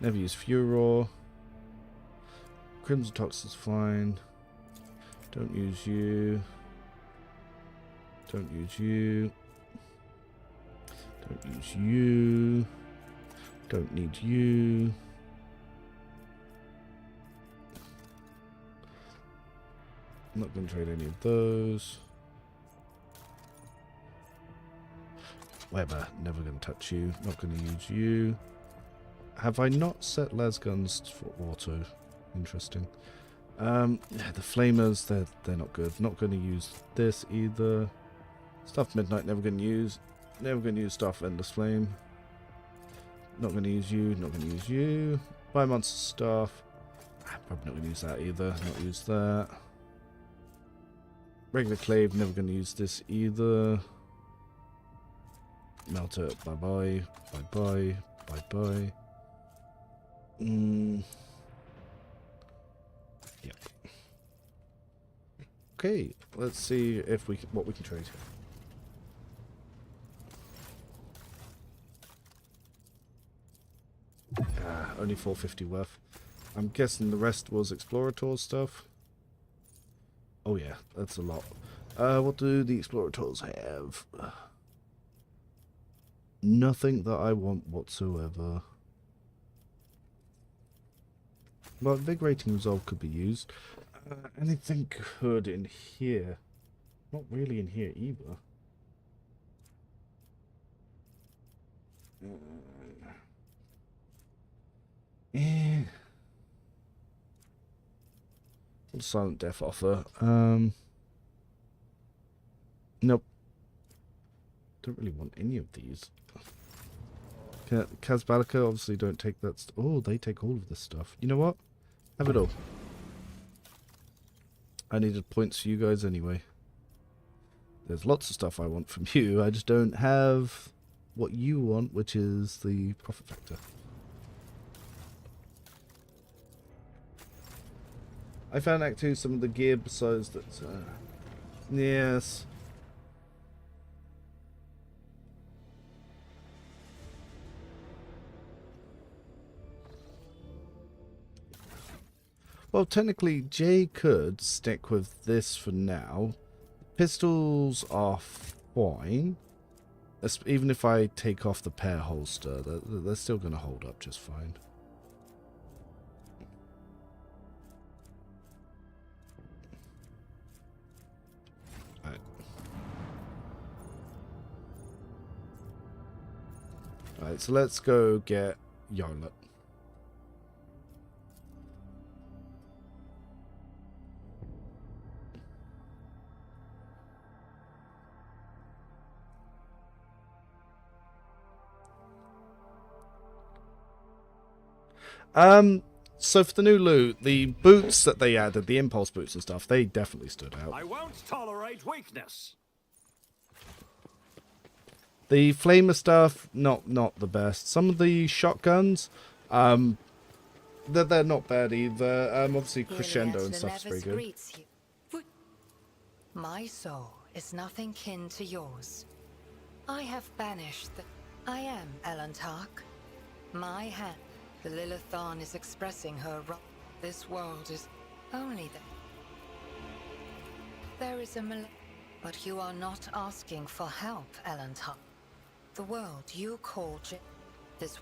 S1: Never use Furor. Crimson Tox is fine. Don't use you. Don't use you. Don't use you. Don't need you. I'm not going to trade any of those. Weber, never going to touch you. Not going to use you. Have I not set las guns for auto? Interesting. Yeah, the flamers, they're not good. Not going to use this either. Stuff Midnight, never going to use. Never going to use Stuff Endless Flame. Not going to use you. Not going to use you. Buy monster stuff. Probably not going to use that either. Not use that. Regular Clave, never going to use this either. Melter, bye bye. Bye bye. Bye bye. Yep. Okay, let's see if we can, what we can trade here. Only 450 worth. I'm guessing the rest was Explorator stuff. Oh yeah, that's a lot. What do the Explorators have? Nothing that I want whatsoever. Well, invigorating resolve could be used. Anything good in here? Not really in here either. Silent Death offer. Nope. Don't really want any of these. Kazbalika obviously don't take that. Oh, they take all of this stuff. You know what? Have it all. I needed points for you guys anyway. There's lots of stuff I want from you. I just don't have what you want, which is the profit factor. I found Act 2 some of the gear besides that. Yes. Well, technically, Jay could stick with this for now. Pistols are fine. Even if I take off the pair holster, they're still going to hold up just fine. Alright. Alright, so let's go get Yarlet. So for the new loot, the boots that they added, the impulse boots and stuff, they definitely stood out.
S2: I won't tolerate weakness.
S1: The flamer stuff, not the best. Some of the shotguns, They're not bad either. Obviously Crescendo
S10: Iliad
S1: and stuff's
S10: Lenevis
S1: pretty good.
S10: greets you. My soul is nothing kin to yours. I have banished the... I am Elantark. My hand. The Lilithon is expressing her This world is only the... There is a but you are not asking for help, Elantark. The world you call this...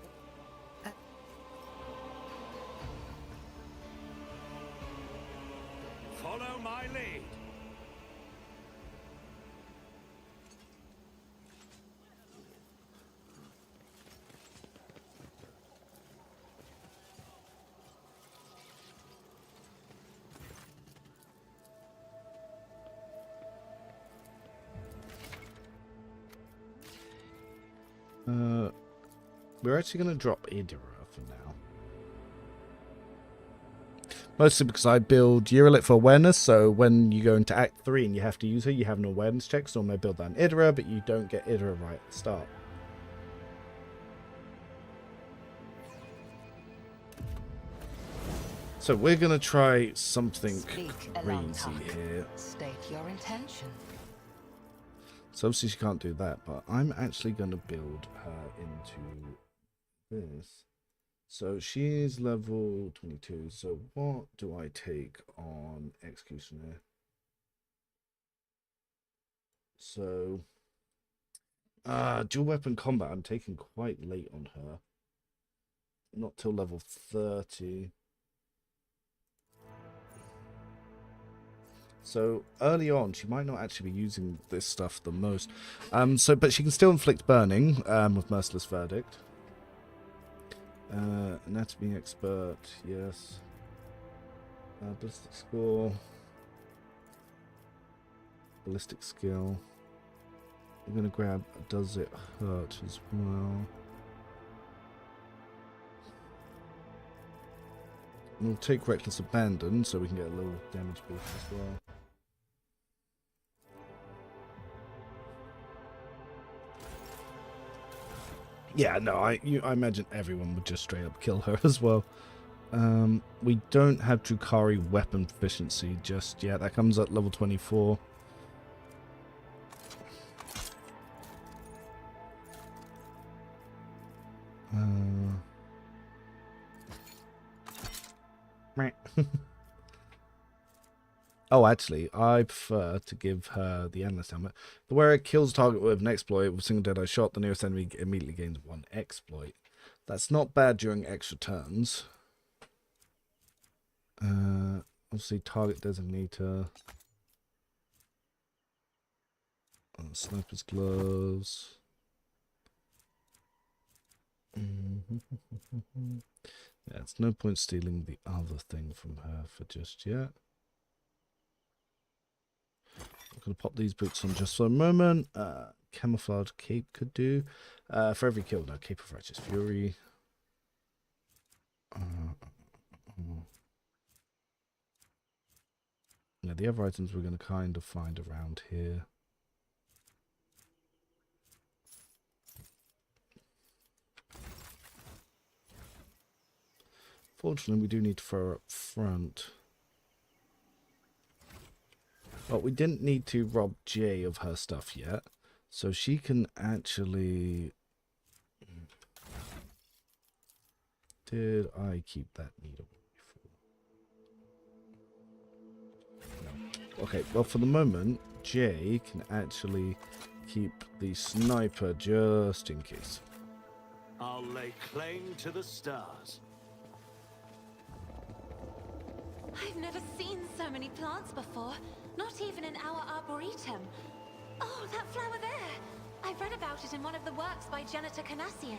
S2: Follow my lead.
S1: We're actually going to drop Idra for now. Mostly because I build Eurolit for awareness, so when you go into Act 3 and you have to use her, you have an awareness check. So normally I build that in Idra, but you don't get Idra right at the start. So we're going to try something crazy here.
S10: State your intention.
S1: So obviously she can't do that, but I'm actually going to build her into this. So she is level 22. So what do I take on Executioner? So dual weapon combat I'm taking quite late on her. Not till level 30. So early on, she might not actually be using this stuff the most. But she can still inflict burning with Merciless Verdict. Anatomy expert, yes. Ballistic score. Ballistic skill. I'm gonna grab. Does it hurt as well? We'll take Reckless Abandon so we can get a little damage boost as well. Yeah, no, I imagine everyone would just straight up kill her as well. We don't have Drukhari weapon proficiency just yet. That comes at level 24. Oh, actually, I prefer to give her the Endless Helmet. The where it kills target with an exploit with a single dead eye shot, the nearest enemy immediately gains 1 exploit. That's not bad during extra turns. Obviously, target designator. Sniper's gloves. Yeah, it's no point stealing the other thing from her for just yet. I'm going to pop these boots on just for a moment. Camouflage cape could do. For every kill, no, Cape of Righteous Fury. Yeah, the other items we're going to kind of find around here. Fortunately, we do need to throw her up front. But we didn't need to rob Jay of her stuff yet. So she can actually... Did I keep that needle before? No. Okay, well for the moment, Jay can actually keep the sniper just in case.
S2: I'll lay claim to the stars.
S4: I've never seen so many plants before. Not even in our arboretum. Oh, that flower there! I read about it in one of the works by Janitor Canassian.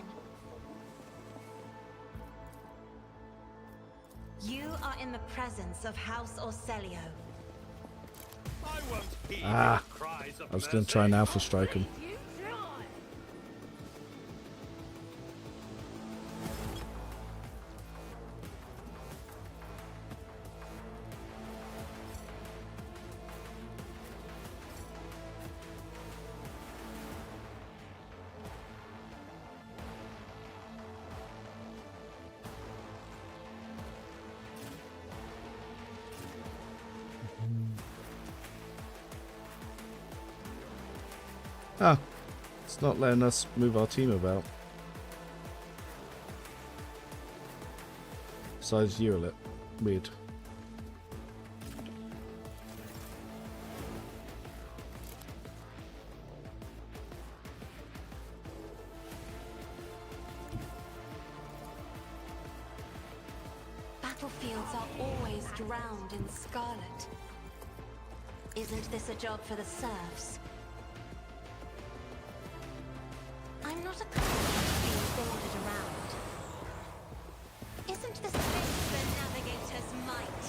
S4: You are in the presence of House Orselio.
S2: I won't heed
S1: Ah,
S2: your cries of
S1: I was going to
S2: mercy.
S1: try and alpha strike him. Ah, it's not letting us move our team about. Besides Eurolet. Weird.
S4: Battlefields are always drowned in scarlet. Isn't this a job for the serfs? I'm not accustomed to being ordered around. Isn't this the navigator's might?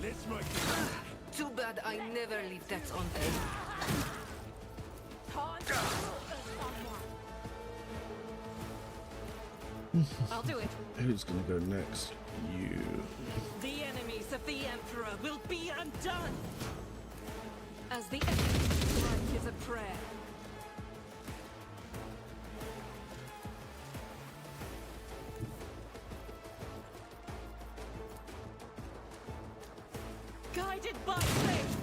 S2: Let's make it.
S5: Too bad I never leave that on there.
S6: I'll do it.
S1: Who's gonna go next? You.
S6: The enemies of the Emperor will be undone! As the enemy's strike is a prayer. Guided by faith!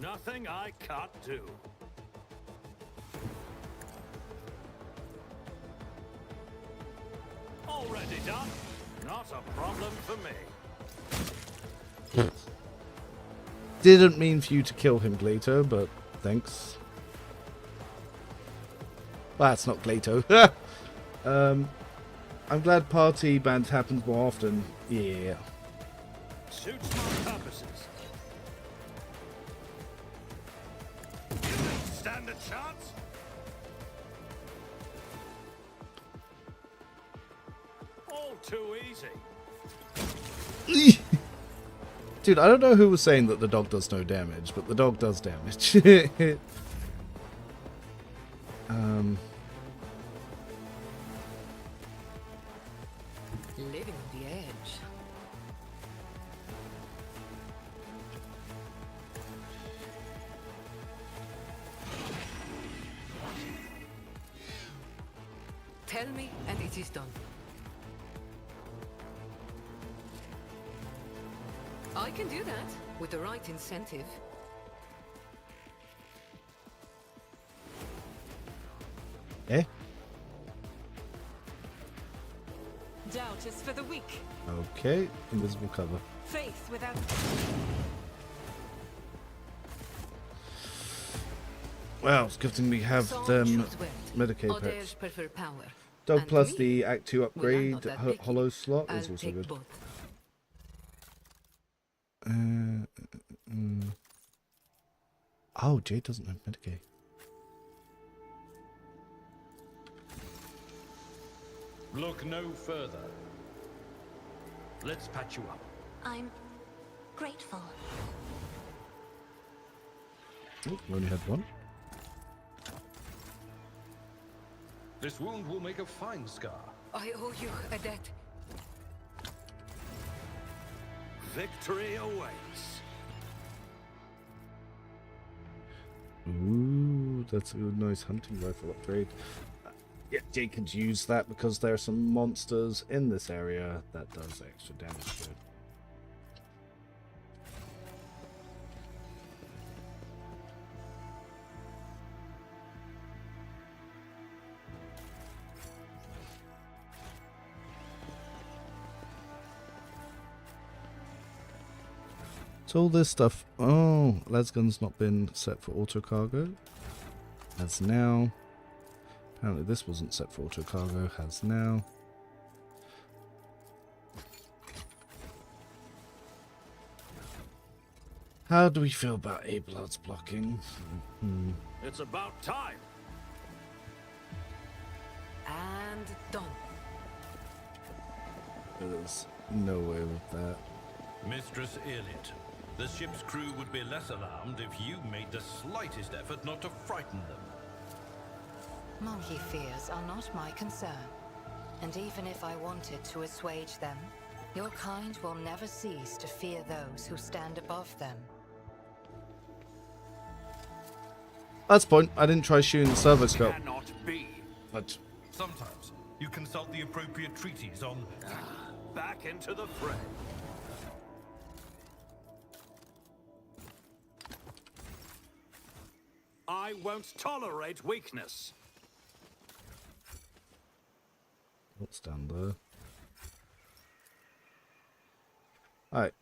S2: Nothing I can't do. Already done. Not a problem for me.
S1: Didn't mean for you to kill him, Glato, but thanks. Well, that's not Glato. I'm glad party bans happens more often. Yeah.
S2: Suits my purposes. You don't stand a chance. All too easy.
S1: Dude, I don't know who was saying that the dog does no damage, but the dog does damage.
S5: Living on the edge. Tell me, and it is done. I can do that with the right incentive.
S1: Eh?
S6: Doubt is for the weak.
S1: Okay, invisible cover.
S6: Faith without...
S1: Well, it's good thing we have
S5: Some
S1: them
S5: choose wealth,
S1: Medicaid
S5: others
S1: pets.
S5: prefer power.
S1: Dog
S5: And
S1: plus
S5: me?
S1: the Act 2
S5: Well, I'm
S1: upgrade
S5: not that picky.
S1: hollow slot
S5: I'll
S1: is also
S5: take
S1: good.
S5: both.
S1: Oh, Jade doesn't have Medicaid.
S11: Look no further. Let's patch you up.
S4: I'm grateful.
S1: Oh, we only had one.
S11: This wound will make a fine scar.
S5: I owe you a debt.
S2: Victory awaits.
S1: Ooh, that's a nice hunting rifle upgrade. Yeah, Jade could use that because there are some monsters in this area that does extra damage to it. So all this stuff. Oh, Lasgun's not been set for auto cargo. Has now. Apparently this wasn't set for auto cargo. Has now. How do we feel about A-Blood's blocking?
S2: It's about time.
S5: And done.
S1: There's no way with that.
S11: Mistress Elliot, the ship's crew would be less alarmed if you made the slightest effort not to frighten them.
S10: Monkey fears are not my concern. And even if I wanted to assuage them, your kind will never cease to fear those who stand above them.
S1: That's the point. I didn't try shooting the servo scope.
S2: Cannot be.
S1: But
S11: Sometimes you consult the appropriate treaties on...
S2: Back into the fray. I won't tolerate weakness.
S1: What's down there? Alright,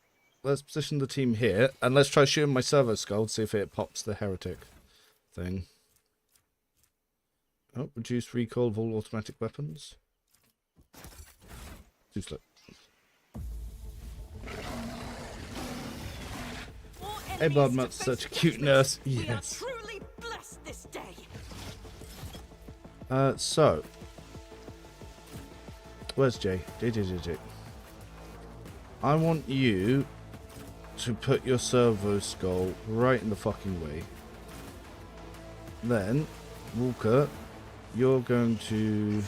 S1: let's position the team here, and let's try shooting my servo skull to see if it pops the heretic thing. Oh, reduce recoil of all automatic weapons. Too slow. Hey, Bloodmutt's such a cute nurse. Yes.
S6: Truly blessed this day.
S1: So. Where's Jay? Jay. I want you to put your servo skull right in the fucking way. Then, Walker, you're going to...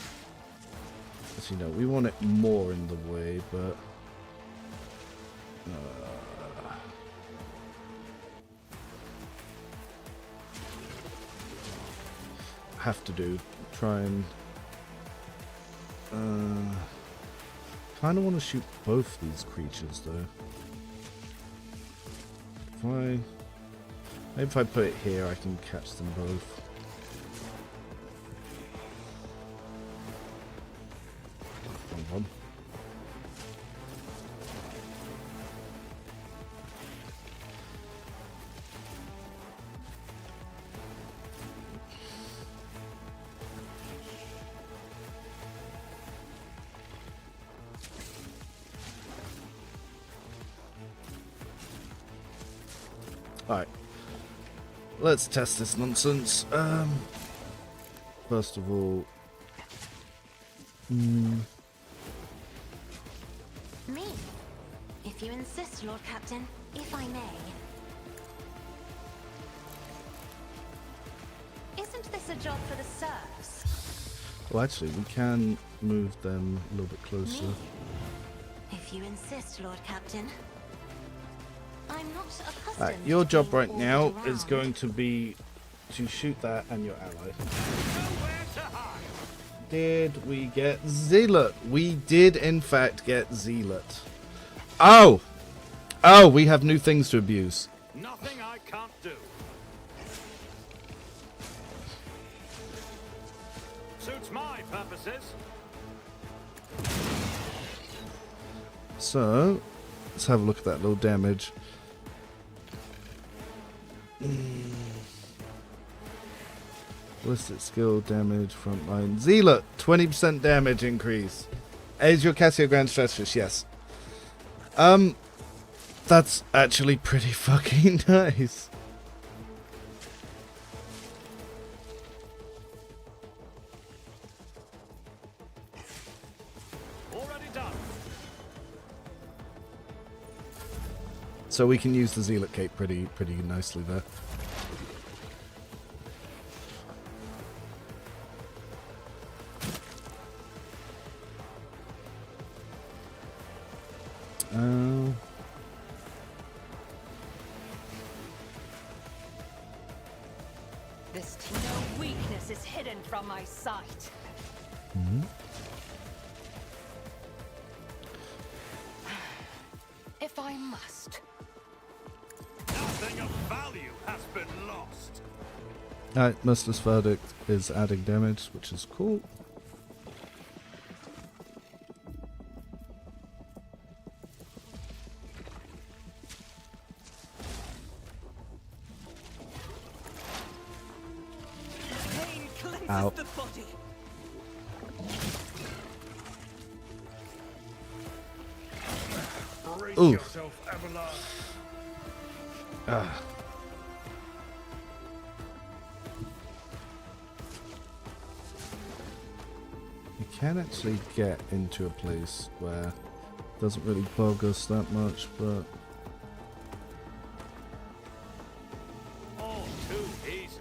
S1: Let's see, no, we want it more in the way, but... have to do. Try and... kind of want to shoot both these creatures, though. Maybe if I put it here, I can catch them both. Come on. Alright, let's test this nonsense. First of all,
S4: Me, if you insist, Lord Captain, if I may. Isn't this a job for the serfs?
S1: well, actually, we can move them a little bit closer.
S4: Me, if you insist, Lord Captain. I'm not accustomed.
S1: Alright, your job
S4: to being
S1: right now
S4: ordered
S1: is
S4: around.
S1: going to be to shoot that and your ally. Did we get Zealot? We did, in fact, get Zealot. Oh! Oh, we have new things to abuse.
S2: Nothing I can't do. Suits my purposes.
S1: So, let's have a look at that little damage. Ballistic skill damage frontline. Zealot, 20% damage increase. Is your Cassia Grand Strategist? Yes. That's actually pretty fucking nice.
S2: Already done.
S1: So we can use the Zealot cape pretty nicely there.
S10: This no weakness is hidden from my sight. If I must.
S2: Nothing of value has been lost.
S1: Alright, Merciless Verdict is adding damage, which is cool.
S6: Pain cleanses
S1: Ow.
S6: the body.
S2: Brace
S1: Ooh.
S2: yourself, Abelard.
S1: You can actually get into a place where it doesn't really bug us that much, but
S2: All too easy.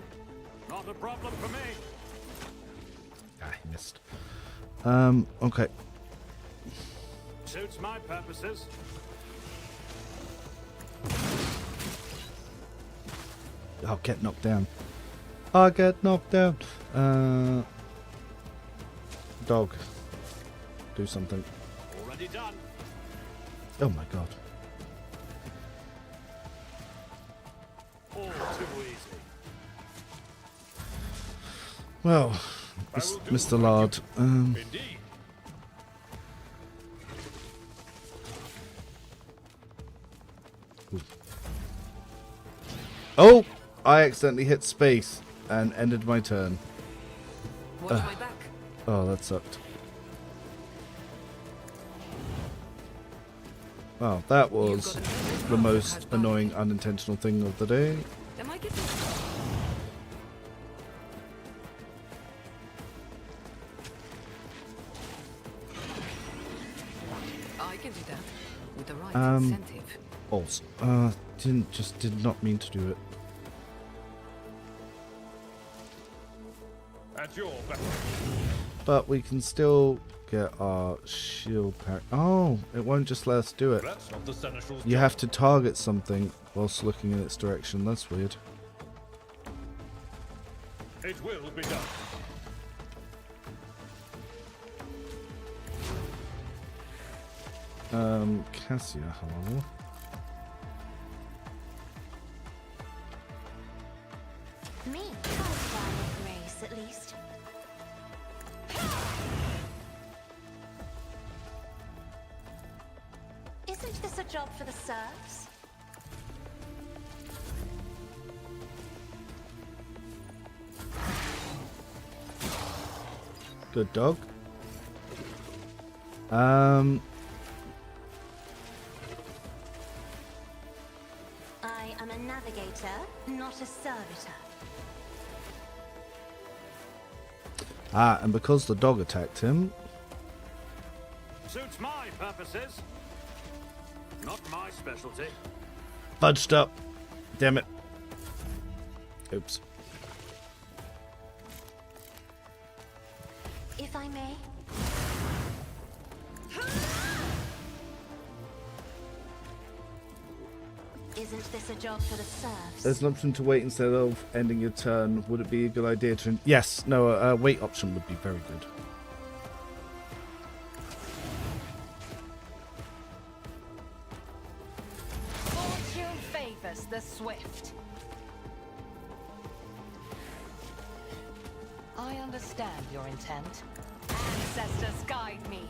S2: Not a problem for me.
S1: he missed. Okay.
S2: Suits my purposes.
S1: I'll get knocked down. I'll get knocked down. Dog. do something.
S2: Already done.
S1: Oh my god.
S2: All too easy.
S1: Well, Mr. Lard.
S11: Indeed.
S1: Oh! I accidentally hit space and ended my turn.
S5: Watch my back.
S1: Oh, that sucked. Wow, that was the most annoying unintentional thing of the day.
S5: Am I getting... I can do that with the right incentive.
S1: Also, did not mean to do it.
S11: At your back.
S1: But we can still get our shield pack. Oh, it won't just let us do it.
S11: That's not the Seneschal's
S1: You
S11: job.
S1: have to target something whilst looking in its direction. That's weird.
S11: It will be done.
S1: Cassia, hello.
S4: Me, I'll fly with grace, at least. Isn't this a job for the serfs?
S1: Good dog.
S4: I am a navigator, not a servitor.
S1: Ah, and because the dog attacked him,
S2: Suits my purposes. Not my specialty.
S1: fudged up. Damn it. Oops.
S4: If I may. Isn't this a job for the serfs?
S1: There's an option to wait instead of ending your turn. Would it be a good idea to... Yes, no, a wait option would be very good.
S10: Fortune favors the swift. I understand your intent. Ancestors guide me.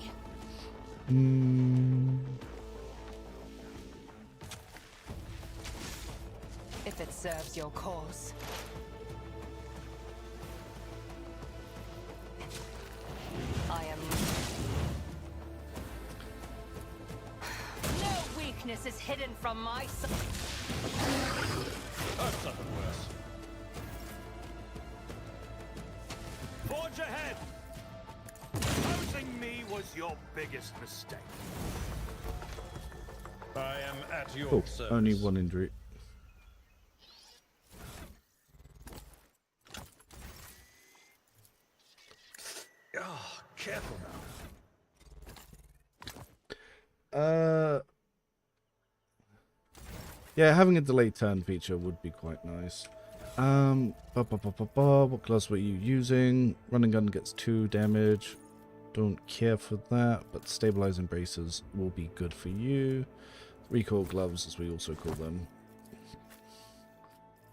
S10: If it serves your cause. I am... No weakness is hidden from my sight.
S11: That's nothing worse.
S2: Forge ahead. Opposing me was your biggest mistake.
S11: I am at your
S1: Oh,
S11: service.
S1: only one injury.
S11: Ah, careful now.
S1: Yeah, having a delayed turn feature would be quite nice. What class were you using? Running gun gets 2 damage. Don't care for that, but stabilizing braces will be good for you. Recoil gloves, as we also call them.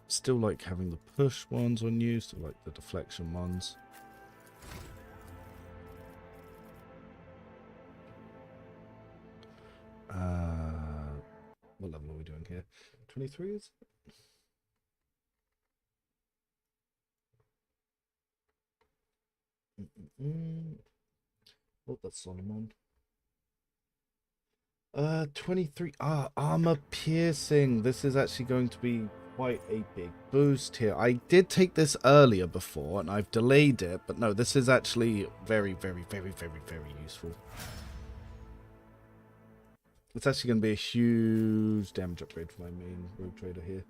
S1: Still like having the push ones on you, still like the deflection ones. What level are we doing here? 23 is it? Oh, that's Solomon. 23. Armor piercing. This is actually going to be quite a big boost here. I did take this earlier before and I've delayed it, but no, this is actually very, very, very, very, very useful. It's actually going to be a huge damage upgrade for my main rogue trader here.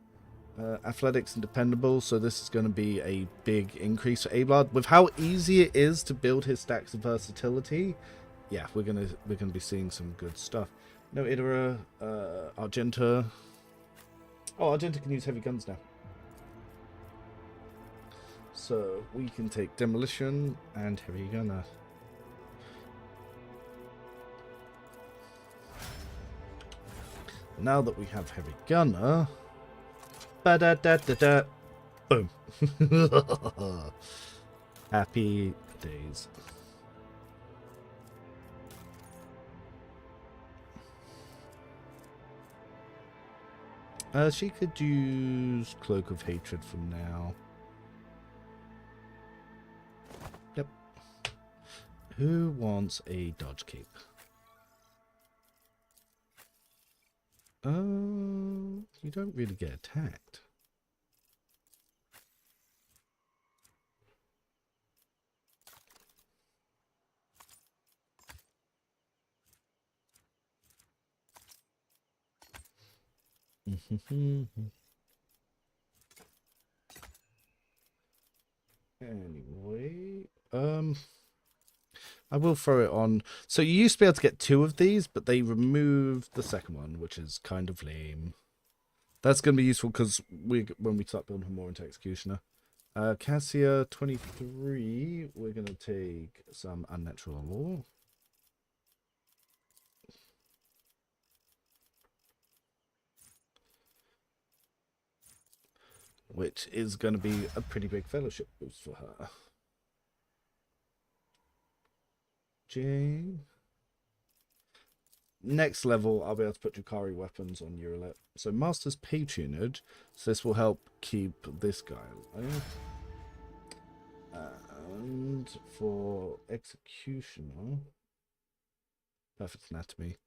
S1: Athletics and dependable, so this is going to be a big increase for Abelard. With how easy it is to build his stacks of versatility, yeah, we're gonna be seeing some good stuff. No Idera, Argenta. Oh, Argenta can use heavy guns now. So we can take demolition and heavy gunner. Now that we have heavy gunner, ba-da-da-da-da, boom. Happy days. She could use Cloak of Hatred for now. Yep. Who wants a dodge cape? You don't really get attacked. Anyway, I will throw it on. So you used to be able to get 2 of these, but they removed the second one, which is kind of lame. That's going to be useful because when we start building more into Executioner. Cassia 23, we're going to take some Unnatural Law. Which is going to be a pretty big fellowship boost for her. Jane. Next level, I'll be able to put Drukhari weapons on Urilet. So Master's Patronage, so this will help keep this guy alive. And for Executioner, Perfect Anatomy.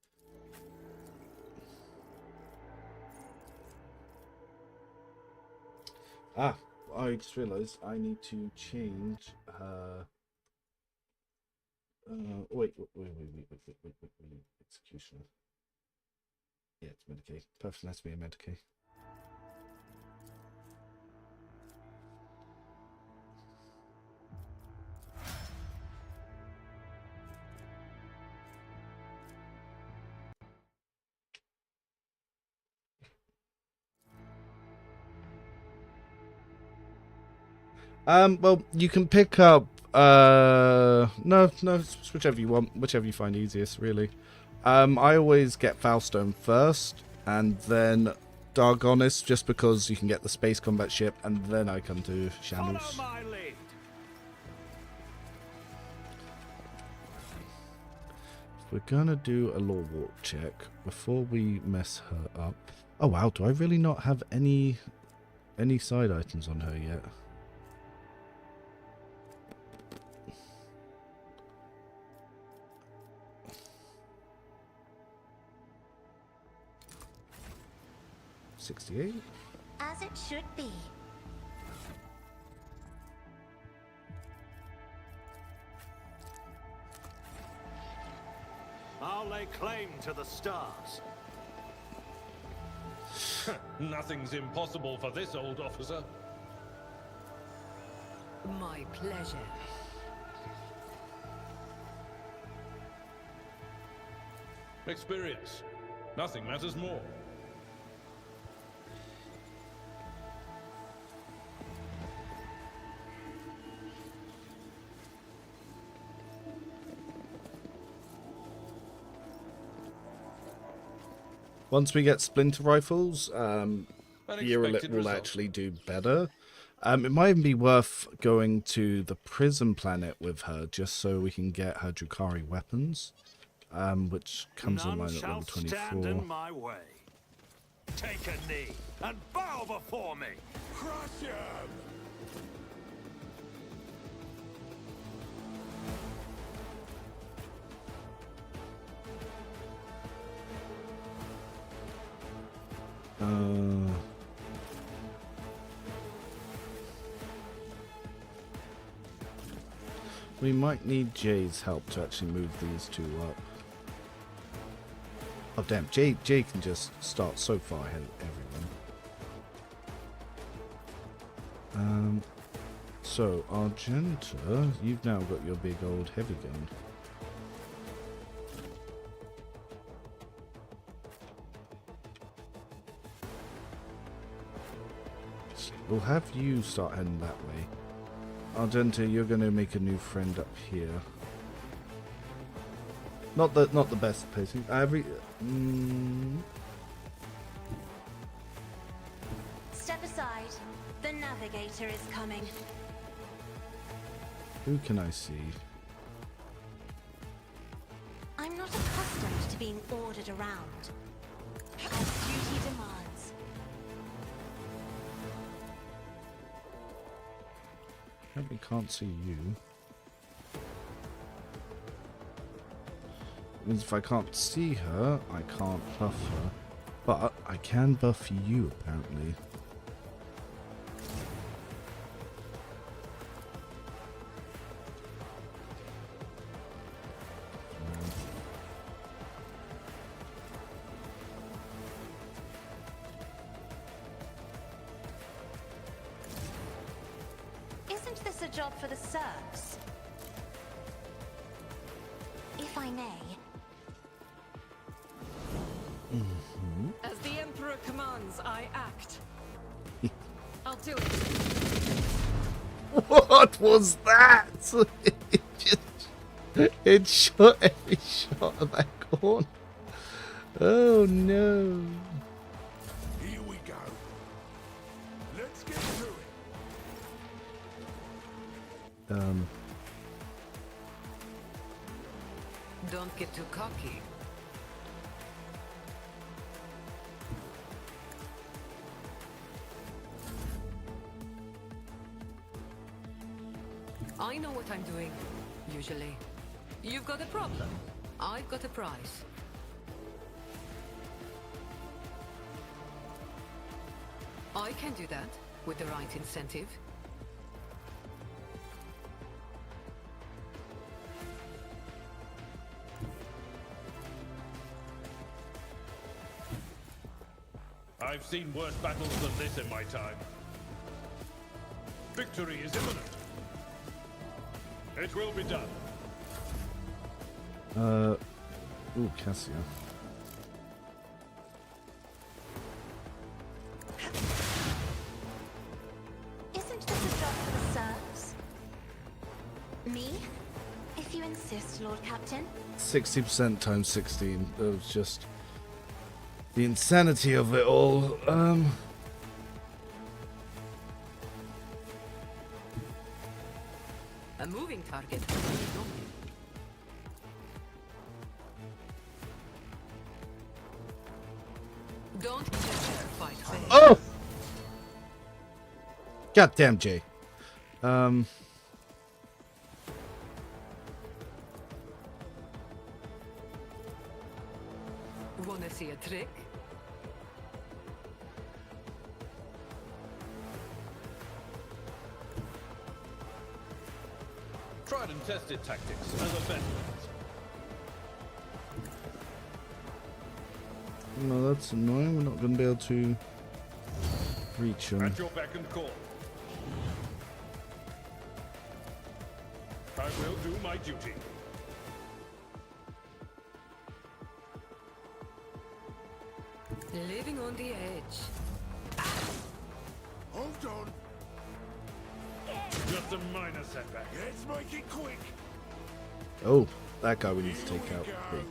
S1: Ah, I just realised I need to change her. Wait. Executioner. Yeah, it's Medicaid. Perfect Anatomy and Medicaid. Well, you can pick up, no, it's whichever you want, whichever you find easiest, really. I always get Foulstone first, and then Dargonis, just because you can get the space combat ship, and then I come to Shambles.
S2: Follow my lead.
S1: We're gonna do a law walk check before we mess her up. Oh wow, do I really not have any side items on her yet? $68.
S4: As it should be.
S2: I'll lay claim to the stars.
S11: Nothing's impossible for this old officer.
S5: My pleasure.
S11: Experience. Nothing matters more.
S1: Once we get splinter rifles, Urilet will actually do better. It might even be worth going to the prison planet with her, just so we can get her Drukhari weapons, which comes online at level 24.
S2: Stand in my way. Take a knee and bow before me. Crush him!
S1: We might need Jay's help to actually move these 2 up. Oh damn, Jay can just start so far ahead of everyone. So Argenta, you've now got your big old heavy gun. We'll have you start heading that way. Argenta, you're going to make a new friend up here. Not the best placing.
S4: The navigator is coming.
S1: Who can I see?
S4: I'm not accustomed to being ordered around. As duty demands.
S1: I can't see you. Means if I can't see her, I can't buff her. But I can buff you, apparently.
S4: Isn't this a job for the serfs? If I may.
S7: As the Emperor commands, I act. I'll do it.
S1: What was that? It shot every shot of that corn. Oh no.
S2: Here we go. Let's get to it.
S5: Don't get too cocky. I know what I'm doing, usually. You've got a problem. I've got a prize. I can do that with the right incentive.
S11: I've seen worse battles than this in my time. Victory is imminent. It will be done.
S1: Ooh, Cassia.
S4: Isn't this a job for the serfs? Me? If you insist, Lord Captain.
S1: 60% times 16. It was just the insanity of it all.
S5: A moving target. Don't let her fight fair.
S1: Oh! Goddamn, Jay.
S5: Wanna see a trick?
S11: Tried and tested tactics as a veteran.
S1: No, that's annoying. We're not going to be able to reach him.
S11: At your beck and call. I will do my duty.
S5: Living on the edge.
S2: Hold on.
S11: Just a minor setback.
S2: Let's make it quick.
S1: Oh, that guy we need to take out. Pretty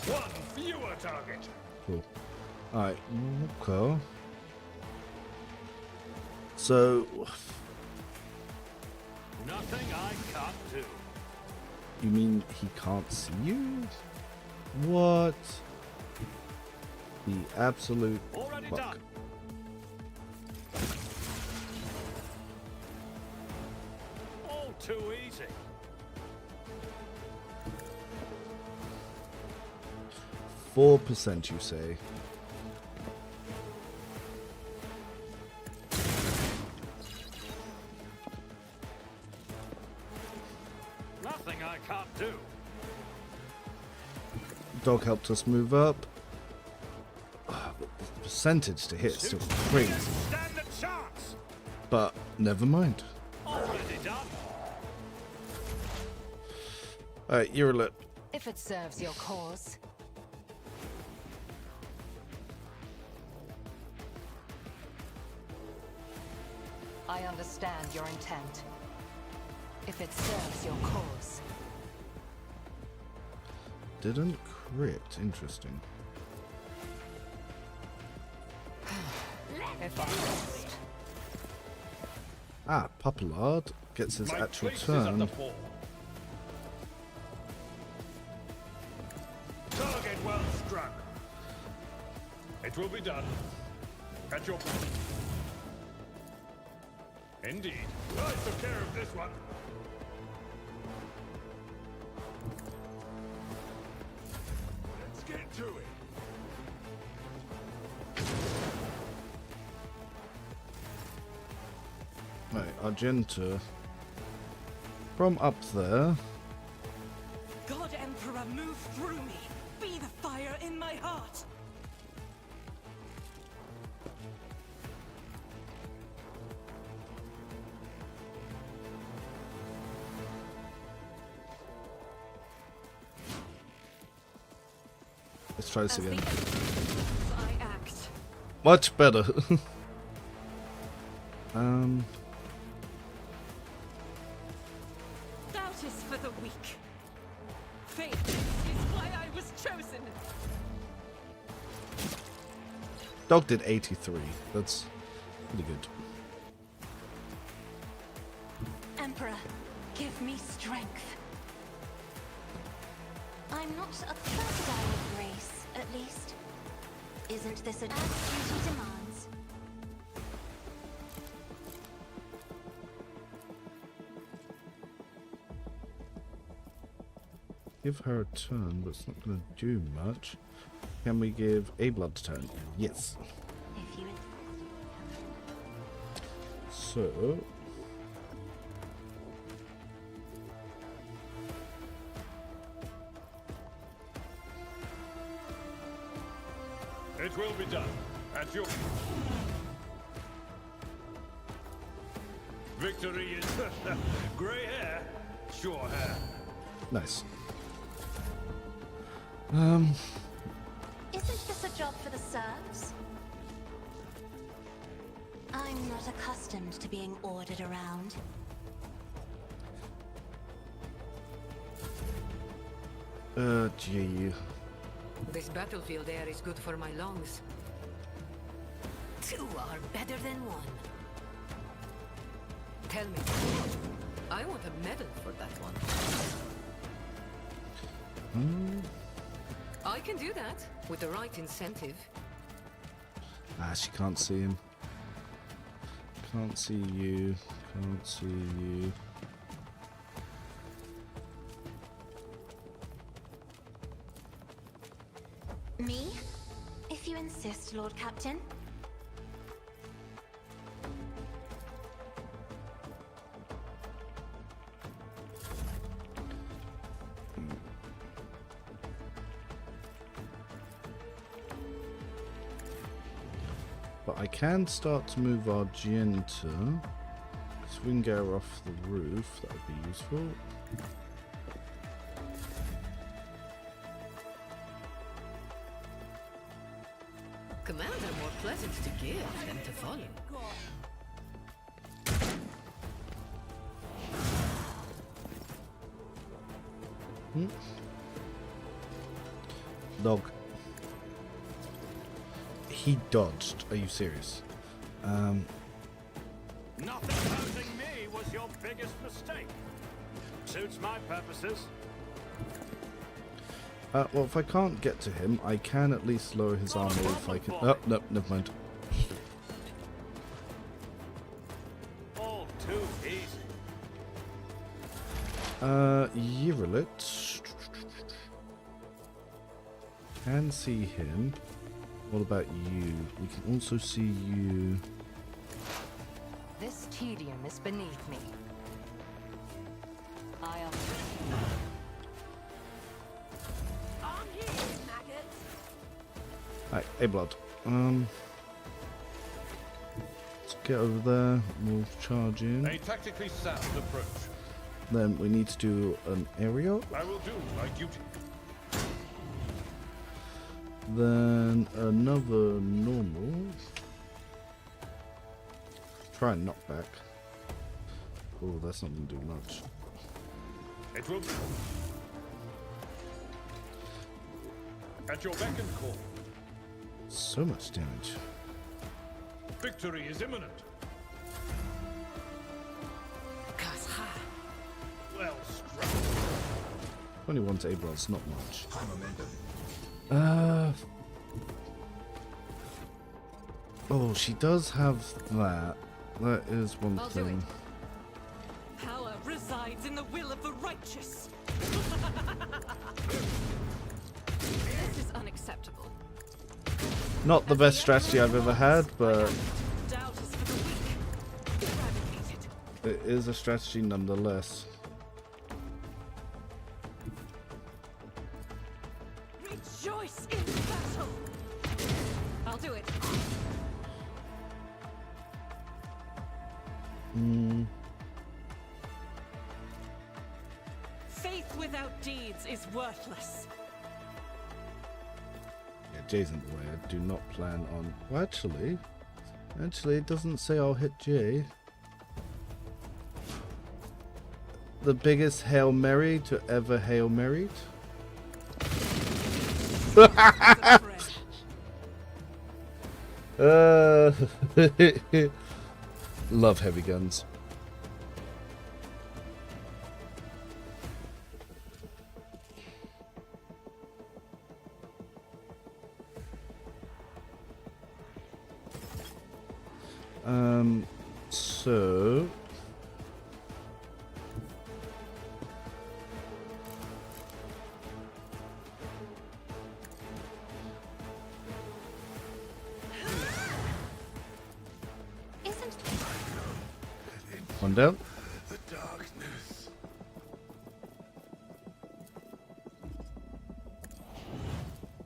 S11: One fewer target.
S1: cool. Alright, okay. So,
S2: Nothing I can't do.
S1: you mean he can't see you? What? The absolute
S2: Already
S1: fuck.
S2: done. All too easy.
S1: 4%, you say?
S2: Nothing I can't do.
S1: Dog helped us move up. Ah, but the percentage to hit is still crazy.
S2: Stand a chance.
S1: But never mind.
S2: Already done.
S1: Alright, you're a lip.
S10: If it serves your cause. I understand your intent. If it serves your cause.
S1: Didn't crit. Interesting.
S4: Let's
S10: if I must.
S1: Ah, Populard gets his
S11: My
S1: actual
S11: place is at
S1: turn.
S11: the fore. Target well struck. It will be done. At your point. Indeed. I took care of this one. Let's get to it.
S1: Right, Argenta. From up there.
S6: God Emperor, move through me. Be the fire in my heart.
S1: Let's try this
S6: As the
S1: again.
S6: I act.
S1: Much better.
S6: Doubt is for the weak. Faith is why I was chosen.
S1: Dog did 83. That's pretty good.
S4: Emperor, give me strength. I'm not a crocodile of grace, at least. Isn't this as duty demands?
S1: Give her a turn, but it's not going to do much. Can we give a blood turn? Yes.
S4: If you
S1: So...
S11: It will be done. At your... Victory is... grey hair, sure hair.
S1: Nice.
S4: Isn't this a job for the serfs? I'm not accustomed to being ordered around.
S1: Gee.
S5: This battlefield air is good for my lungs. Two are better than one. Tell me. I want a medal for that one. I can do that, with the right incentive.
S1: Ah, she can't see him. Can't see you. Can't see you.
S4: Me? If you insist, Lord Captain.
S1: But I can start to move Argenta. If we can get her off the roof, that would be useful.
S5: Commands are more pleasant to give than to follow.
S1: Dog. He dodged. Are you serious?
S2: Nothing opposing me was your biggest mistake. Suits my purposes.
S1: Well, if I can't get to him, I can at least lower his armor if I can. Oh, no, never mind.
S2: All too easy.
S1: Yirilit. Can see him. What about you? We can also see you.
S10: This tedium is beneath me. I am...
S6: I'm here, maggots.
S1: Right, a blood. Let's get over there. We'll charge in.
S11: A tactically sound approach.
S1: Then we need to do an aerial.
S11: I will do my duty.
S1: Then another normal. Try and knock back. Oh, that's not going to do much.
S11: It will be. At your beck and call.
S1: So much damage.
S11: Victory is imminent. Well struck.
S1: 21 to Abel's not much. Oh, she does have that. That is one
S7: I'll do
S1: thing.
S7: Power resides in the will of the righteous. This is unacceptable.
S1: Not the best strategy I've ever had, but
S7: Doubt is for the weak. Eradicate it.
S1: it is a strategy nonetheless.
S7: Rejoice in battle. I'll do it. Faith without deeds is worthless.
S1: Yeah, Jay's in the way. I do not plan on. Well, actually, it doesn't say I'll hit Jay. The biggest Hail Mary to ever Hail Married. Love heavy guns. So one down.
S9: The darkness.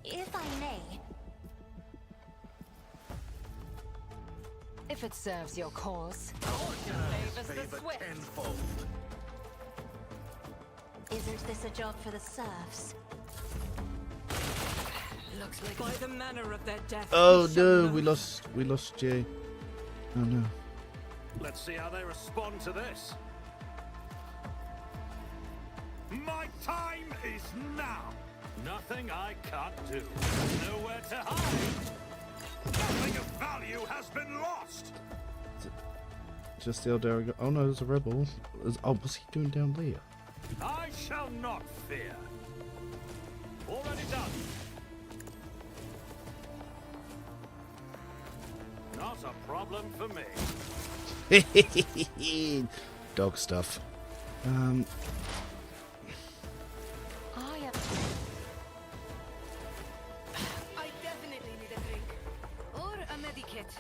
S4: If I may,
S10: If it serves your cause.
S7: Favors the swift.
S4: isn't this a job for the serfs?
S10: Looks like
S7: By the manner of their death.
S1: Oh
S7: we shall
S1: no,
S7: know.
S1: we lost Jay. Oh no.
S2: Let's see how they respond to this. My time is now. Nothing I can't do. Nowhere to hide. Nothing of value has been lost.
S1: Just the Eldar. Oh no, there's a rebel. Oh, what's he doing down there?
S2: I shall not fear. Already done. Not a problem for me.
S1: Dog stuff.
S5: I definitely need a drink. Or a medikit.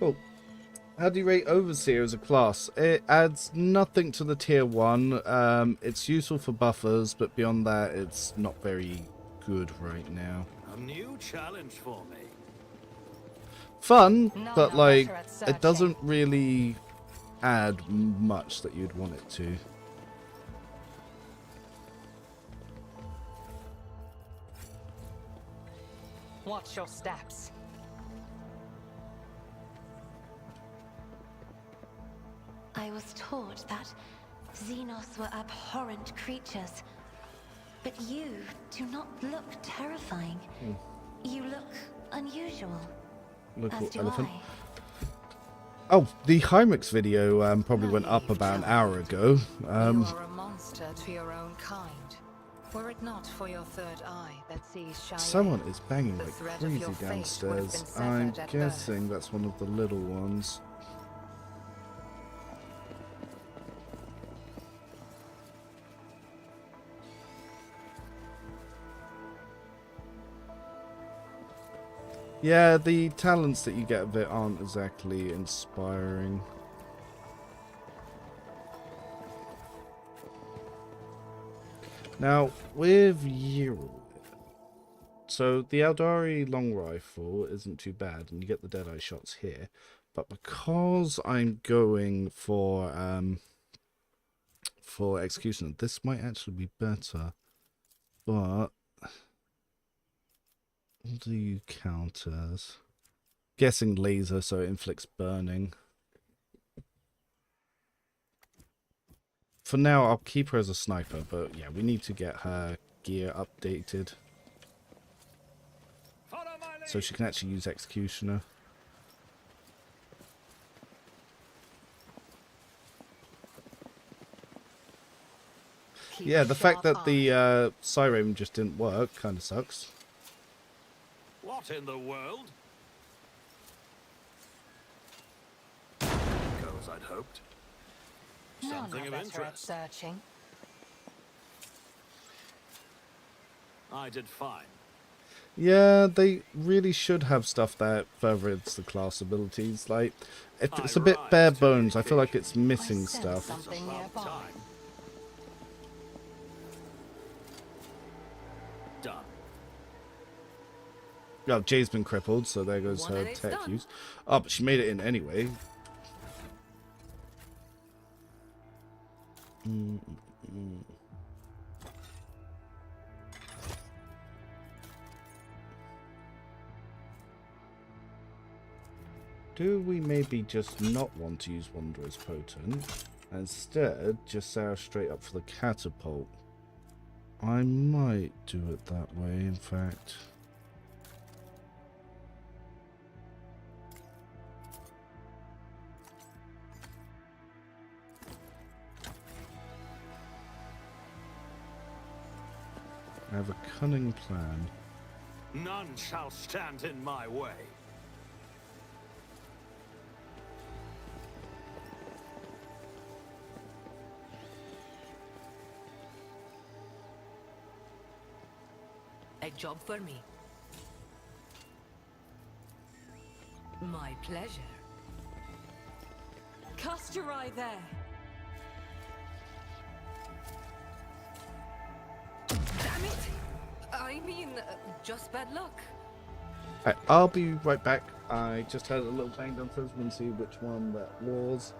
S1: Oh, how do you rate Overseer as a class? It adds nothing to the tier 1. It's useful for buffers, but beyond that, it's not very good right now.
S2: A new challenge for me.
S1: Fun,
S10: None
S1: but
S10: are
S1: like,
S10: better at
S1: it
S10: searching.
S1: doesn't really add much that you'd want it to.
S10: Watch your steps.
S4: I was taught that Xenos were abhorrent creatures. But you do not look terrifying. You look unusual.
S1: Local
S4: As do
S1: elephant.
S4: I.
S1: Oh, the Hymux video probably went up
S4: Naive
S1: about an
S4: child.
S1: hour ago.
S10: You are a monster to your own kind. Were it not for your third eye that sees Cheyenne,
S1: Someone is banging
S10: the
S1: like
S10: thread of
S1: crazy
S10: your fate would have
S1: downstairs.
S10: been
S1: I'm
S10: severed at
S1: guessing that's one of the little ones. Yeah, the talents that you get of it aren't exactly inspiring. Now, with you, so the Eldari long rifle isn't too bad, and you get the Deadeye shots here. But because I'm going for for Executioner. This might actually be better, but what do you count as? Guessing laser, so it inflicts burning. For now, I'll keep her as a sniper, but yeah, we need to get her gear updated so she can actually use Executioner. Yeah, the fact that the siren just didn't work kind of sucks.
S2: What in the world? Go as I'd hoped. Something of interest.
S10: Searching.
S2: I did fine.
S1: Yeah, they really should have stuff that furthers the class abilities. Like, if it's a bit bare bones, I feel like it's missing stuff.
S10: Something nearby.
S2: Done.
S1: Oh, Jay's been crippled, so there goes her tech use. Oh, but she made it in anyway. Do we maybe just not want to use Wanderer's Potent, and instead just say I'll straight up for the catapult? I might do it that way, in fact. I have a cunning plan.
S2: None shall stand in my way.
S5: A job for me. My pleasure.
S7: Cast your eye there.
S5: Damn it! I mean, just bad luck.
S1: Alright, I'll be right back. I just heard a little bang downstairs. We'll see which one that was.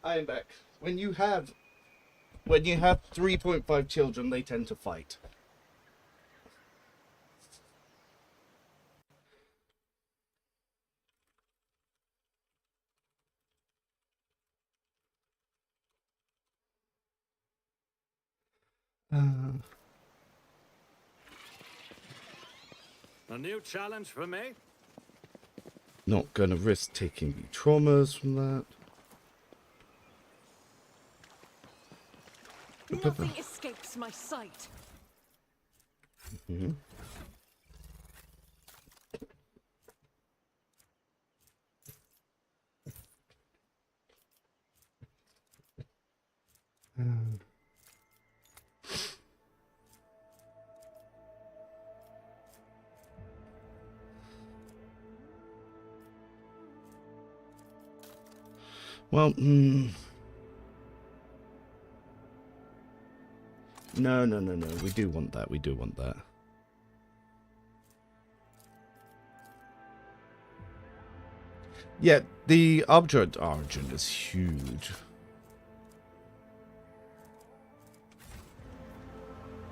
S1: I am back. When you have 3.5 children, they tend to fight.
S2: A new challenge for me?
S1: Not gonna risk taking the traumas from that.
S7: Nothing escapes my sight.
S1: Mm-hmm. Well, no. We do want that. We do want that. Yeah, the Arbiter origin is huge.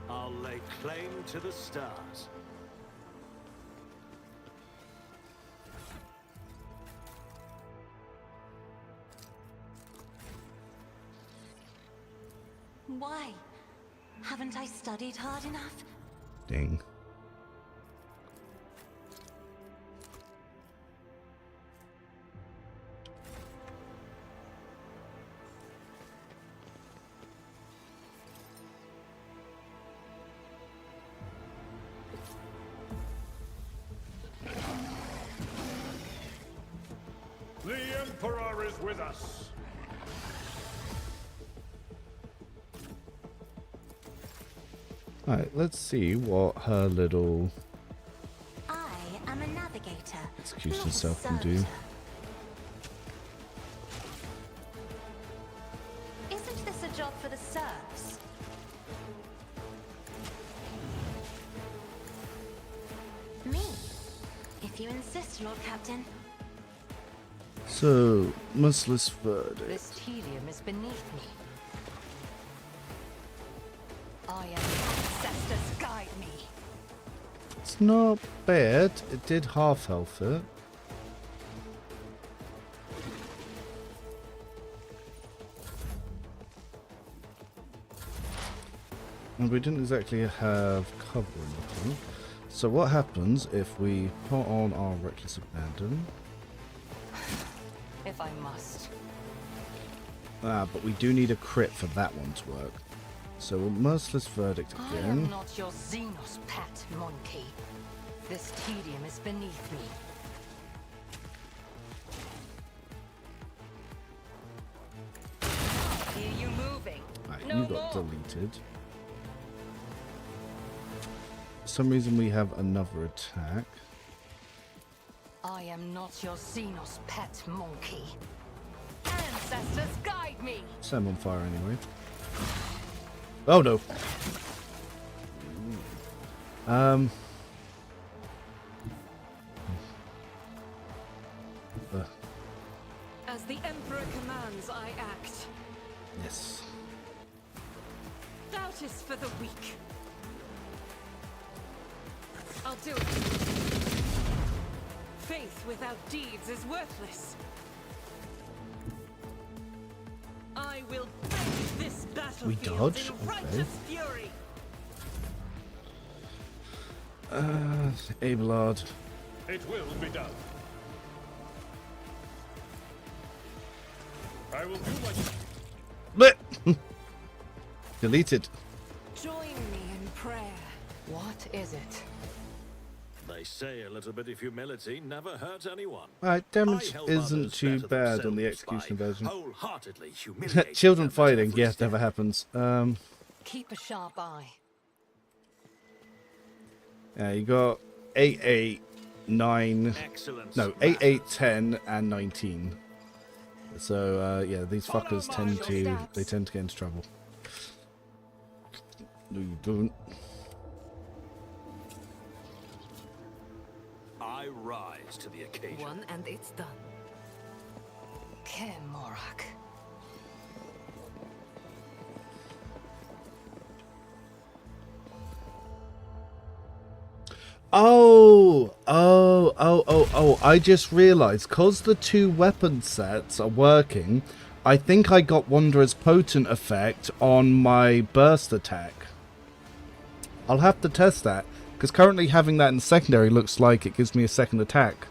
S2: I'll lay claim to the stars.
S4: Haven't I studied hard enough?
S1: Ding.
S2: The Emperor is with us.
S1: Alright, let's see what her little
S4: I am a navigator.
S1: execution
S4: not a
S1: self can do.
S4: servitor. Isn't this a job for the serfs? Me, if you insist, Lord Captain.
S1: So, merciless verdict.
S10: This tedium is beneath me. I am ancestors guide me.
S1: It's not bad. It did half health it. And we didn't exactly have cover or anything. So what happens if we put on our reckless abandon?
S10: If I must.
S1: Ah, but we do need a crit for that one to work. So merciless verdict
S10: I
S1: again.
S10: am not your Xenos pet monkey. This tedium is beneath me. Hear you moving.
S1: Right,
S10: No
S1: you got
S10: more.
S1: deleted. For some reason we have another attack.
S10: I am not your Xenos pet monkey. Ancestors guide me.
S1: Set him on fire anyway. Oh no.
S7: As the Emperor commands, I act.
S1: Yes.
S7: Doubt is for the weak. I'll do it. Faith without deeds is worthless. I will bathe this battlefield
S1: dodge?
S7: in
S1: Okay.
S7: righteous fury.
S1: Abelard.
S2: It will be done. I will do my...
S1: Bleh! Deleted.
S7: Join me in prayer.
S10: What is it?
S11: They say a little bit of humility never hurt anyone.
S1: Alright, damage
S11: I help
S1: isn't
S11: others
S1: too
S11: better
S1: bad on the
S11: themselves
S1: execution
S11: by
S1: version.
S11: wholeheartedly humiliating
S1: Children
S11: them at
S1: fighting,
S11: every
S1: yes,
S11: step.
S1: never happens.
S10: Keep a sharp eye.
S1: Yeah, you got 8, 8, 9,
S11: Excellent.
S1: no, 8, 8, 10, and 19. So, yeah, these fuckers tend to get into trouble. No, you don't.
S11: I rise to the occasion.
S5: One and it's done.
S10: Kemorak.
S1: Oh, I just realized, because the two weapon sets are working, I think I got Wanderer's Potent effect on my burst attack. I'll have to test that, because currently having that in secondary looks like it gives me a second attack.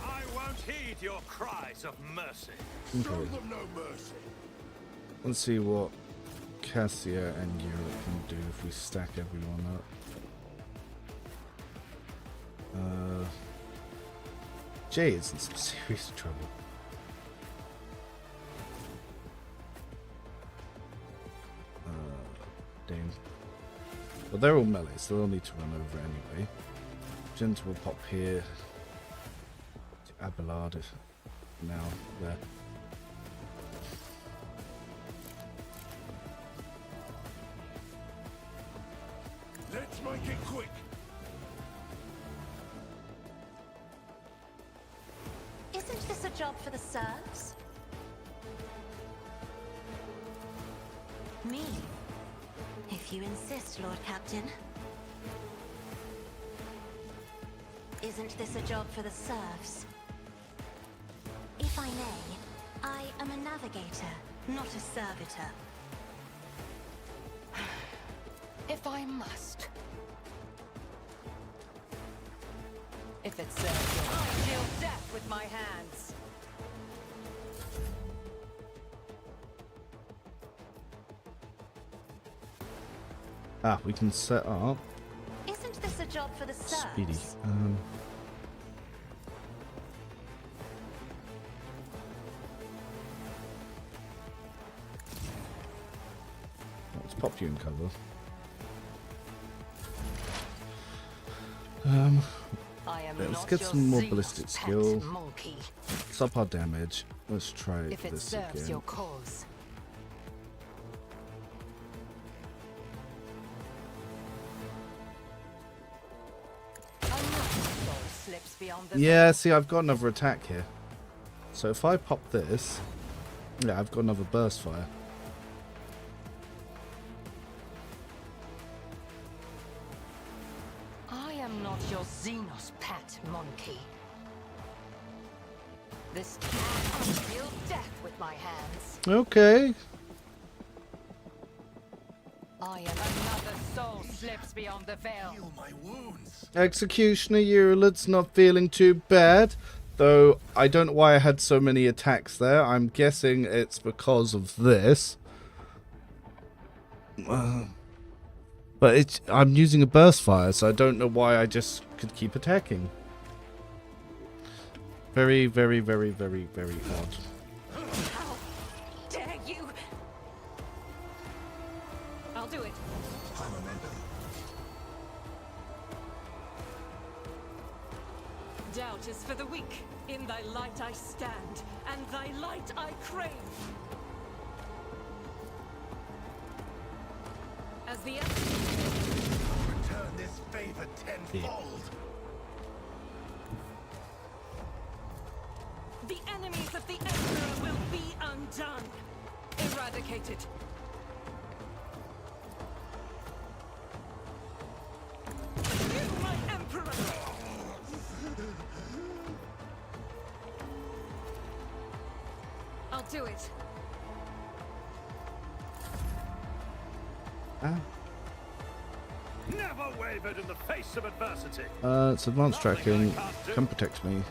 S2: I won't heed your cries of mercy.
S1: Okay.
S2: Show them no mercy.
S1: Let's see what Cassia and Europe can do if we stack everyone up. Jay is in some serious trouble. Damn. But they're all melee, so they'll need to run over anyway. Gentle will pop here. Abelard is now there.
S2: Let's make it quick.
S4: Isn't this a job for the serfs? Me? If you insist, Lord Captain. Isn't this a job for the serfs? If I may, I am a navigator, not a servitor.
S10: If I must. If it serves you, I deal death with my hands.
S1: Ah, we can set up
S4: Isn't this a job for the serfs?
S1: Speedy. Let's pop you in cover.
S10: I am
S1: Let's
S10: not
S1: get
S10: your
S1: some more
S10: Xenos
S1: ballistic
S10: pet
S1: skill.
S10: monkey.
S1: Let's up our damage. Let's try
S10: If it
S1: this
S10: serves
S1: again.
S10: your cause. Another soul slips beyond the
S1: Yeah, see, I've got another attack here. So if I pop this, yeah, I've got another burst fire.
S10: I am not your Xenos pet monkey. This time I deal death with my hands.
S1: Okay.
S10: I am another soul slips beyond the veil.
S2: Heal my wounds.
S1: Executioner Eulet's not feeling too bad. Though I don't know why I had so many attacks there. I'm guessing it's because of this. But I'm using a burst fire, so I don't know why I just could keep attacking. Very, very, very, very, very odd.
S7: How dare you? I'll do it.
S2: I'm a member.
S7: Doubt is for the weak. In thy light I stand, and thy light I crave. As the
S2: Return this favor tenfold.
S7: The enemies of the Emperor will be undone. Eradicated. You, my Emperor! I'll do it.
S1: Ah.
S2: Never wavered in the face of adversity.
S1: It's advanced tracking. Can protect me.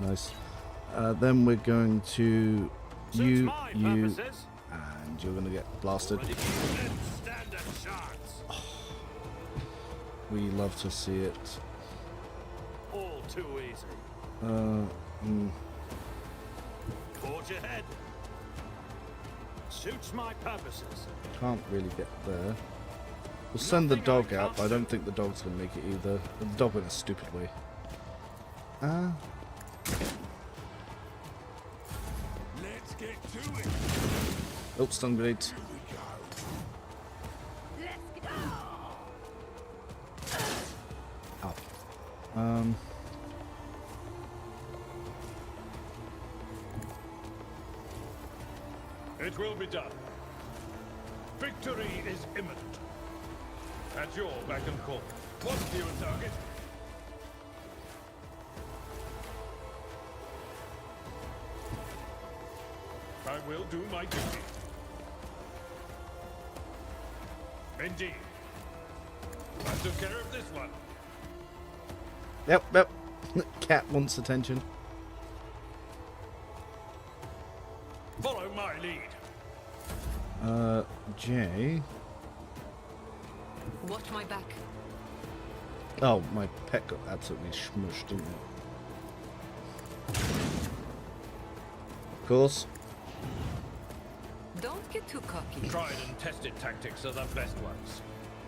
S1: Nice. Then we're going to you, and you're going to get blasted.
S2: Stand a chance.
S1: We love to see it.
S2: All too easy. Forge ahead. Suits my purposes.
S1: Can't really get there. We'll send the dog out, but I don't think the dog's going to make it either. The dog went a stupid way.
S2: Let's get to it.
S1: Oh, stun grenades. Ow.
S11: It will be done. Victory is imminent. At your beck and call. What's your target? I will do my duty. Indeed. I took care of this one.
S1: Yep. Cat wants attention.
S11: Follow my lead.
S1: Jay.
S5: Watch my back.
S1: Oh, my pet got absolutely smushed, didn't it? Of course.
S5: Don't get too cocky.
S11: Tried and tested tactics are the best ones.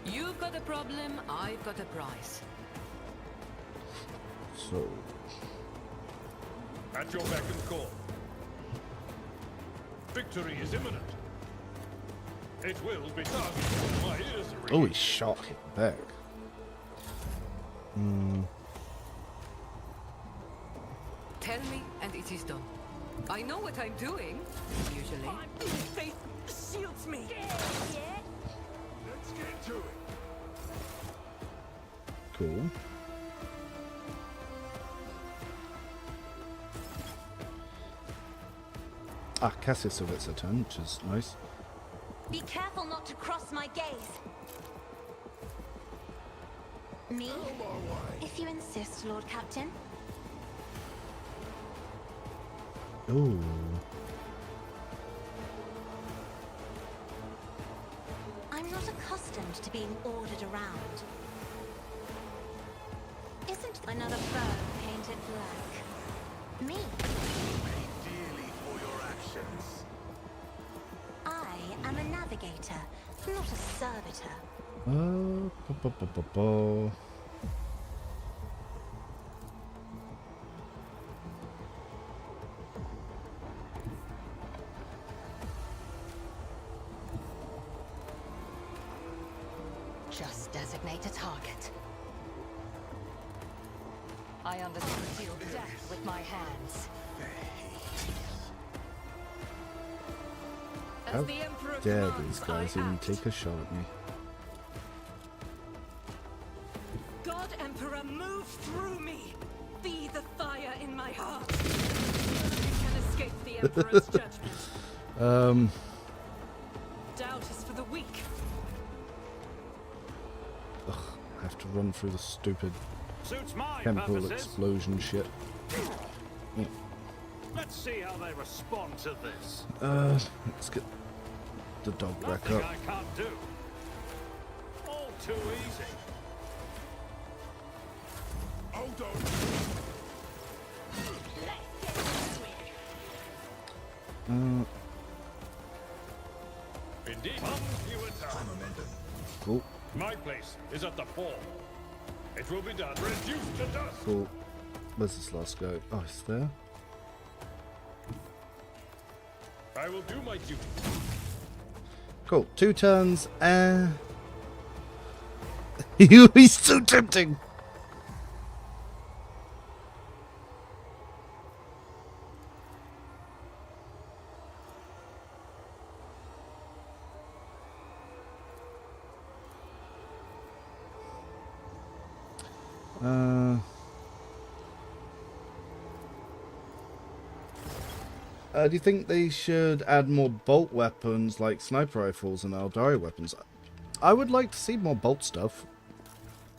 S5: You've got a problem, I've got a prize.
S1: So,
S11: At your beck and call. Victory is imminent. It will be done. My ears are
S1: oh,
S11: ringing.
S1: he shot him back.
S5: Tell me, and it is done. I know what I'm doing, usually.
S6: My face shields me.
S2: Let's get to it.
S1: Cool. Ah, Cassia still gets a turn, which is nice.
S4: Be careful not to cross my gaze. Me? If you insist, Lord Captain.
S1: Ooh.
S4: I'm not accustomed to being ordered around. Isn't another foe painted black? Me?
S2: Pay dearly for your actions.
S4: I am a navigator, not a servitor.
S1: Ba.
S10: Just designate a target. I understand deal death with my hands.
S1: How dare these guys even take a shot at me?
S6: God Emperor, move through me. Be the fire in my heart. You can escape the Emperor's judgment. Doubt is for the weak.
S1: Ugh, I have to run through the stupid
S2: Suits my
S1: chemical
S2: purposes.
S1: explosion shit.
S2: Let's see how they respond to this.
S1: Let's get the dog back
S2: Nothing
S1: up.
S2: I can't do. All too easy. Hold on.
S11: Indeed. You attack.
S1: Cool,
S11: My place is at the fall. It will be done. Reduced to dust.
S1: cool. Where's this last guy? Oh, it's there.
S11: I will do my duty.
S1: Cool. 2 turns. He's so tempting. Do you think they should add more bolt weapons like sniper rifles and Eldari weapons? I would like to see more bolt stuff.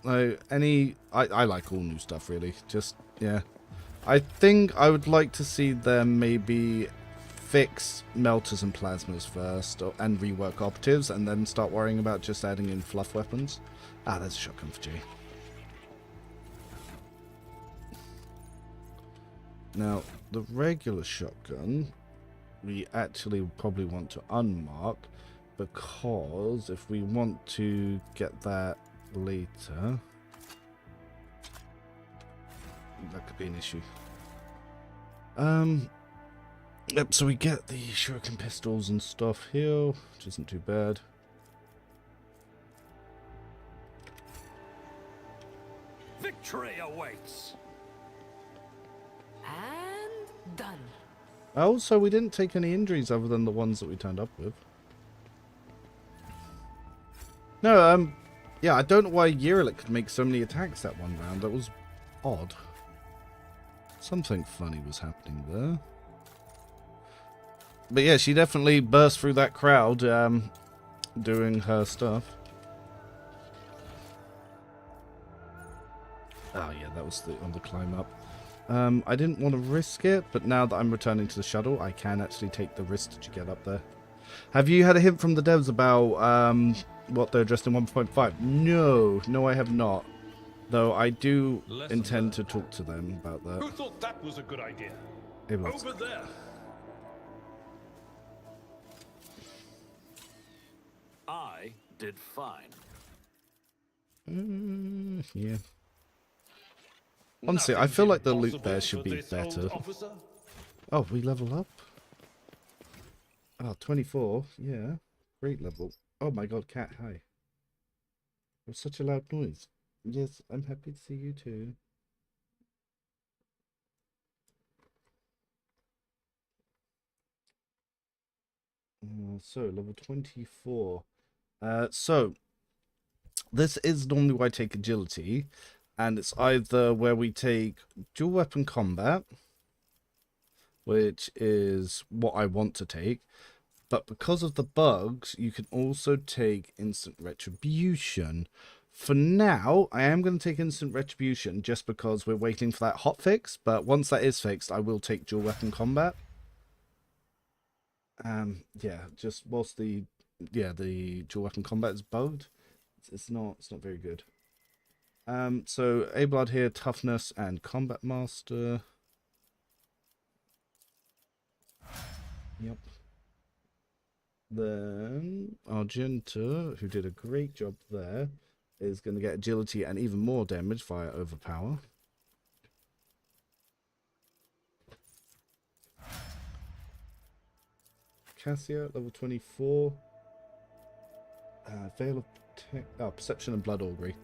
S1: I like all new stuff really. Just yeah. I think I would like to see them maybe fix melters and plasmas first, and rework operatives, and then start worrying about just adding in fluff weapons. Ah, there's a shotgun for Jay. Now, the regular shotgun, we actually probably want to unmark, because if we want to get that later, that could be an issue. Yep, so we get the shuriken pistols and stuff here, which isn't too bad.
S2: Victory awaits.
S5: And done.
S1: Oh, so we didn't take any injuries other than the ones that we turned up with. No, yeah, I don't know why Yerilik could make so many attacks that one round. That was odd. Something funny was happening there. But yeah, she definitely burst through that crowd, doing her stuff. Oh yeah, that was on the climb up. I didn't want to risk it, but now that I'm returning to the shuttle, I can actually take the risk to get up there. Have you had a hint from the devs about what they're addressed in 1.5? No, I have not. Though I do intend to talk to them about that.
S11: Who thought that was a good idea?
S1: It was.
S11: Over there.
S2: I did fine.
S1: Yeah. Honestly, I feel like the loot there should
S11: Impossible
S1: be
S11: for this,
S1: better.
S11: old officer?
S1: Oh, we level up? Oh, 24. Yeah. Great level. Oh my god, cat, hi. There's such a loud noise. Yes, I'm happy to see you too. So, level 24. So, this is normally where I take agility, and it's either where we take dual weapon combat, which is what I want to take, but because of the bugs, you can also take instant retribution. For now, I am going to take instant retribution just because we're waiting for that hotfix, but once that is fixed, I will take dual weapon combat. Yeah, just whilst the dual weapon combat is bugged, it's not very good. So A-Blood here, toughness and combat master. Yep. Then Argenta, who did a great job there, is going to get agility and even more damage via overpower. Cassia, level 24. Veil of Perception and Blood Augury.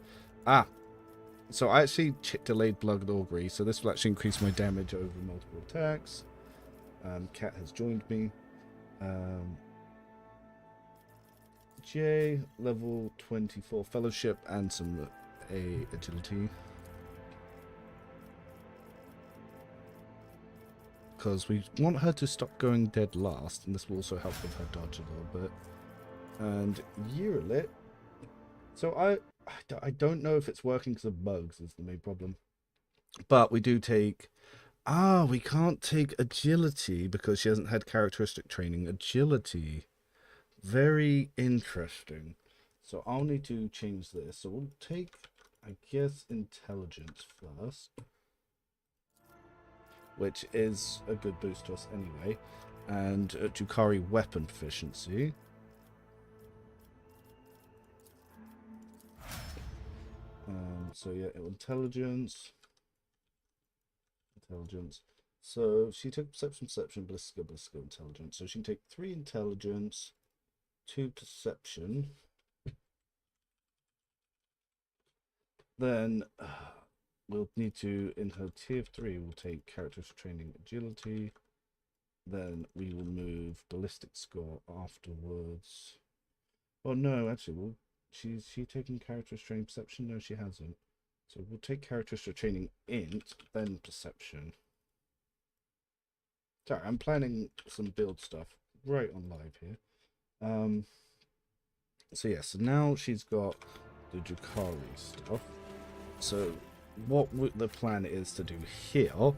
S1: So I actually delayed Blood Augury, so this will actually increase my damage over multiple attacks. Cat has joined me. J, level 24 Fellowship and some agility. Because we want her to stop going dead last, and this will also help with her dodge a little bit. And Yearlit. So I don't know if it's working because of bugs is the main problem. But we do take... we can't take agility because she hasn't had characteristic training. Agility. Very interesting. So I'll need to change this. So we'll take, I guess, intelligence first, which is a good boost to us anyway. And Jukari weapon proficiency. So yeah, intelligence. So she took perception, ballistica, intelligence. So she can take 3 intelligence, 2 perception. Then we'll need to, in her tier 3, we'll take characteristic training agility. Then we will move ballistic score afterwards. Oh no, actually, she's taking characteristic training perception? No, she hasn't. So we'll take characteristic training int, then perception. Sorry, I'm planning some build stuff right on live here. So yeah, so now she's got the Jukari stuff. So what the plan is to do here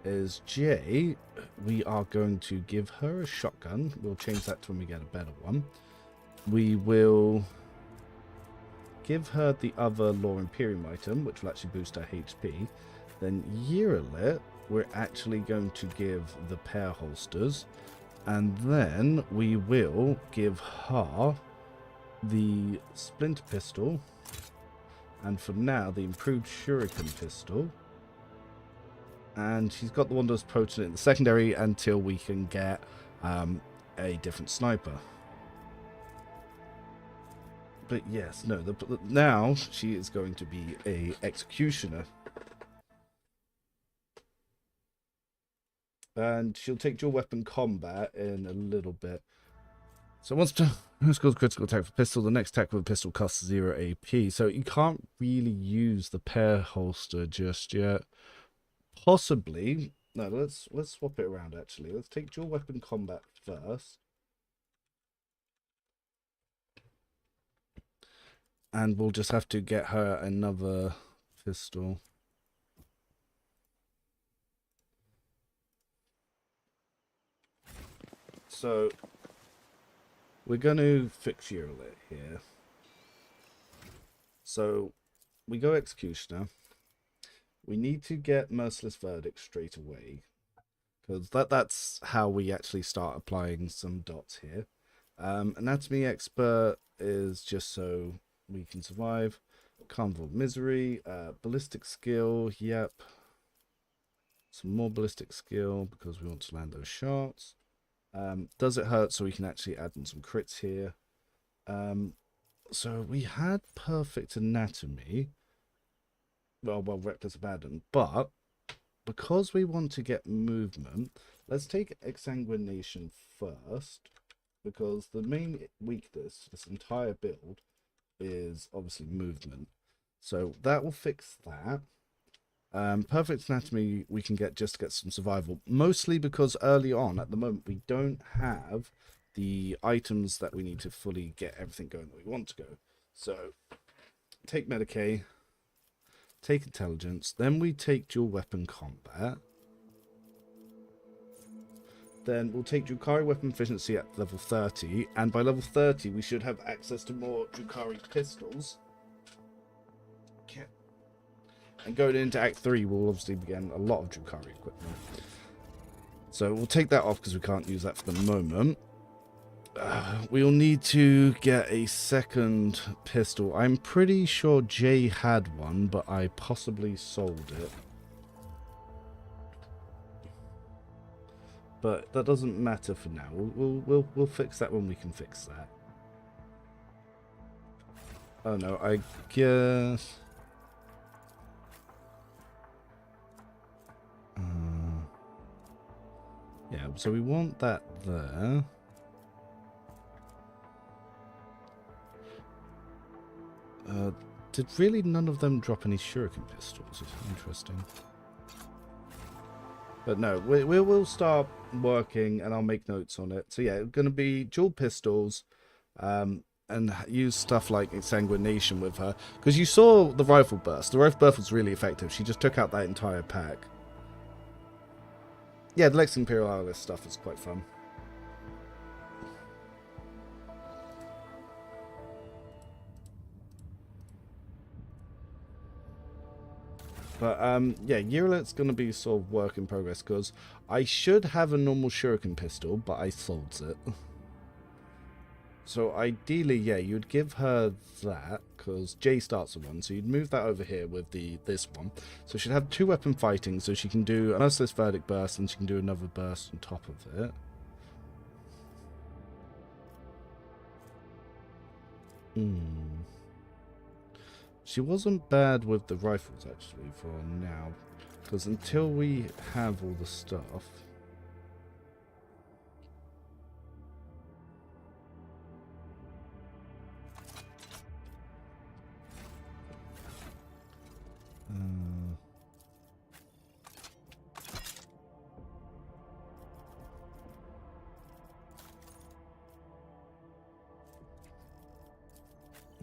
S1: is Jay, we are going to give her a shotgun. We'll change that to when we get a better one. We will give her the other Law Imperium item, which will actually boost her HP. Then Yearlit, we're actually going to give the pair holsters. And then we will give her the Splinter Pistol. And for now, the improved Shuriken Pistol. And she's got the Wanderer's Potent in the secondary until we can get a different sniper. But yes, no, now she is going to be a executioner. And she'll take dual weapon combat in a little bit. So once goes critical attack for pistol, the next attack with a pistol costs 0 AP. So you can't really use the pair holster just yet. Possibly. No, let's swap it around actually. Let's take dual weapon combat first. And we'll just have to get her another pistol. So we're going to fix Yearlit here. So we go Executioner. We need to get Merciless Verdict straight away, because that's how we actually start applying some dots here. Anatomy expert is just so we can survive. Carnival of misery. Ballistic skill. Yep. Some more ballistic skill because we want to land those shots. Does it hurt? So we can actually add in some crits here. So we had perfect anatomy. Well, reckless abandon, but because we want to get movement, let's take exsanguination first, because the main weakness to this entire build is obviously movement. So that will fix that. Perfect anatomy we can get just to get some survival, mostly because early on at the moment we don't have the items that we need to fully get everything going that we want to go. So take Medicaid, take intelligence, then we take dual weapon combat. Then we'll take Drukhari weapon efficiency at level 30, and by level 30 we should have access to more Drukhari pistols. Okay. And going into Act 3 we'll obviously be getting a lot of Drukhari equipment. So we'll take that off because we can't use that for the moment. We'll need to get a second pistol. I'm pretty sure Jay had one, but I possibly sold it. But that doesn't matter for now. We'll fix that when we can fix that. Oh no, I guess. Yeah, so we want that there. Did really none of them drop any shuriken pistols? Interesting. But no, we'll start working and I'll make notes on it. So yeah, it's going to be dual pistols and use stuff like exsanguination with her. Because you saw the rifle burst. The rifle burst was really effective. She just took out that entire pack. Yeah, the Lex Imperialis stuff is quite fun. But yeah, Urilet's going to be sort of work in progress because I should have a normal shuriken pistol, but I sold it. So ideally, yeah, you'd give her that because Jay starts with one, so you'd move that over here with this one. So she'd have 2 weapon fighting, so she can do a merciless verdict burst, and she can do another burst on top of it. She wasn't bad with the rifles, actually, for now. Because until we have all the stuff...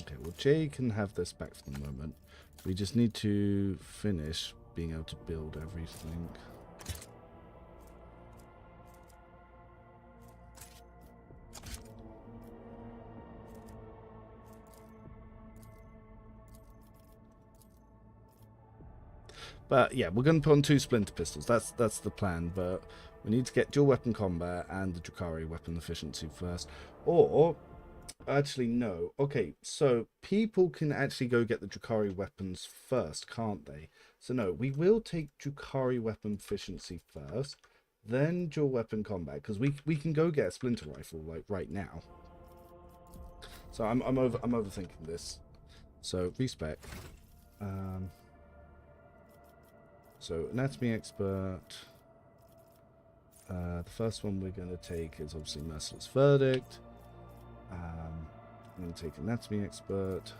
S1: Okay, well, Jay can have this back for the moment. We just need to finish being able to build everything. But yeah, we're going to put on 2 splinter pistols. That's the plan. But we need to get dual weapon combat and the Drukhari weapon efficiency first. Or... actually, no. Okay, so people can actually go get the Drukhari weapons first, can't they? So no, we will take Drukhari weapon efficiency first, then dual weapon combat, because we can go get a splinter rifle like right now. So I'm overthinking this. So respec. So anatomy expert. The first one we're going to take is obviously merciless verdict. I'm going to take anatomy expert.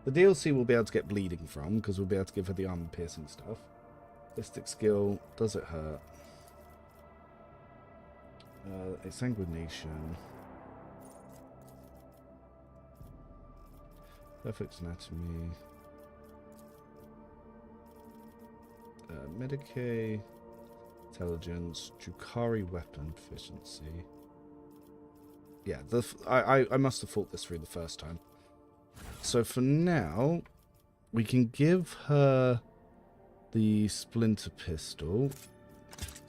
S1: The DLC we'll be able to get bleeding from because we'll be able to give her the armor piercing stuff. Ballistic skill, does it hurt? Exsanguination. Perfect anatomy. Medicaid. Intelligence. Drukhari weapon efficiency. Yeah, I must have thought this through the first time. So for now, we can give her the splinter pistol.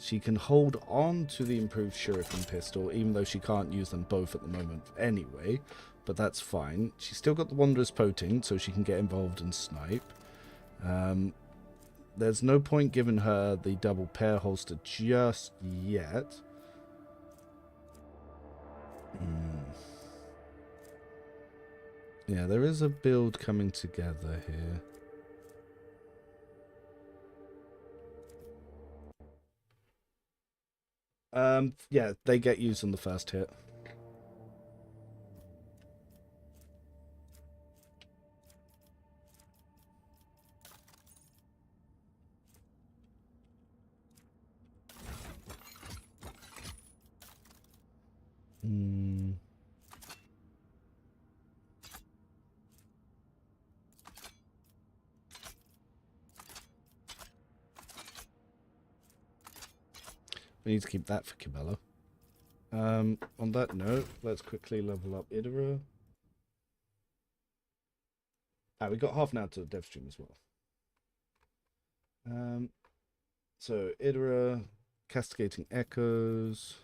S1: She can hold on to the improved shuriken pistol, even though she can't use them both at the moment anyway. But that's fine. She's still got the Wanderer's Poting, so she can get involved and snipe. There's no point giving her the double pair holster just yet. Yeah, there is a build coming together here. Yeah, they get used on the first hit. We need to keep that for Cabela. On that note, let's quickly level up Idra. We got half an hour to the dev stream as well. So Idra, Castigating Echoes.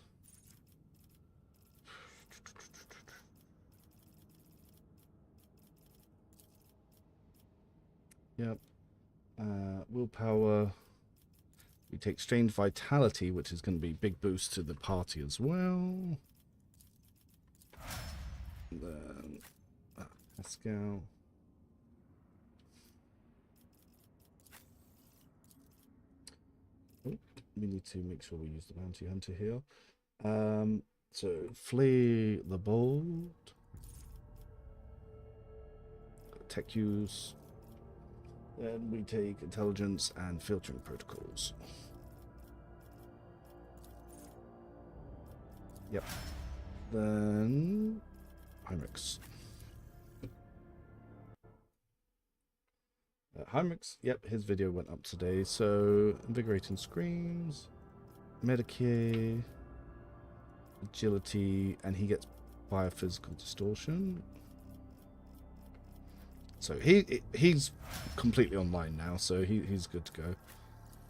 S1: Yep. Willpower. We take Strange Vitality, which is going to be a big boost to the party as well. Then Pascal. Oh, we need to make sure we use the Bounty Hunter here. So Flee the Bold. Tech use. Then we take Intelligence and Filtering Protocols. Yep. Then Heinrichs. Heinrichs, yep, his video went up today. So Invigorating Screams, Medicare, Agility, and he gets Biophysical Distortion. So he's completely online now, so he's good to go.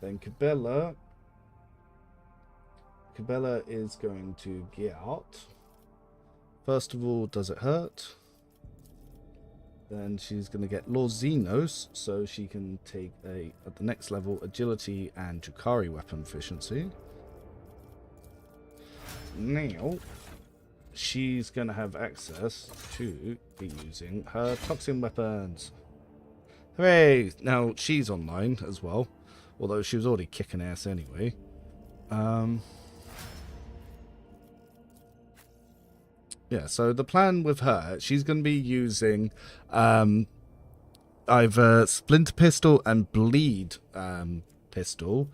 S1: Then Cabela is going to get out. First of all, does it hurt? Then she's going to get Lord Xenos, so she can take at the next level, Agility and Drukhari weapon efficiency. Now, she's going to have access to be using her toxin weapons. Hooray! Now, she's online as well, although she was already kicking ass anyway. Yeah, so the plan with her, she's going to be using either Splinter Pistol and Bleed Pistol,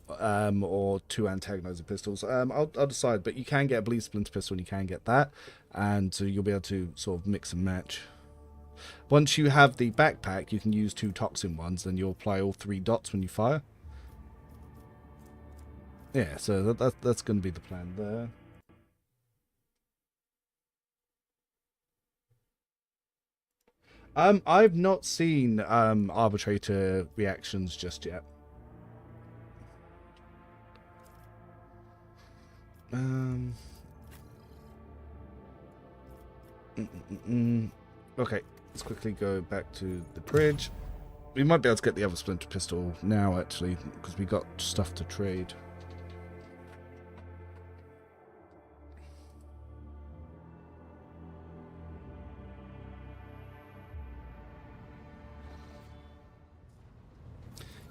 S1: or two Antagonizer pistols. I'll decide, but you can get a Bleed Splinter Pistol and you can get that, and so you'll be able to sort of mix and match. Once you have the backpack, you can use two Toxin ones, then you'll apply all 3 dots when you fire. Yeah, so that's going to be the plan there. I've not seen arbitrator reactions just yet. Okay, let's quickly go back to the bridge. We might be able to get the other Splinter Pistol now, actually, because we got stuff to trade.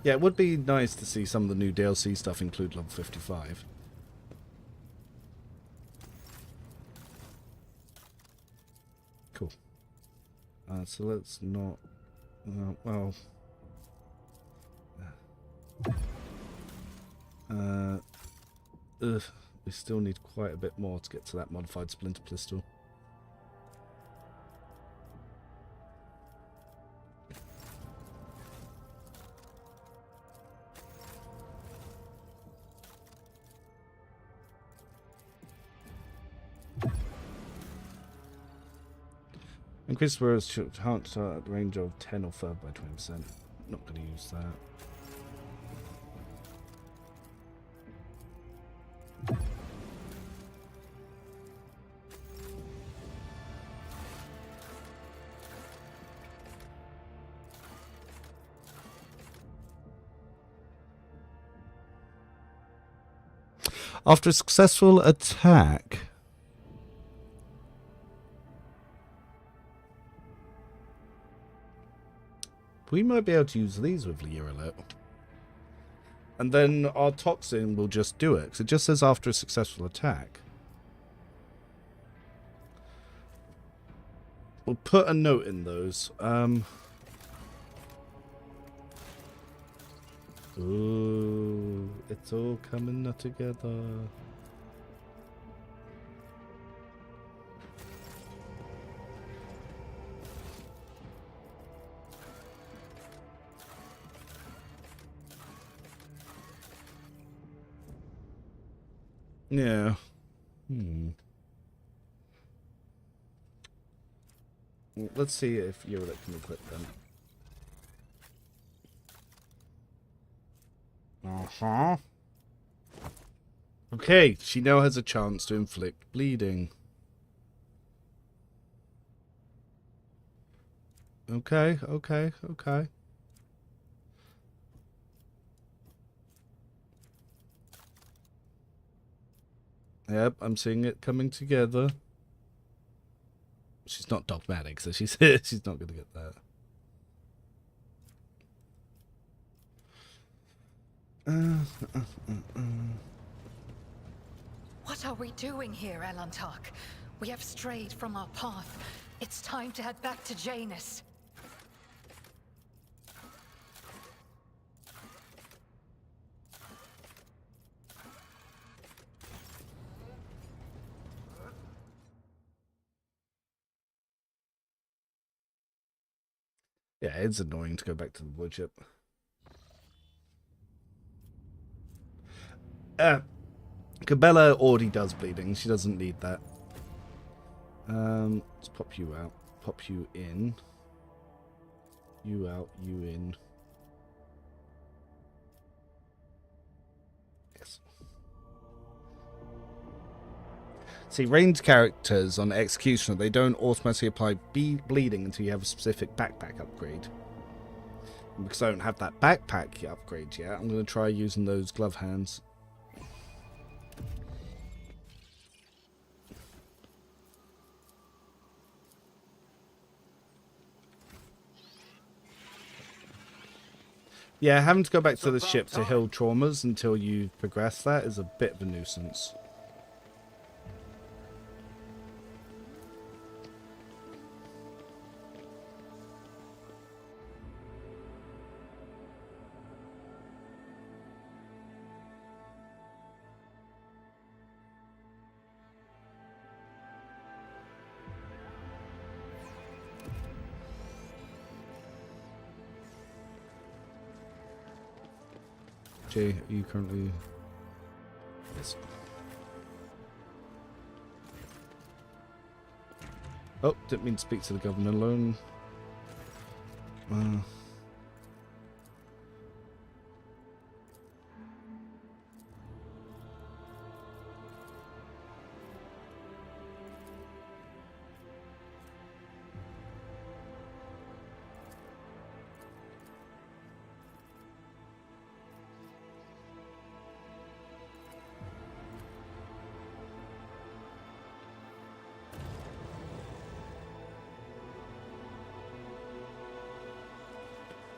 S1: Yeah, it would be nice to see some of the new DLC stuff include level 55. Cool. So let's not... well... we still need quite a bit more to get to that modified Splinter Pistol. Increase Sparrow's chance at range of 10 or further by 20%. Not going to use that. After a successful attack. We might be able to use these with Liralet. And then our toxin will just do it. Because it just says after a successful attack. We'll put a note in those. Ooh, it's all coming together. Yeah. Let's see if Eurolet can equip them. Okay, she now has a chance to inflict bleeding. Okay. Yep, I'm seeing it coming together. She's not dogmatic, so she's not going to get that.
S10: What are we doing here, Elantark? We have strayed from our path. It's time to head back to Janus.
S1: Yeah, it's annoying to go back to the woodchip. Cabela already does bleeding. She doesn't need that. Let's pop you out. Pop you in. You out, you in. Yes. See, ranged characters on Executioner, they don't automatically apply bleeding until you have a specific backpack upgrade. And because I don't have that backpack upgrade yet, I'm going to try using those glove hands. Yeah, having to go back to the ship to heal traumas until you progress that is a bit of a nuisance. Jay, are you currently... Yes. Oh, didn't mean to speak to the governor alone.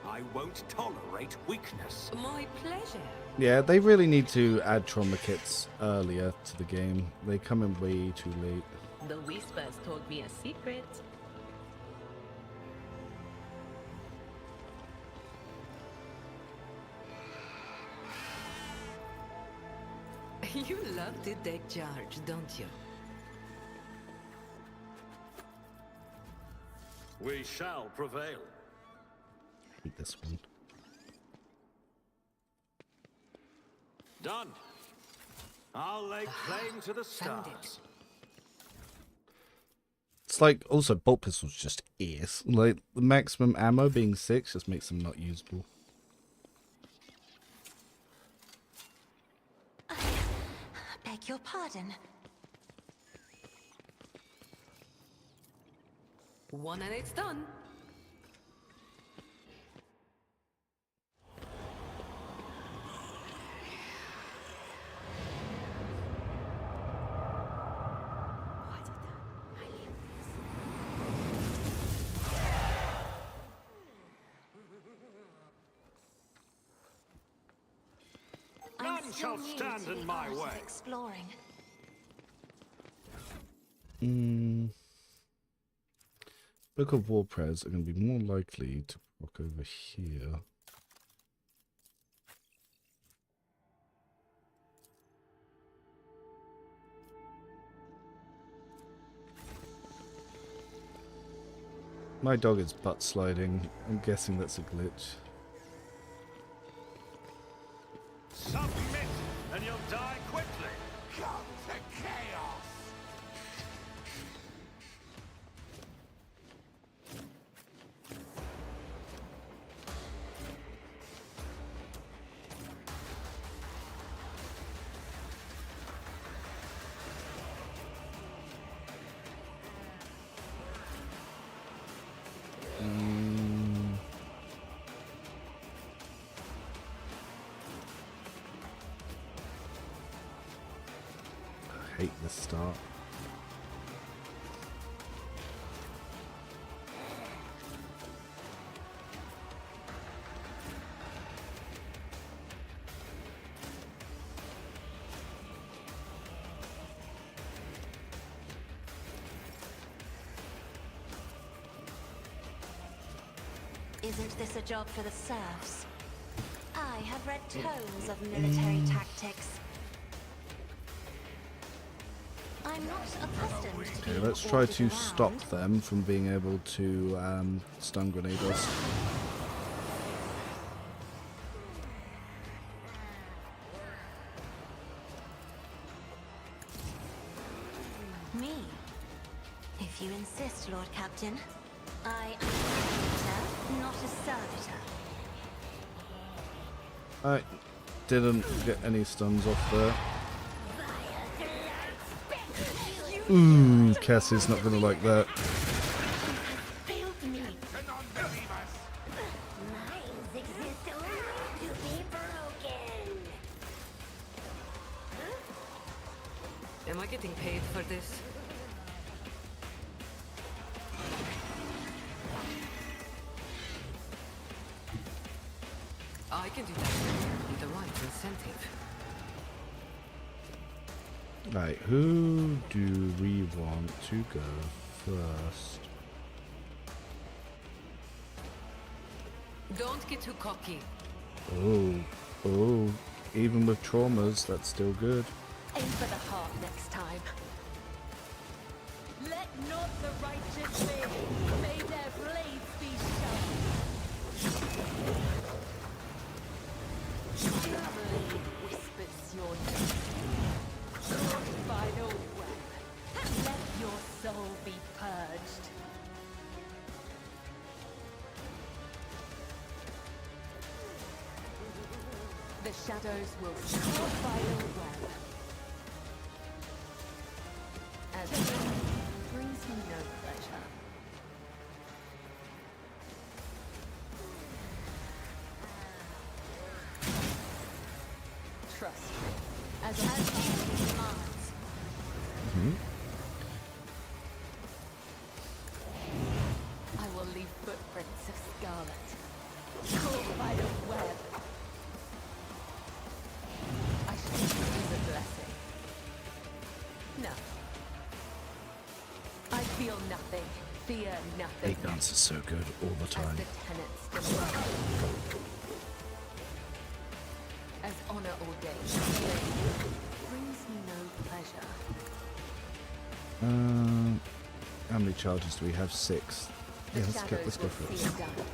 S2: I won't tolerate weakness.
S5: My pleasure.
S1: Yeah, they really need to add trauma kits earlier to the game. They come in way too late.
S6: The Whispers told me a secret.
S5: You love to take charge, don't you?
S2: We shall prevail.
S1: I hate this one.
S2: Done. I'll lay claim to the stars.
S1: It's like, also, bolt pistols just ears. Like, the maximum ammo being 6 just makes them not usable.
S4: Beg your pardon.
S5: One and it's done.
S2: None shall
S4: Still new
S2: stand
S4: to
S2: in
S4: the
S2: my
S4: art of
S2: way.
S4: exploring.
S1: Book of War Prayers are going to be more likely to walk over here. My dog is butt sliding. I'm guessing that's a glitch.
S2: Submit, and you'll die quickly.
S9: Come to chaos!
S1: I hate this start.
S4: Isn't this a job for the serfs? I have read tomes of military tactics. I'm not accustomed to
S1: Okay,
S4: being
S1: let's try
S4: ordered
S1: to
S4: around.
S1: stop them from being able to stun grenade us.
S4: Me? If you insist, Lord Captain. I am a servitor, not a servitor.
S1: I didn't get any stuns off there. Ooh, Cassie's not gonna like that.
S4: Failed me. Minds exist only to be broken.
S5: Am I getting paid for this? I can do that with the right incentive.
S1: Right, who do we want to go first?
S5: Don't get too cocky.
S1: Oh, even with traumas, that's still good.
S6: Aim for the heart next time. Let not the righteous live. May their blades be sharp. Blade whispers your name. Final web. Let your soul be purged. The shadows will see your final web. As brings me no pleasure. Trust me. As commands. I will leave footprints of scarlet. Caught by the web. I should use a blessing. No. I feel nothing. Fear nothing.
S1: Ignorance is so good all the time.
S6: As the tenets demand. As honor ordained. Brings me no pleasure.
S1: How many charges do we have? 6. Yeah, let's go for it.
S6: Done.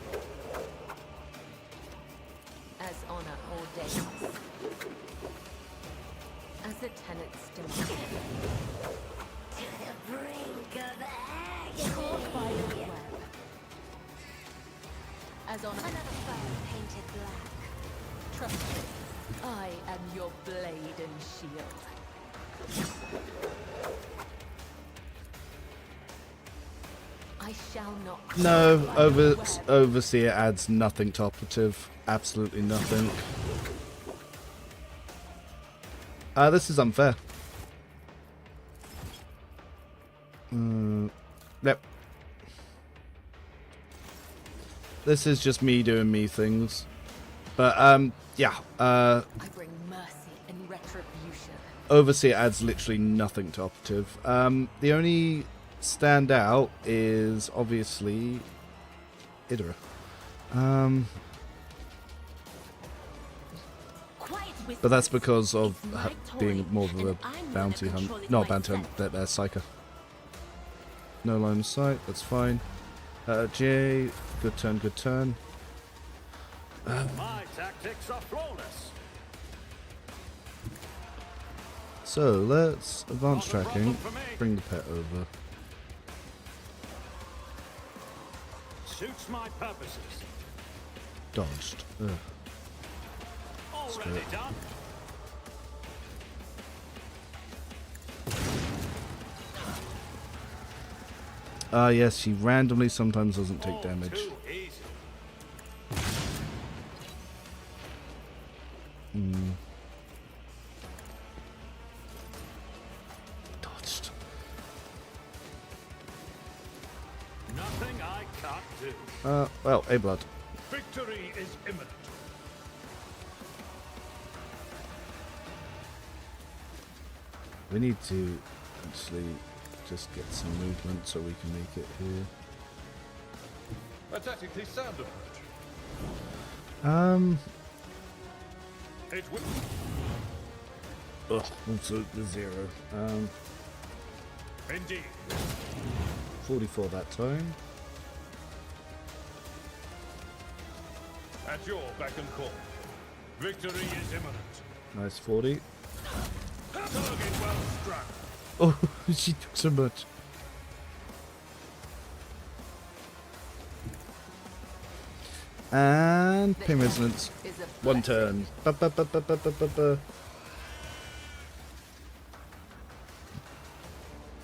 S6: As honor ordains. As the tenets demand.
S4: To the brink of agony.
S6: Caught by the web. As honor.
S4: Another foe painted black.
S6: Trust me. I am your blade and shield. I shall not.
S1: No,
S6: caught by the web.
S1: Overseer adds nothing to operative. Absolutely nothing. This is unfair. Yep. This is just me doing me things. But, yeah.
S6: I bring mercy and
S3: retribution.
S1: Overseer adds literally nothing to Operative. The only standout is obviously Idra. But that's because of her being more of a bounty hunt. Not bounty hunt, that they're psyker. No line of sight, that's fine. Jay, good turn, good turn.
S2: My tactics are flawless.
S1: So let's advance tracking, bring the pet over.
S2: Suits my purposes.
S1: Dodged. Ugh.
S2: Already done.
S1: Yes, she randomly sometimes doesn't take damage.
S2: Too easy.
S1: Dodged.
S2: Nothing I can't do.
S1: Well, a blood.
S11: Victory is imminent.
S1: We need to actually just get some movement so we can make it here.
S11: A tactically sound approach. It will.
S1: Ugh, also the 0.
S11: Indeed.
S1: 44 that time.
S11: At your beck and call. Victory is imminent.
S1: Nice 40.
S11: Target well struck.
S1: Oh, she took so much. And pin resonance. One turn. Ba, ba, ba, ba, ba, ba, ba, ba.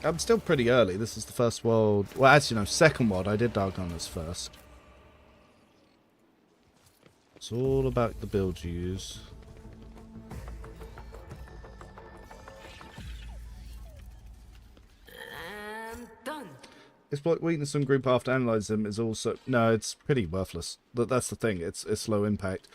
S1: I'm still pretty early. This is the first world. Well, actually, no, second world. I did Darkgunners first. It's all about the build you use.
S5: And done.
S1: Exploit weakness on group after analyze them is also... No, it's pretty worthless. That's the thing. It's low impact.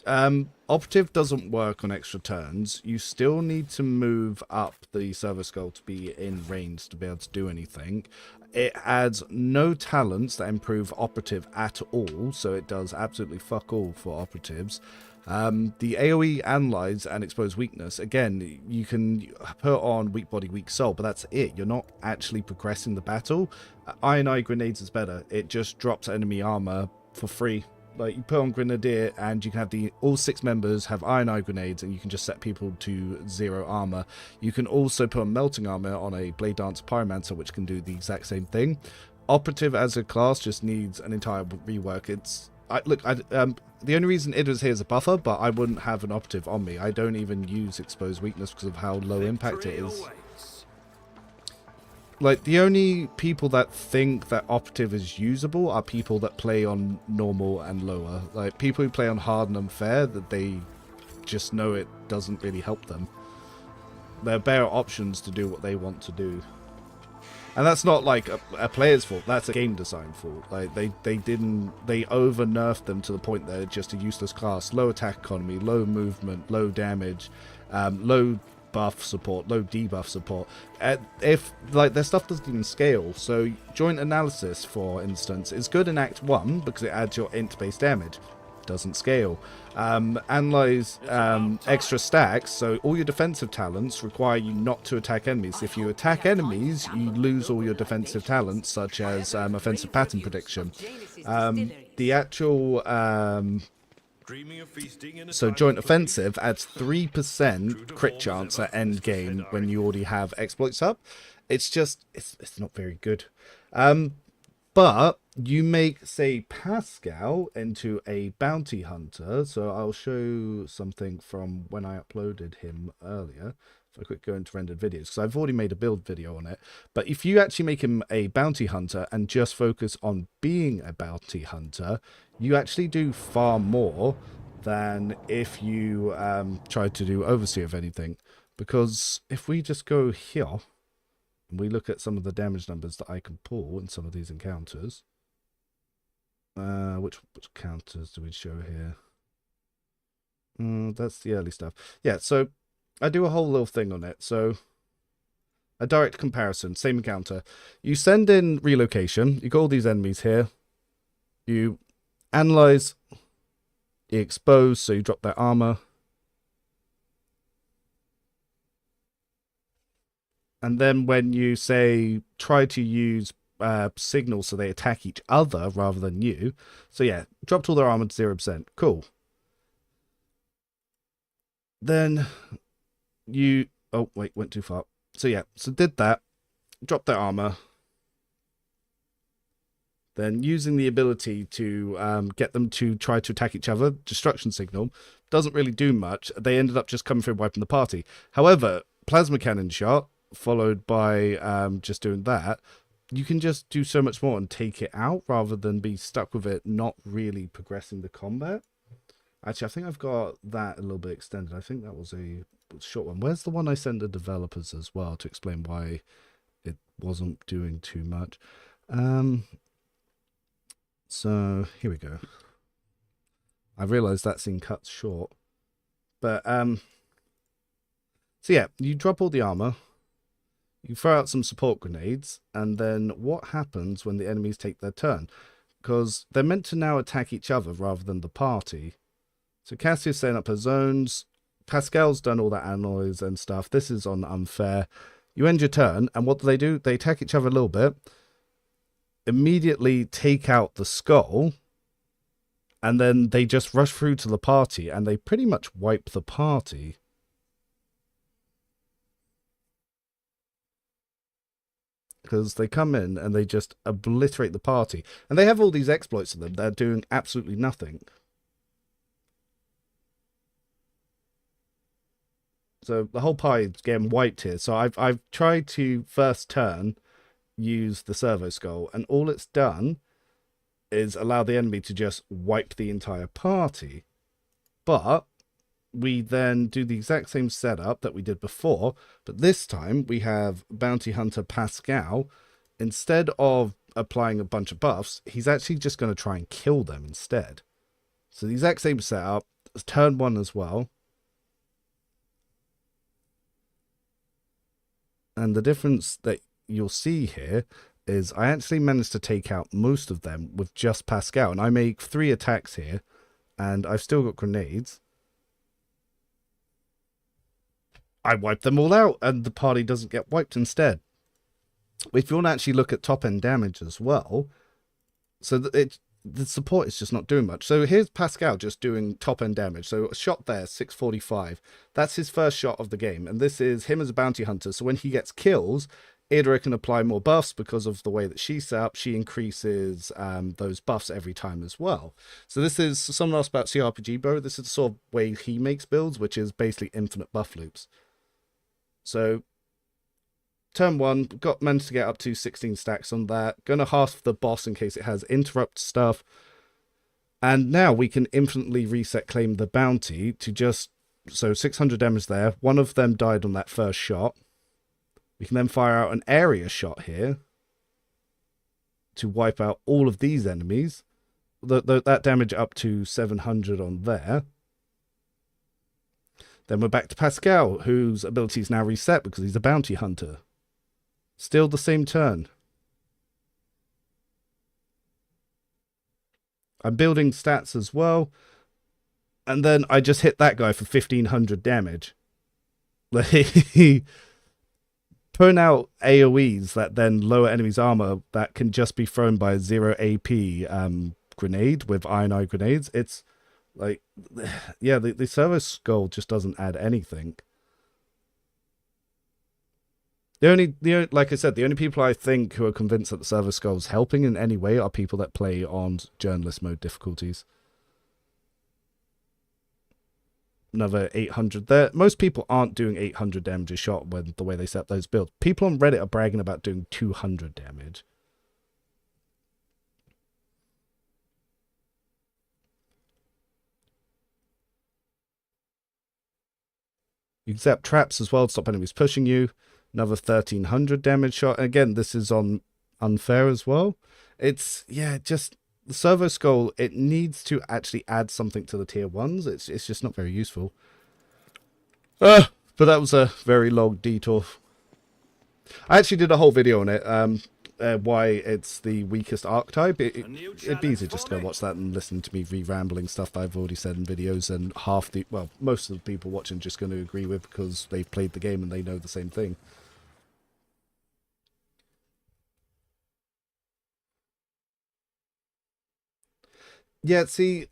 S1: Operative doesn't work on extra turns. You still need to move up the server skull to be in range to be able to do anything. It adds no talents that improve operative at all, so it does absolutely fuck all for operatives. The AoE analyze and expose weakness, again, you can put on weak body, weak soul, but that's it. You're not actually progressing the battle. Iron Eye grenades is better. It just drops enemy armor for free. Like, you put on Grenadier and you can have all 6 members have Iron Eye grenades and you can just set people to 0 armor. You can also put on melting armor on a Blade Dancer Pyromancer, which can do the exact same thing. Operative as a class just needs an entire rework. The only reason it is here is a buffer, but I wouldn't have an operative on me. I don't even use exposed weakness because of how low impact it is. Like, the only people that think that operative is usable are people that play on normal and lower. Like, people who play on hard and unfair, that they just know it doesn't really help them. There are better options to do what they want to do. And that's not like a player's fault, that's a game design fault. Like, they over nerfed them to the point that they're just a useless class. Low attack economy, low movement, low damage, low buff support, low debuff support. If like their stuff doesn't even scale, so joint analysis, for instance, is good in Act 1 because it adds your int based damage. Doesn't scale. Analyze extra stacks, so all your defensive talents require you not to attack enemies. If you attack enemies, you lose all your defensive talents, such as offensive pattern prediction. The actual so joint offensive adds 3% crit chance at end game when you already have exploits up. It's just it's not very good. But you make, say, Pascal into a bounty hunter. So I'll show something from when I uploaded him earlier. If I quick go into rendered videos, because I've already made a build video on it. But if you actually make him a bounty hunter and just focus on being a bounty hunter, you actually do far more than if you try to do overseer of anything. Because if we just go here, and we look at some of the damage numbers that I can pull in some of these encounters. Which counters do we show here? That's the early stuff. Yeah, so I do a whole little thing on it. So a direct comparison, same encounter. You send in relocation. You got all these enemies here. You analyze, you expose, so you drop their armor. And then when you say try to use signals so they attack each other rather than you. So yeah, dropped all their armor to 0%. Cool. Then you... Oh, wait, went too far. So yeah, so did that. Dropped their armor. Then using the ability to get them to try to attack each other, destruction signal, doesn't really do much. They ended up just coming through and wiping the party. However, plasma cannon shot, followed by just doing that, you can just do so much more and take it out rather than be stuck with it not really progressing the combat. Actually, I think I've got that a little bit extended. I think that was a short one. Where's the one I sent the developers as well to explain why it wasn't doing too much? So here we go. I realized that scene cuts short. But so yeah, you drop all the armor. You throw out some support grenades, and then what happens when the enemies take their turn? Because they're meant to now attack each other rather than the party. So Cassia's setting up her zones. Pascal's done all that analyze and stuff. This is on unfair. You end your turn, and what do? They attack each other a little bit. Immediately take out the skull. And then they just rush through to the party, and they pretty much wipe the party. Because they come in and they just obliterate the party. And they have all these exploits to them. They're doing absolutely nothing. So the whole party is getting wiped here. So I've tried to first turn use the servo skull. And all it's done is allow the enemy to just wipe the entire party. But we then do the exact same setup that we did before, but this time we have Bounty Hunter Pascal. Instead of applying a bunch of buffs, he's actually just going to try and kill them instead. So the exact same setup, turn one as well. And the difference that you'll see here is I actually managed to take out most of them with just Pascal, and I make 3 attacks here, and I've still got grenades. I wipe them all out, and the party doesn't get wiped instead. If you want to actually look at top-end damage as well, so that the support is just not doing much. So here's Pascal just doing top-end damage. So a shot there, 645. That's his first shot of the game, and this is him as a bounty hunter. So when he gets kills, Idra can apply more buffs because of the way that she's set up. She increases those buffs every time as well. So this is, someone asked about CRPG Bro. This is the sort of way he makes builds, which is basically infinite buff loops. So turn one, managed to get up to 16 stacks on that. Gonna half the boss in case it has interrupt stuff. And now we can infinitely reset claim the bounty to just, so 600 damage there. One of them died on that first shot. We can then fire out an area shot here to wipe out all of these enemies. That damage up to 700 on there. Then we're back to Pascal, whose ability is now reset because he's a bounty hunter. Still the same turn. I'm building stats as well. And then I just hit that guy for 1500 damage. Putting out AoEs that then lower enemies' armor that can just be thrown by a 0 AP grenade with ionized grenades. It's like, yeah, the servo skull just doesn't add anything. The only, like I said, the only people I think who are convinced that the servo skull is helping in any way are people that play on journalist mode difficulties. Another 800 there. Most people aren't doing 800 damage a shot when the way they set up those builds. People on Reddit are bragging about doing 200 damage. You can set up traps as well to stop enemies pushing you. Another 1300 damage shot. And again, this is on unfair as well. It's, yeah, just the servo skull, it needs to actually add something to the tier 1s. It's just not very useful. But that was a very long detour. I actually did a whole video on it, why it's the weakest archetype. It'd be easy just to go watch that and listen to me re-rambling stuff that I've already said in videos, and most of the people watching are just going to agree with because they've played the game and they know the same thing. Yeah, see,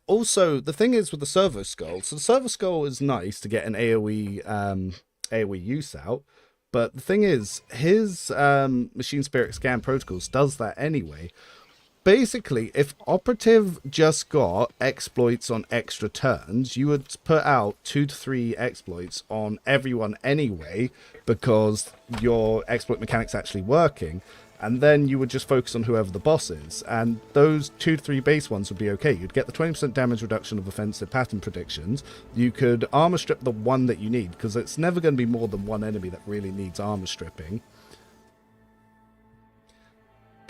S1: also, the thing is with the Servo Skull, so the Servo Skull is nice to get an AoE use out, but the thing is, his Machine Spirit Scan Protocols does that anyway. Basically, if Operative just got exploits on extra turns, you would put out 2 to 3 exploits on everyone anyway, because your exploit mechanic's actually working. And then you would just focus on whoever the boss is. And those 2 to 3 base ones would be okay. You'd get the 20% damage reduction of offensive pattern predictions. You could armor strip the one that you need, because it's never going to be more than one enemy that really needs armor stripping.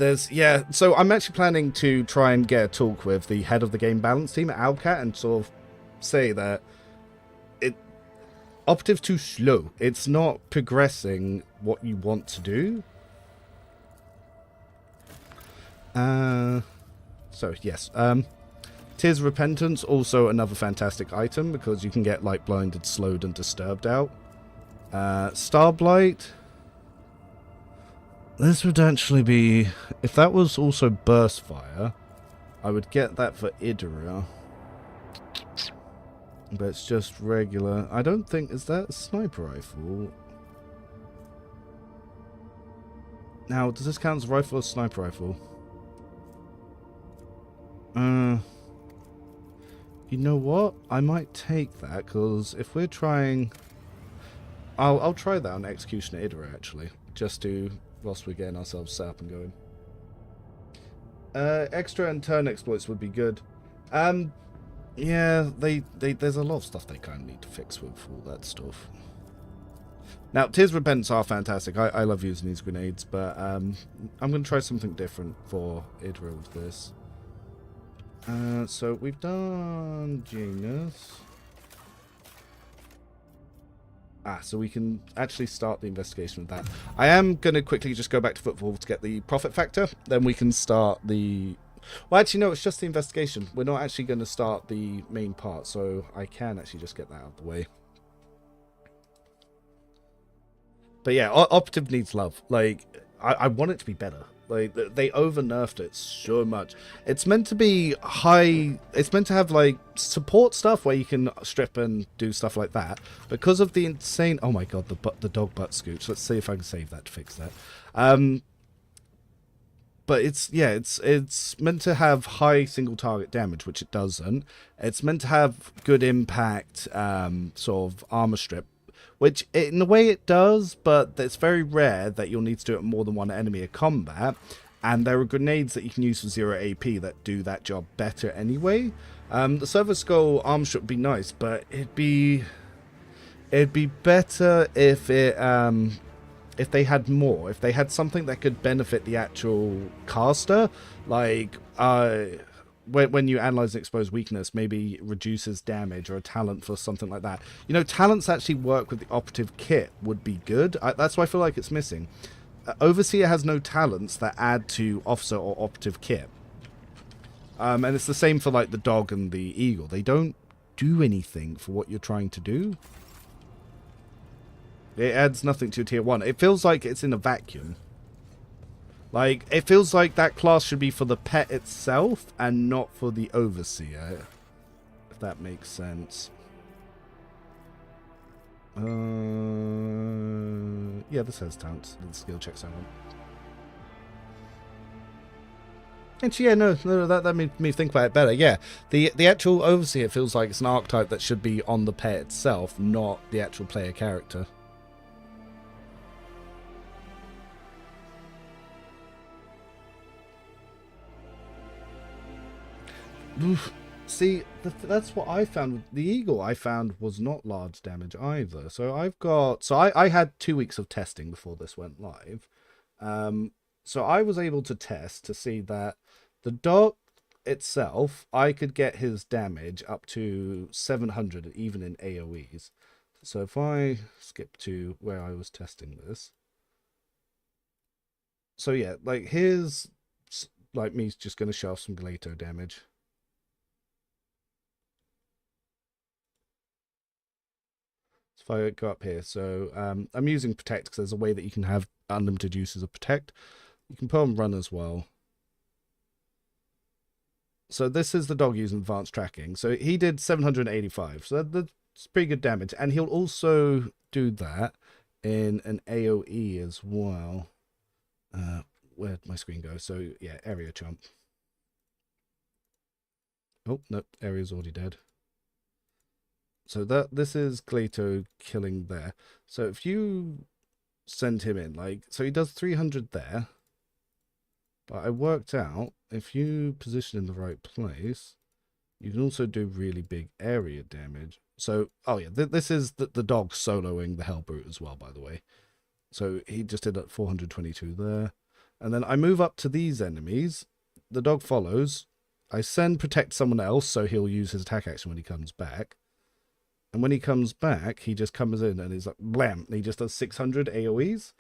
S1: So I'm actually planning to try and get a talk with the head of the game balance team at Owlcat and sort of say that Operative's too slow. It's not progressing what you want to do. So yes, Tears of Repentance, also another fantastic item because you can get like blinded, slowed, and disturbed out. Starblight, this would actually be, if that was also burst fire, I would get that for Idra, but it's just regular. I don't think, is that a sniper rifle? Now, does this count as rifle or sniper rifle? You know what? I might take that, because if we're trying... I'll try that on Executioner Idra, actually. Just to... whilst we're getting ourselves set up and going. Extra and turn exploits would be good. Yeah, there's a lot of stuff they kind of need to fix with all that stuff. Now, Tears of Repentance are fantastic. I love using these grenades, but I'm going to try something different for Idra with this. So we've done Genius. So we can actually start the investigation with that. I am going to quickly just go back to football to get the profit factor. Then we can start the... Well, actually, no, it's just the investigation. We're not actually going to start the main part, so I can actually just get that out of the way. But yeah, Operative needs love. Like, I want it to be better. Like, they over-nerfed it so much. It's meant to be high... It's meant to have, like, support stuff where you can strip and do stuff like that. Because of the insane... Oh my god, the dog butt scooch. Let's see if I can save that to fix that. But it's meant to have high single target damage, which it doesn't. It's meant to have good impact, sort of armor strip, which in a way it does, but it's very rare that you'll need to do it with more than one enemy a combat. And there are grenades that you can use for 0 AP that do that job better anyway. The Servo Skull armor strip would be nice, but it'd be better if they had more. If they had something that could benefit the actual caster, like when you analyze and expose weakness, maybe reduces damage or a talent for something like that. You know, talents actually work with the Operative kit would be good. That's why I feel like it's missing. Overseer has no talents that add to Officer or Operative kit. And it's the same for like the Dog and the Eagle. They don't do anything for what you're trying to do. It adds nothing to tier 1. It feels like it's in a vacuum. Like, it feels like that class should be for the pet itself and not for the Overseer. If that makes sense. Yeah, this has talents. The skill checks I want. Actually, yeah, no, that made me think about it better. Yeah, the actual Overseer feels like it's an archetype that should be on the pet itself, not the actual player character. See, that's what I found. The Eagle I found was not large damage either. So I had 2 weeks of testing before this went live. So I was able to test to see that the Dog itself, I could get his damage up to 700 even in AoEs. So if I skip to where I was testing this. So yeah, like here's like me just going to show off some Galato damage. So if I go up here, so I'm using Protect because there's a way that you can have unlimited uses of Protect. You can put on Run as well. So this is the dog using advanced tracking. So he did 785. So that's pretty good damage. And he'll also do that in an AoE as well. Where'd my screen go? So yeah, area chomp. Oh, no, area's already dead. So this is Galato killing there. So if you send him in, like, so he does 300 there. But I worked out, if you position in the right place, you can also do really big area damage. So, oh yeah, this is the dog soloing the Hellbrute as well, by the way. So he just did at 422 there. And then I move up to these enemies. The dog follows. I send Protect someone else, so he'll use his attack action when he comes back. And when he comes back, he just comes in and he's like, blam, and he just does 600 AoEs.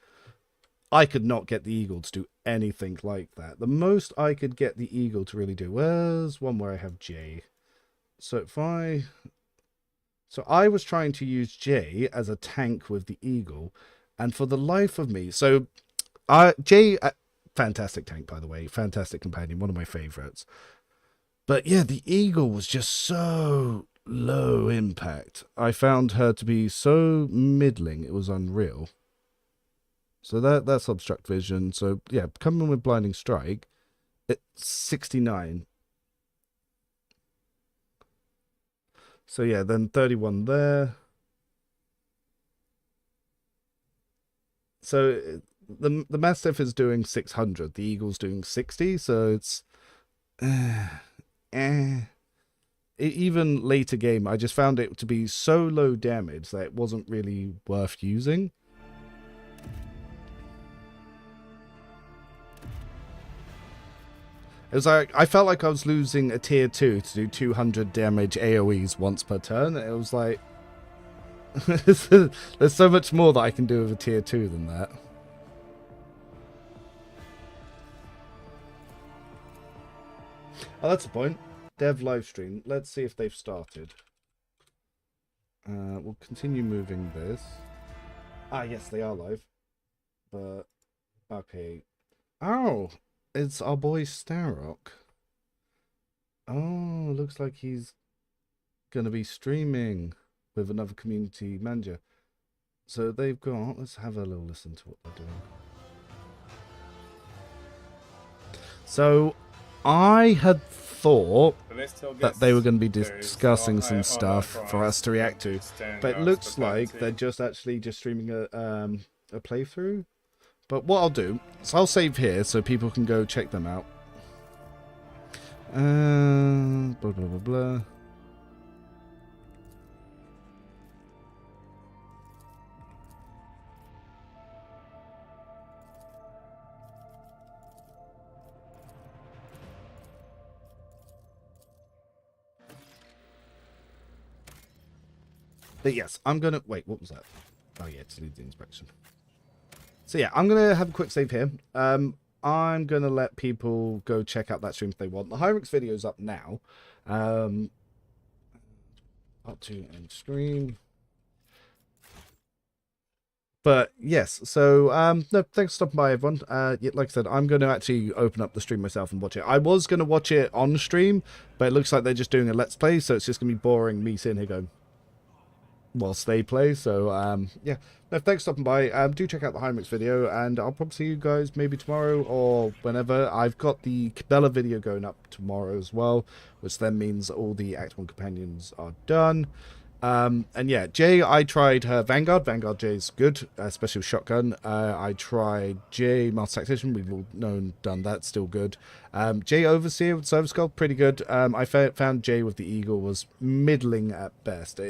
S1: I could not get the Eagle to do anything like that. The most I could get the Eagle to really do, where's one where I have J? So if I was trying to use J as a tank with the Eagle, and for the life of me, so J, fantastic tank, by the way, fantastic companion, one of my favorites. But yeah, the Eagle was just so low impact. I found her to be so middling, it was unreal. So that's Obstruct Vision. So yeah, coming with Blinding Strike, it's 69. So yeah, then 31 there. So the Mastiff is doing 600. The Eagle's doing 60. So it's even later game, I just found it to be so low damage that it wasn't really worth using. It was like, I felt like I was losing a tier 2 to do 200 damage AoEs once per turn. It was like, there's so much more that I can do with a tier 2 than that. Oh, that's the point. Dev livestream. Let's see if they've started. We'll continue moving this. Ah, yes, they are live. But, okay. Oh! It's our boy Starrock. Oh, looks like he's going to be streaming with another community manager. So they've got, let's have a little listen to what they're doing. So I had thought that they were going to be discussing some stuff for us to react to. But it looks like they're just actually just streaming a playthrough. But what I'll do is I'll save here so people can go check them out. Blah, blah, blah, blah. But yes, I'm going to... Wait, what was that? Oh yeah, to lead the inspection. So yeah, I'm going to have a quick save here. I'm going to let people go check out that stream if they want. The Hyrix video's up now. Up to end stream. But yes, so no, thanks for stopping by, everyone. Like I said, I'm going to actually open up the stream myself and watch it. I was going to watch it on stream, but it looks like they're just doing a Let's Play, so it's just going to be boring me sitting here going whilst they play. So yeah, no, thanks for stopping by. Do check out the Hymix video, and I'll probably see you guys maybe tomorrow or whenever. I've got the Cabela video going up tomorrow as well, which then means all the Act 1 companions are done. And yeah, Jay, I tried her Vanguard. Vanguard Jay is good, especially with shotgun. I tried Jay Master Tactician. We've all done that, still good. Jay Overseer with Service Skull, pretty good. I found Jay with the Eagle was middling at best.